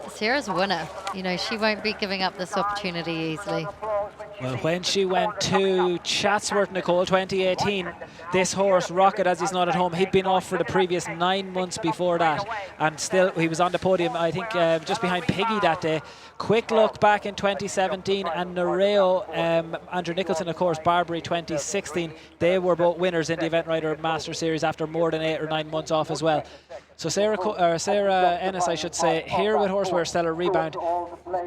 Sarah's a winner. You know, she won't be giving up this opportunity easily. Well, when she went to Chatsworth, Nicole, 2018, this horse, Rocket, as he's not at home, he'd been off for the previous 9 months before that, and still he was on the podium, I think, just behind Piggy that day. Quick look back in 2017, and Nereo, Andrew Nicholson, of course, Barbary 2016, they were both winners in the Event Rider Master Series after more than 8 or 9 months off as well. So Sarah Ennis, I should say, here with Horseware Stellar Rebound,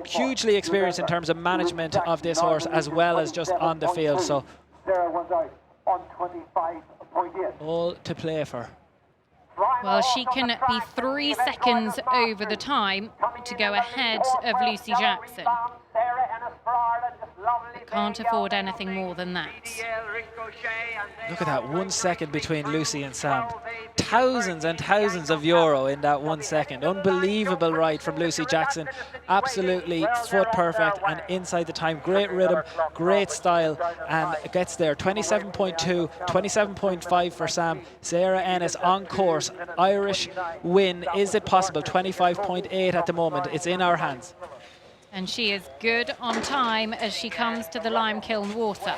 hugely experienced in terms of management of this horse as well as just on the field. So all to play for. Well, she can be 3 seconds over the time to go ahead of Lucy Jackson. Can't afford anything more than that. Look at that 1 second between Lucy and Sam. Thousands and thousands of euro in that 1 second. Unbelievable ride from Lucy Jackson. Absolutely foot perfect and inside the time. Great rhythm, great style, and gets there. 27.2, 27.5 for Sam. Sarah Ennis on course. Irish win. Is it possible? 25.8 at the moment. It's in our hands. And she is good on time as she comes to the lime kiln water.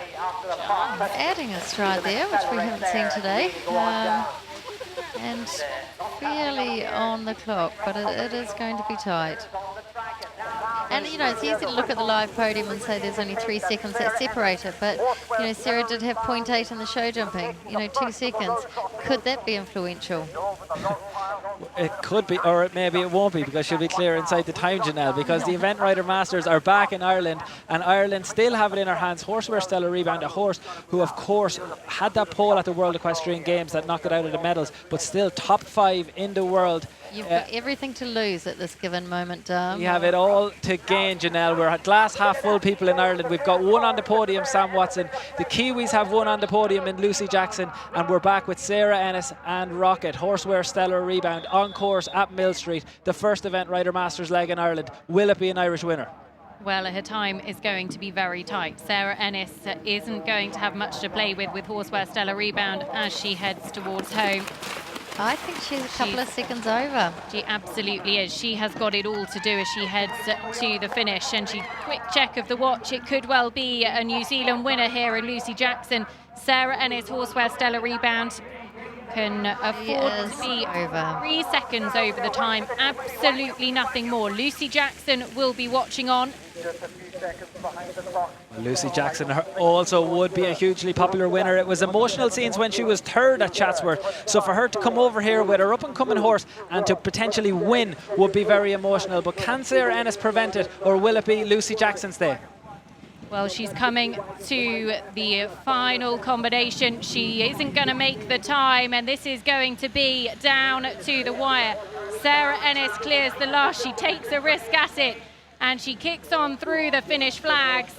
Adding a stride there, which we haven't seen today. And fairly on the clock, but it is going to be tight. And, you know, it's easy to look at the live podium and say there's only 3 seconds that separate it, but, you know, Sarah did have 0.8 in the show jumping, you know, 2 seconds. Could that be influential? It could be, or maybe it won't be, because she'll be clear inside the time, Janelle, because the Event Rider Masters are back in Ireland, and Ireland still have it in her hands. Horseware Stellar Rebound, a horse who, of course, had that pole at the World Equestrian Games that knocked it out of the medals, but still top 5 in the world. You've got everything to lose at this given moment, Dom. We have it all to gain, Janelle. We're glass half full people in Ireland. We've got one on the podium, Sam Watson. The Kiwis have one on the podium in Lucy Jackson, and we're back with Sarah Ennis and Rocket. Horseware Stellar Rebound on course at Millstreet, the first Event Rider Masters leg in Ireland. Will it be an Irish winner? Well, her time is going to be very tight. Sarah Ennis isn't going to have much to play with Horseware Stellar Rebound as she heads towards home. I think she's a couple of seconds over. She absolutely is. She has got it all to do as she heads to the finish. And she, quick check of the watch, it could well be a New Zealand winner here in Lucy Jackson. Sarah Ennis, Horseware Stellar Rebound, can afford to be over 3 seconds over the time. Absolutely nothing more. Lucy Jackson will be watching on. Lucy Jackson also would be a hugely popular winner. It was emotional scenes when she was 3rd at Chatsworth, so for her to come over here with her up-and-coming horse and to potentially win would be very emotional. But can Sarah Ennis prevent it, or will it be Lucy Jackson's day? Well, she's coming to the final combination. She isn't going to make the time, and this is going to be down to the wire. Sarah Ennis clears the last. She takes a risk at it, and she kicks on through the finish flags.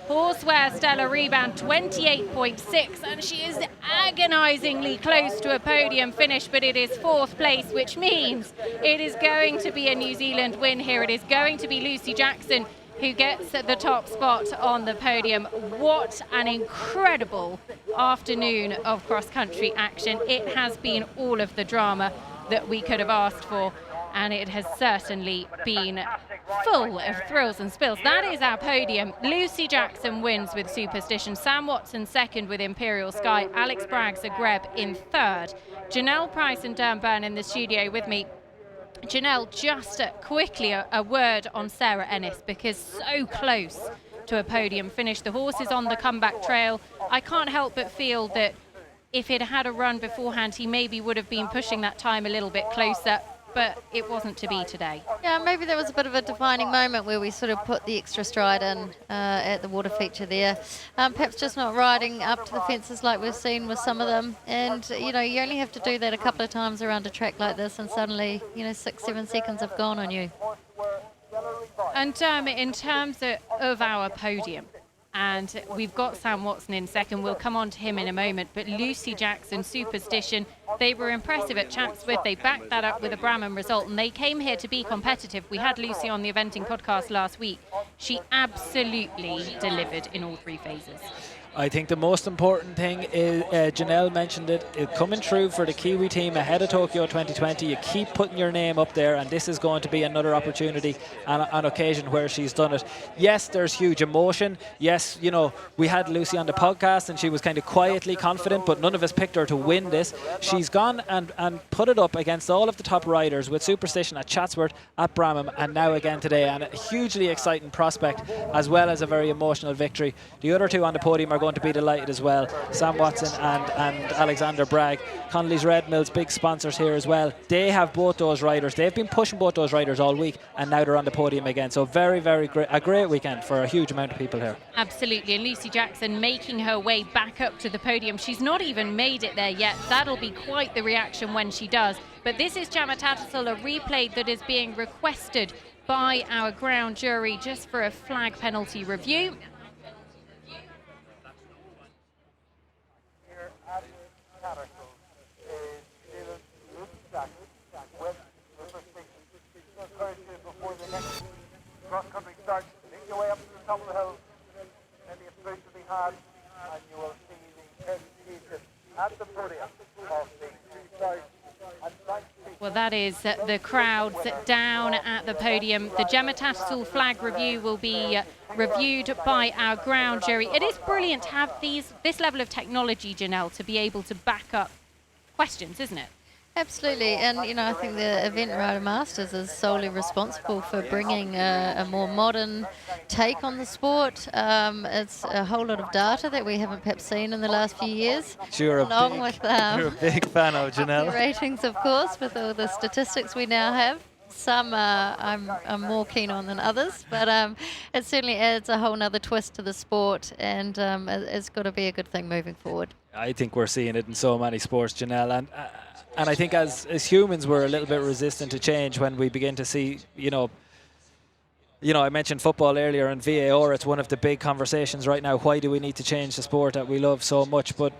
Horseware Stellar Rebound, 28.6, and she is agonizingly close to a podium finish, but it is 4th place, which means it is going to be a New Zealand win here. It is going to be Lucy Jackson who gets the top spot on the podium. What an incredible afternoon of cross-country action. It has been all of the drama that we could have asked for, and it has certainly been full of thrills and spills. That is our podium. Lucy Jackson wins with Superstition, Sam Watson 2nd with Imperial Sky, Alex Braggs a Greb in 3rd. Janelle Price and Dan Byrne in the studio with me. Janelle, just quickly a word on Sarah Ennis, because so close to a podium finish. The horse is on the comeback trail. I can't help but feel that if it had a run beforehand, he maybe would have been pushing that time a little bit closer, but it wasn't to be today. Yeah, maybe there was a bit of a defining moment where we sort of put the extra stride in at the water feature there. Perhaps just not riding up to the fences like we've seen with some of them. And, you know, you only have to do that a couple of times around a track like this, and suddenly, you know, 6-7 seconds have gone on you. And in terms of our podium, And we've got Sam Watson in second. We'll come on to him in a moment. But Lucy Jackson, Superstition, they were impressive at Chatsworth. They backed that up with a Bramham result, and they came here to be competitive. We had Lucy on the eventing podcast last week. She absolutely delivered in all 3 phases. I think the most important thing is, Janelle mentioned it, coming through for the Kiwi team ahead of Tokyo 2020. You keep putting your name up there, and this is going to be another opportunity on occasion where she's done it. Yes, there's huge emotion. Yes, you know, we had Lucy on the podcast and she was kind of quietly confident, but none of us picked her to win this. She's gone and put it up against all of the top riders with Superstition at Chatsworth, at Bramham, and now again today, and a hugely exciting prospect as well as a very emotional victory. The other 2 on the podium are going to be delighted as well. Sam Watson and Alexander Bragg. Connolly's Red Mills, big sponsors here as well. They have both those riders. They've been pushing both those riders all week, and now they're on the podium again. So very, very great, a great weekend for a huge amount of people here. Absolutely, and Lucy Jackson making her way back up to the podium. She's not even made it there yet. That'll be quite the reaction when she does. But this is Gemma Tattersall, a replay that is being requested by our ground jury just for a flag penalty review. Before the next cross-country starts, make your way up to the top of the hill, maybe a fruit to be had, and you will see the presentation at the podium of the 2019. Well, that is the crowds down at the podium. The Gemma Tattersall flag review will be reviewed by our ground jury. It is brilliant to have this level of technology, Janelle, to be able to back up questions, isn't it? Absolutely, and you know, I think the Event Rider Masters is solely responsible for bringing a more modern take on the sport. It's a whole lot of data that we haven't perhaps seen in the last few years. You're a big fan of Janelle. Ratings, of course, with all the statistics we now have. Some I'm more keen on than others, but it certainly adds a whole nother twist to the sport, and it's got to be a good thing moving forward. I think we're seeing it in so many sports, Janelle, and I think as humans we're a little bit resistant to change when we begin to see, you know, I mentioned football earlier and VAR. It's one of the big conversations right now. Why do we need to change the sport that we love so much? But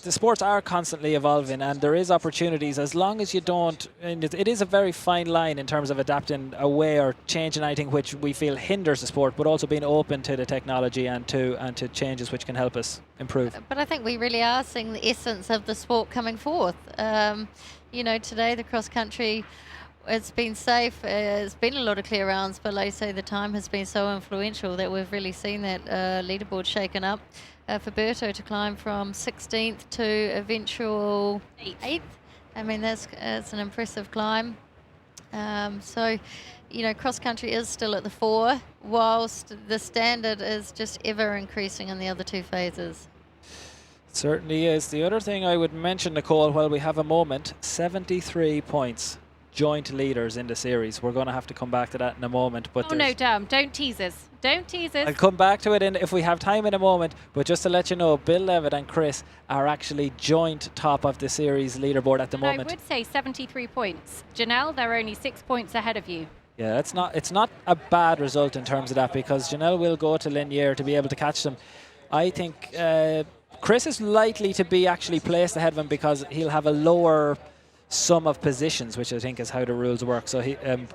the sports are constantly evolving, and there is opportunities as long as you don't, and it is a very fine line in terms of adapting away or changing anything which we feel hinders the sport, but also being open to the technology and to changes which can help us improve. But I think we really are seeing the essence of the sport coming forth. You know, today the cross country, it's been safe. It's been a lot of clear rounds, but like I say, the time has been so influential that we've really seen that leaderboard shaken up. For Burton to climb from 16th to eventual 8th. I mean, it's an impressive climb. So, you know, cross country is still at the 4, whilst the standard is just ever increasing in the other 2 phases. It certainly is. The other thing I would mention, Nicole, while we have a moment, 73 points. Joint leaders in the series. We're going to have to come back to that in a moment. But no, damn, don't tease us. Don't tease us. I'll come back to it if we have time in a moment. But just to let you know, Bill Levitt and Chris are actually joint top of the series leaderboard at the moment. I would say 73 points. Janelle, they're only 6 points ahead of you. Yeah, it's not a bad result in terms of that, because Janelle will go to Linier to be able to catch them. I think Chris is likely to be actually placed ahead of him because he'll have a lower sum of positions, which I think is how the rules work. So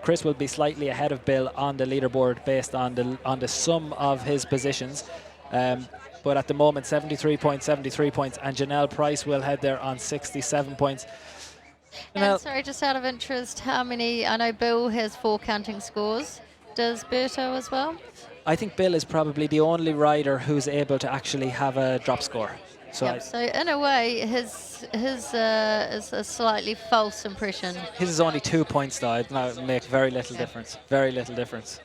Chris will be slightly ahead of Bill on the leaderboard based on the sum of his positions. But at the moment, 73 points, and Janelle Price will head there on 67 points. And sorry, just out of interest, how many? I know Bill has 4 counting scores. Does Berto as well? I think Bill is probably the only rider who's able to actually have a drop score. So, so in a way, his is a slightly false impression. His is only 2 points, though. It'd make very little difference. Very little difference.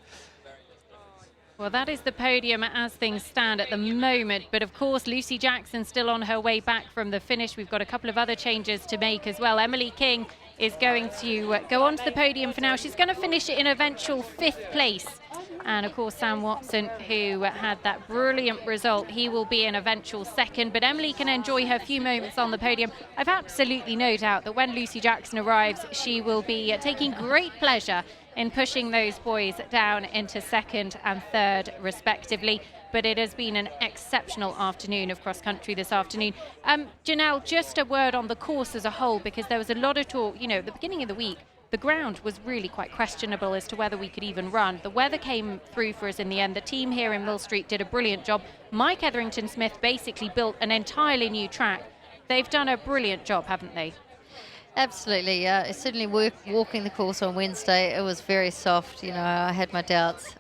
Well, that is the podium as things stand at the moment. But of course, Lucy Jackson still on her way back from the finish. We've got a couple of other changes to make as well. Emily King is going to go onto the podium for now. She's going to finish it in eventual 5th place. And of course, Sam Watson, who had that brilliant result, he will be in eventual 2nd. But Emily can enjoy her few moments on the podium. I've absolutely no doubt that when Lucy Jackson arrives, she will be taking great pleasure in pushing those boys down into 2nd and 3rd, respectively. but it has been an exceptional afternoon of cross-country this afternoon. Janelle, just a word on the course as a whole, because there was a lot of talk, you know, at the beginning of the week, the ground was really quite questionable as to whether we could even run. The weather came through for us in the end. The team here in Millstreet did a brilliant job. Mike Etherington-Smith basically built an entirely new track. They've done a brilliant job, haven't they? Absolutely, certainly walking the course on Wednesday, it was very soft. You know, I had my doubts.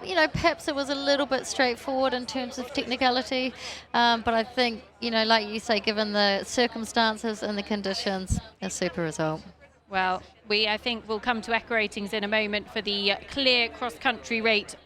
You know, perhaps it was a little bit straightforward in terms of technicality, but I think, you know, like you say, given the circumstances and the conditions, a super result. Well, I think we'll come to Echo ratings in a moment for the clear cross-country rate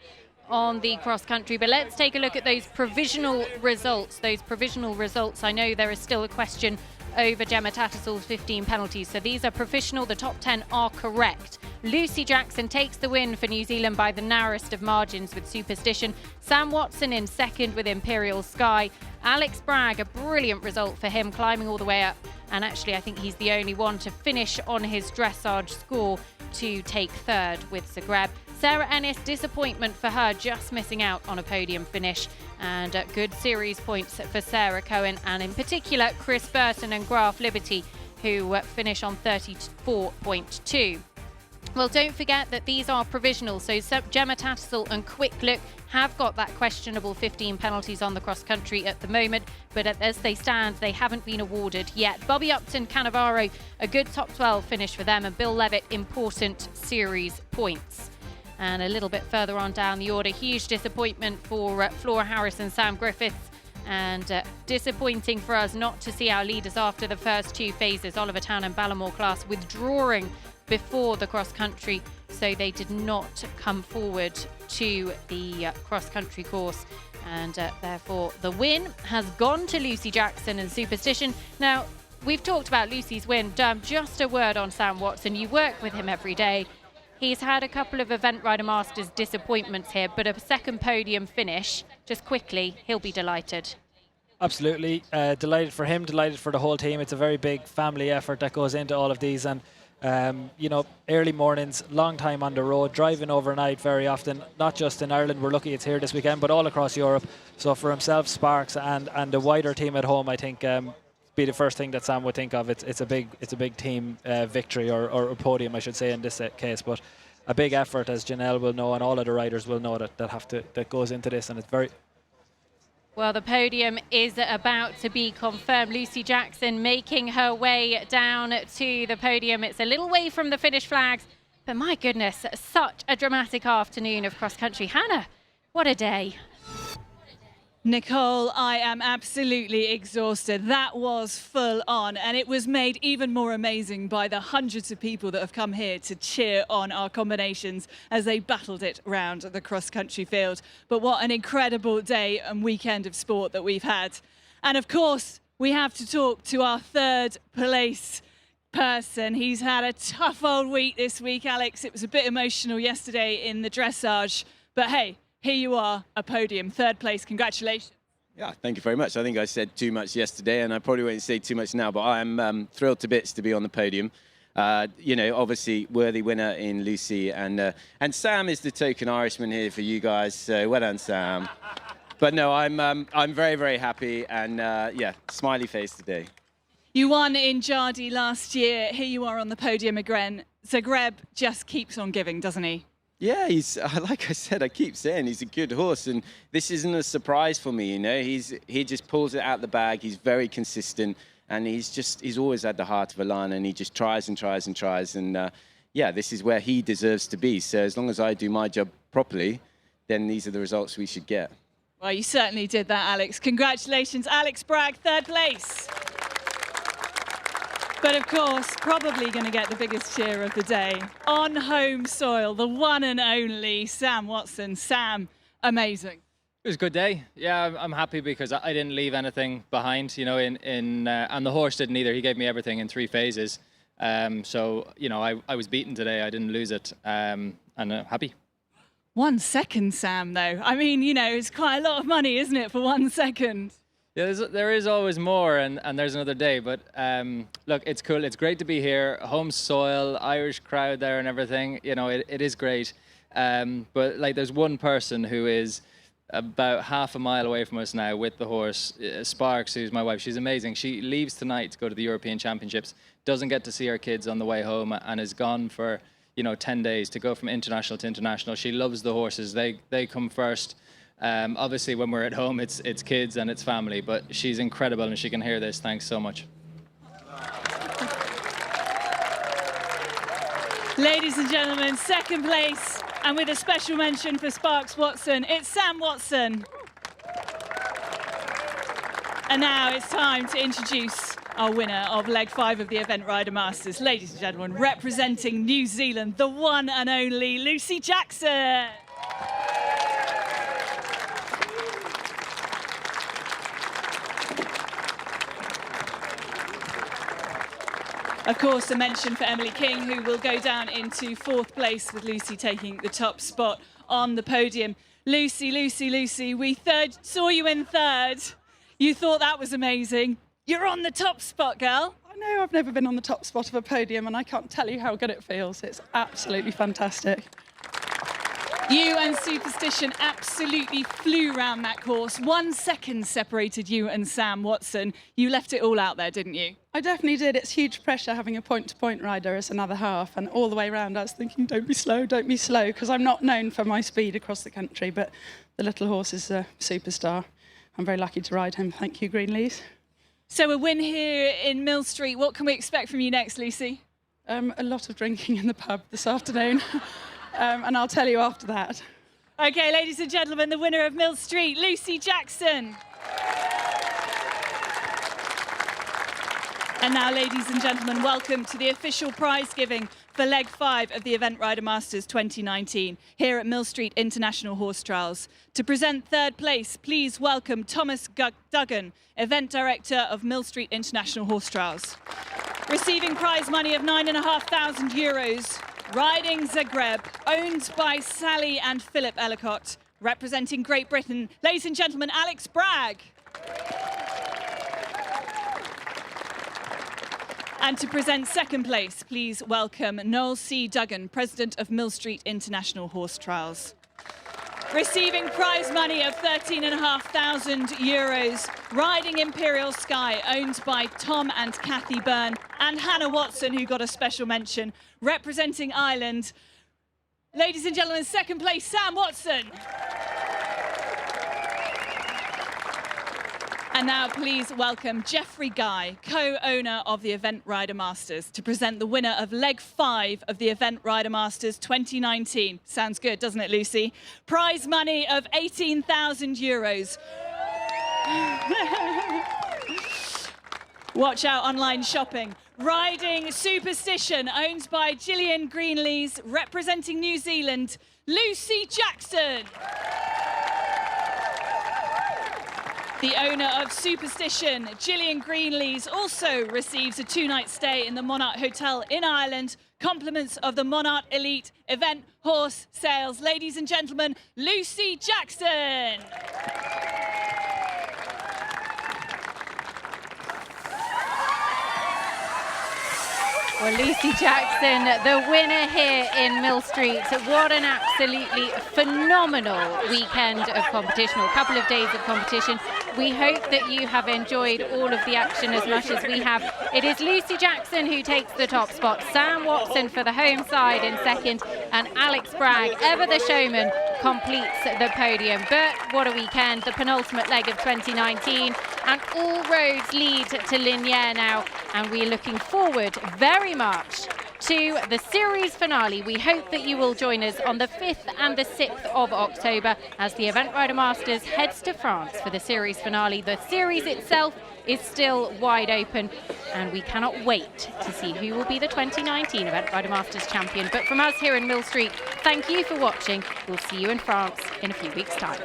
on the cross-country, but let's take a look at those provisional results. I know there is still a question over Gemma Tattersall's 15 penalties, so these are provisional. The top 10 are correct. Lucy Jackson takes the win for New Zealand by the narrowest of margins with Superstition. Sam Watson in second with Imperial Sky. Alex Bragg, a brilliant result for him, climbing all the way up, and actually I think he's the only one to finish on his dressage score to take third with Zagreb. Sarah Ennis, disappointment for her, just missing out on a podium finish, and good series points for Sarah Cohen, and in particular Chris Burton and Graf Liberty, who finish on 34.2. Well, don't forget that these are provisional, so Gemma Tattersall and Quick Look have got that questionable 15 penalties on the cross-country at the moment, but as they stand, they haven't been awarded yet. Bobby Upton, Cannavaro, a good top 12 finish for them, and Bill Levitt, important series points. And a little bit further on down the order, huge disappointment for Flora Harris and Sam Griffiths, and disappointing for us not to see our leaders after the first two phases, Oliver Town and Ballamore class, withdrawing before the cross-country, so they did not come forward to the cross-country course, and therefore the win has gone to Lucy Jackson and Superstition. Now, we've talked about Lucy's win. Just a word on Sam Watson. You work with him every day. He's had a couple of Event Rider Masters disappointments here, but a second podium finish, just quickly, he'll be delighted. Absolutely. Delighted for him, delighted for the whole team. It's a very big family effort that goes into all of these, and you know, early mornings, long time on the road, driving overnight very often, not just in Ireland, we're lucky it's here this weekend, but all across Europe. So for himself, Sparks, and the wider team at home, I think be the first thing that Sam would think of. It's a big team victory, or podium, I should say, in this case, but a big effort, as Janelle will know, and all of the riders will know, that goes into this, and it's very... Well, the podium is about to be confirmed. Lucy Jackson making her way down to the podium. It's a little way from the finish flags, but my goodness, such a dramatic afternoon of cross-country. Hannah, what a day. Nicole, I am absolutely exhausted. That was full on, and it was made even more amazing by the hundreds of people that have come here to cheer on our combinations as they battled it round the cross-country field. But what an incredible day and weekend of sport that we've had. And of course, we have to talk to our third place person. He's had a tough old week this week, Alex. It was a bit emotional yesterday in the dressage, but hey, here you are, a podium, third place. Congratulations. Yeah, thank you very much. I think I said too much yesterday, and I probably won't say too much now, but I'm thrilled to bits to be on the podium. You know, obviously, worthy winner in Lucy, and Sam is the token Irishman here for you guys, so well done, Sam. But no, I'm very, very happy, and yeah, smiley face today. You won in Jardy last year. Here you are on the podium again. Zagreb just keeps on giving, doesn't he? Yeah, he's like I said, I keep saying he's a good horse, and this isn't a surprise for me. You know, he just pulls it out the bag. He's very consistent, and he's always had the heart of a lion, and he just tries and tries and tries. And yeah, this is where he deserves to be. So as long as I do my job properly, then these are the results we should get. Well, you certainly did that, Alex. Congratulations, Alex Bragg, third place. But of course, probably going to get the biggest cheer of the day. On home soil, the one and only Sam Watson. Sam, amazing. It was a good day. Yeah, I'm happy because I didn't leave anything behind, you know, and the horse didn't either. He gave me everything in 3 phases. So, you know, I was beaten today. I didn't lose it. And happy. 1 second, Sam, though. I mean, you know, it's quite a lot of money, isn't it, for 1 second? Yeah, there is always more, and there's another day. But look, it's cool. It's great to be here. Home soil, Irish crowd there and everything. You know, it is great. But like, there's one person who is about half a mile away from us now with the horse. Sparks, who's my wife, she's amazing. She leaves tonight to go to the European Championships, doesn't get to see her kids on the way home, and is gone for 10 days to go from international to international. She loves the horses. They come first. Obviously, when we're at home, it's kids and it's family, but she's incredible and she can hear this. Thanks so much. Ladies and gentlemen, second place, and with a special mention for Sparks Watson, it's Sam Watson. And now it's time to introduce our winner of leg 5 of the Event Rider Masters. Ladies and gentlemen, representing New Zealand, the one and only Lucy Jackson. Of course, a mention for Emily King, who will go down into 4th place with Lucy taking the top spot on the podium. Lucy, we saw you in 3rd. You thought that was amazing. You're on the top spot, girl. I know, I've never been on the top spot of a podium, and I can't tell you how good it feels. It's absolutely fantastic. You and Superstition absolutely flew round that course. 1 second separated you and Sam Watson. You left it all out there, didn't you? I definitely did. It's huge pressure having a point-to-point rider as another half, and all the way around I was thinking, don't be slow, because I'm not known for my speed across the country, but the little horse is a superstar. I'm very lucky to ride him. Thank you, Greenlees. So a win here in Millstreet. What can we expect from you next, Lucy? A lot of drinking in the pub this afternoon. And I'll tell you after that. OK, ladies and gentlemen, the winner of Millstreet, Lucy Jackson. And now, ladies and gentlemen, welcome to the official prize giving for leg 5 of the Event Rider Masters 2019 here at Millstreet International Horse Trials. To present 3rd place, please welcome Thomas Duggan, Event Director of Millstreet International Horse Trials. Receiving prize money of €9,500, riding Zagreb, owned by Sally and Philip Ellicott. Representing Great Britain, ladies and gentlemen, Alex Bragg. And to present 2nd place, please welcome Noel C. Duggan, President of Millstreet International Horse Trials. Receiving prize money of €13,500, riding Imperial Sky, owned by Tom and Kathy Byrne, and Hannah Watson, who got a special mention, representing Ireland. Ladies and gentlemen, 2nd place, Sam Watson. And now please welcome Geoffrey Guy, co-owner of the Event Rider Masters, to present the winner of leg 5 of the Event Rider Masters 2019. Sounds good, doesn't it, Lucy? Prize money of €18,000. Watch out, online shopping. Riding Superstition, owned by Gillian Greenlees, representing New Zealand, Lucy Jackson. The owner of Superstition, Gillian Greenlees, also receives a 2-night stay in the Monarch Hotel in Ireland. Compliments of the Monarch Elite Event Horse Sales. Ladies and gentlemen, Lucy Jackson. Well, Lucy Jackson, the winner here in Millstreet. What an absolutely phenomenal weekend of competition, or a couple of days of competition. We hope that you have enjoyed all of the action as much as we have. It is Lucy Jackson who takes the top spot, Sam Watson for the home side in 2nd, and Alex Bragg, ever the showman, completes the podium. But what a weekend, the penultimate leg of 2019, and all roads lead to Liniers now, and we're looking forward very much to the series finale. We hope that you will join us on the 5th and the 6th of October as the Event Rider Masters heads to France for the series finale. The series itself is still wide open, and we cannot wait to see who will be the 2019 Event Rider Masters champion. But from us here in Millstreet, thank you for watching. We'll see you in France in a few weeks' time.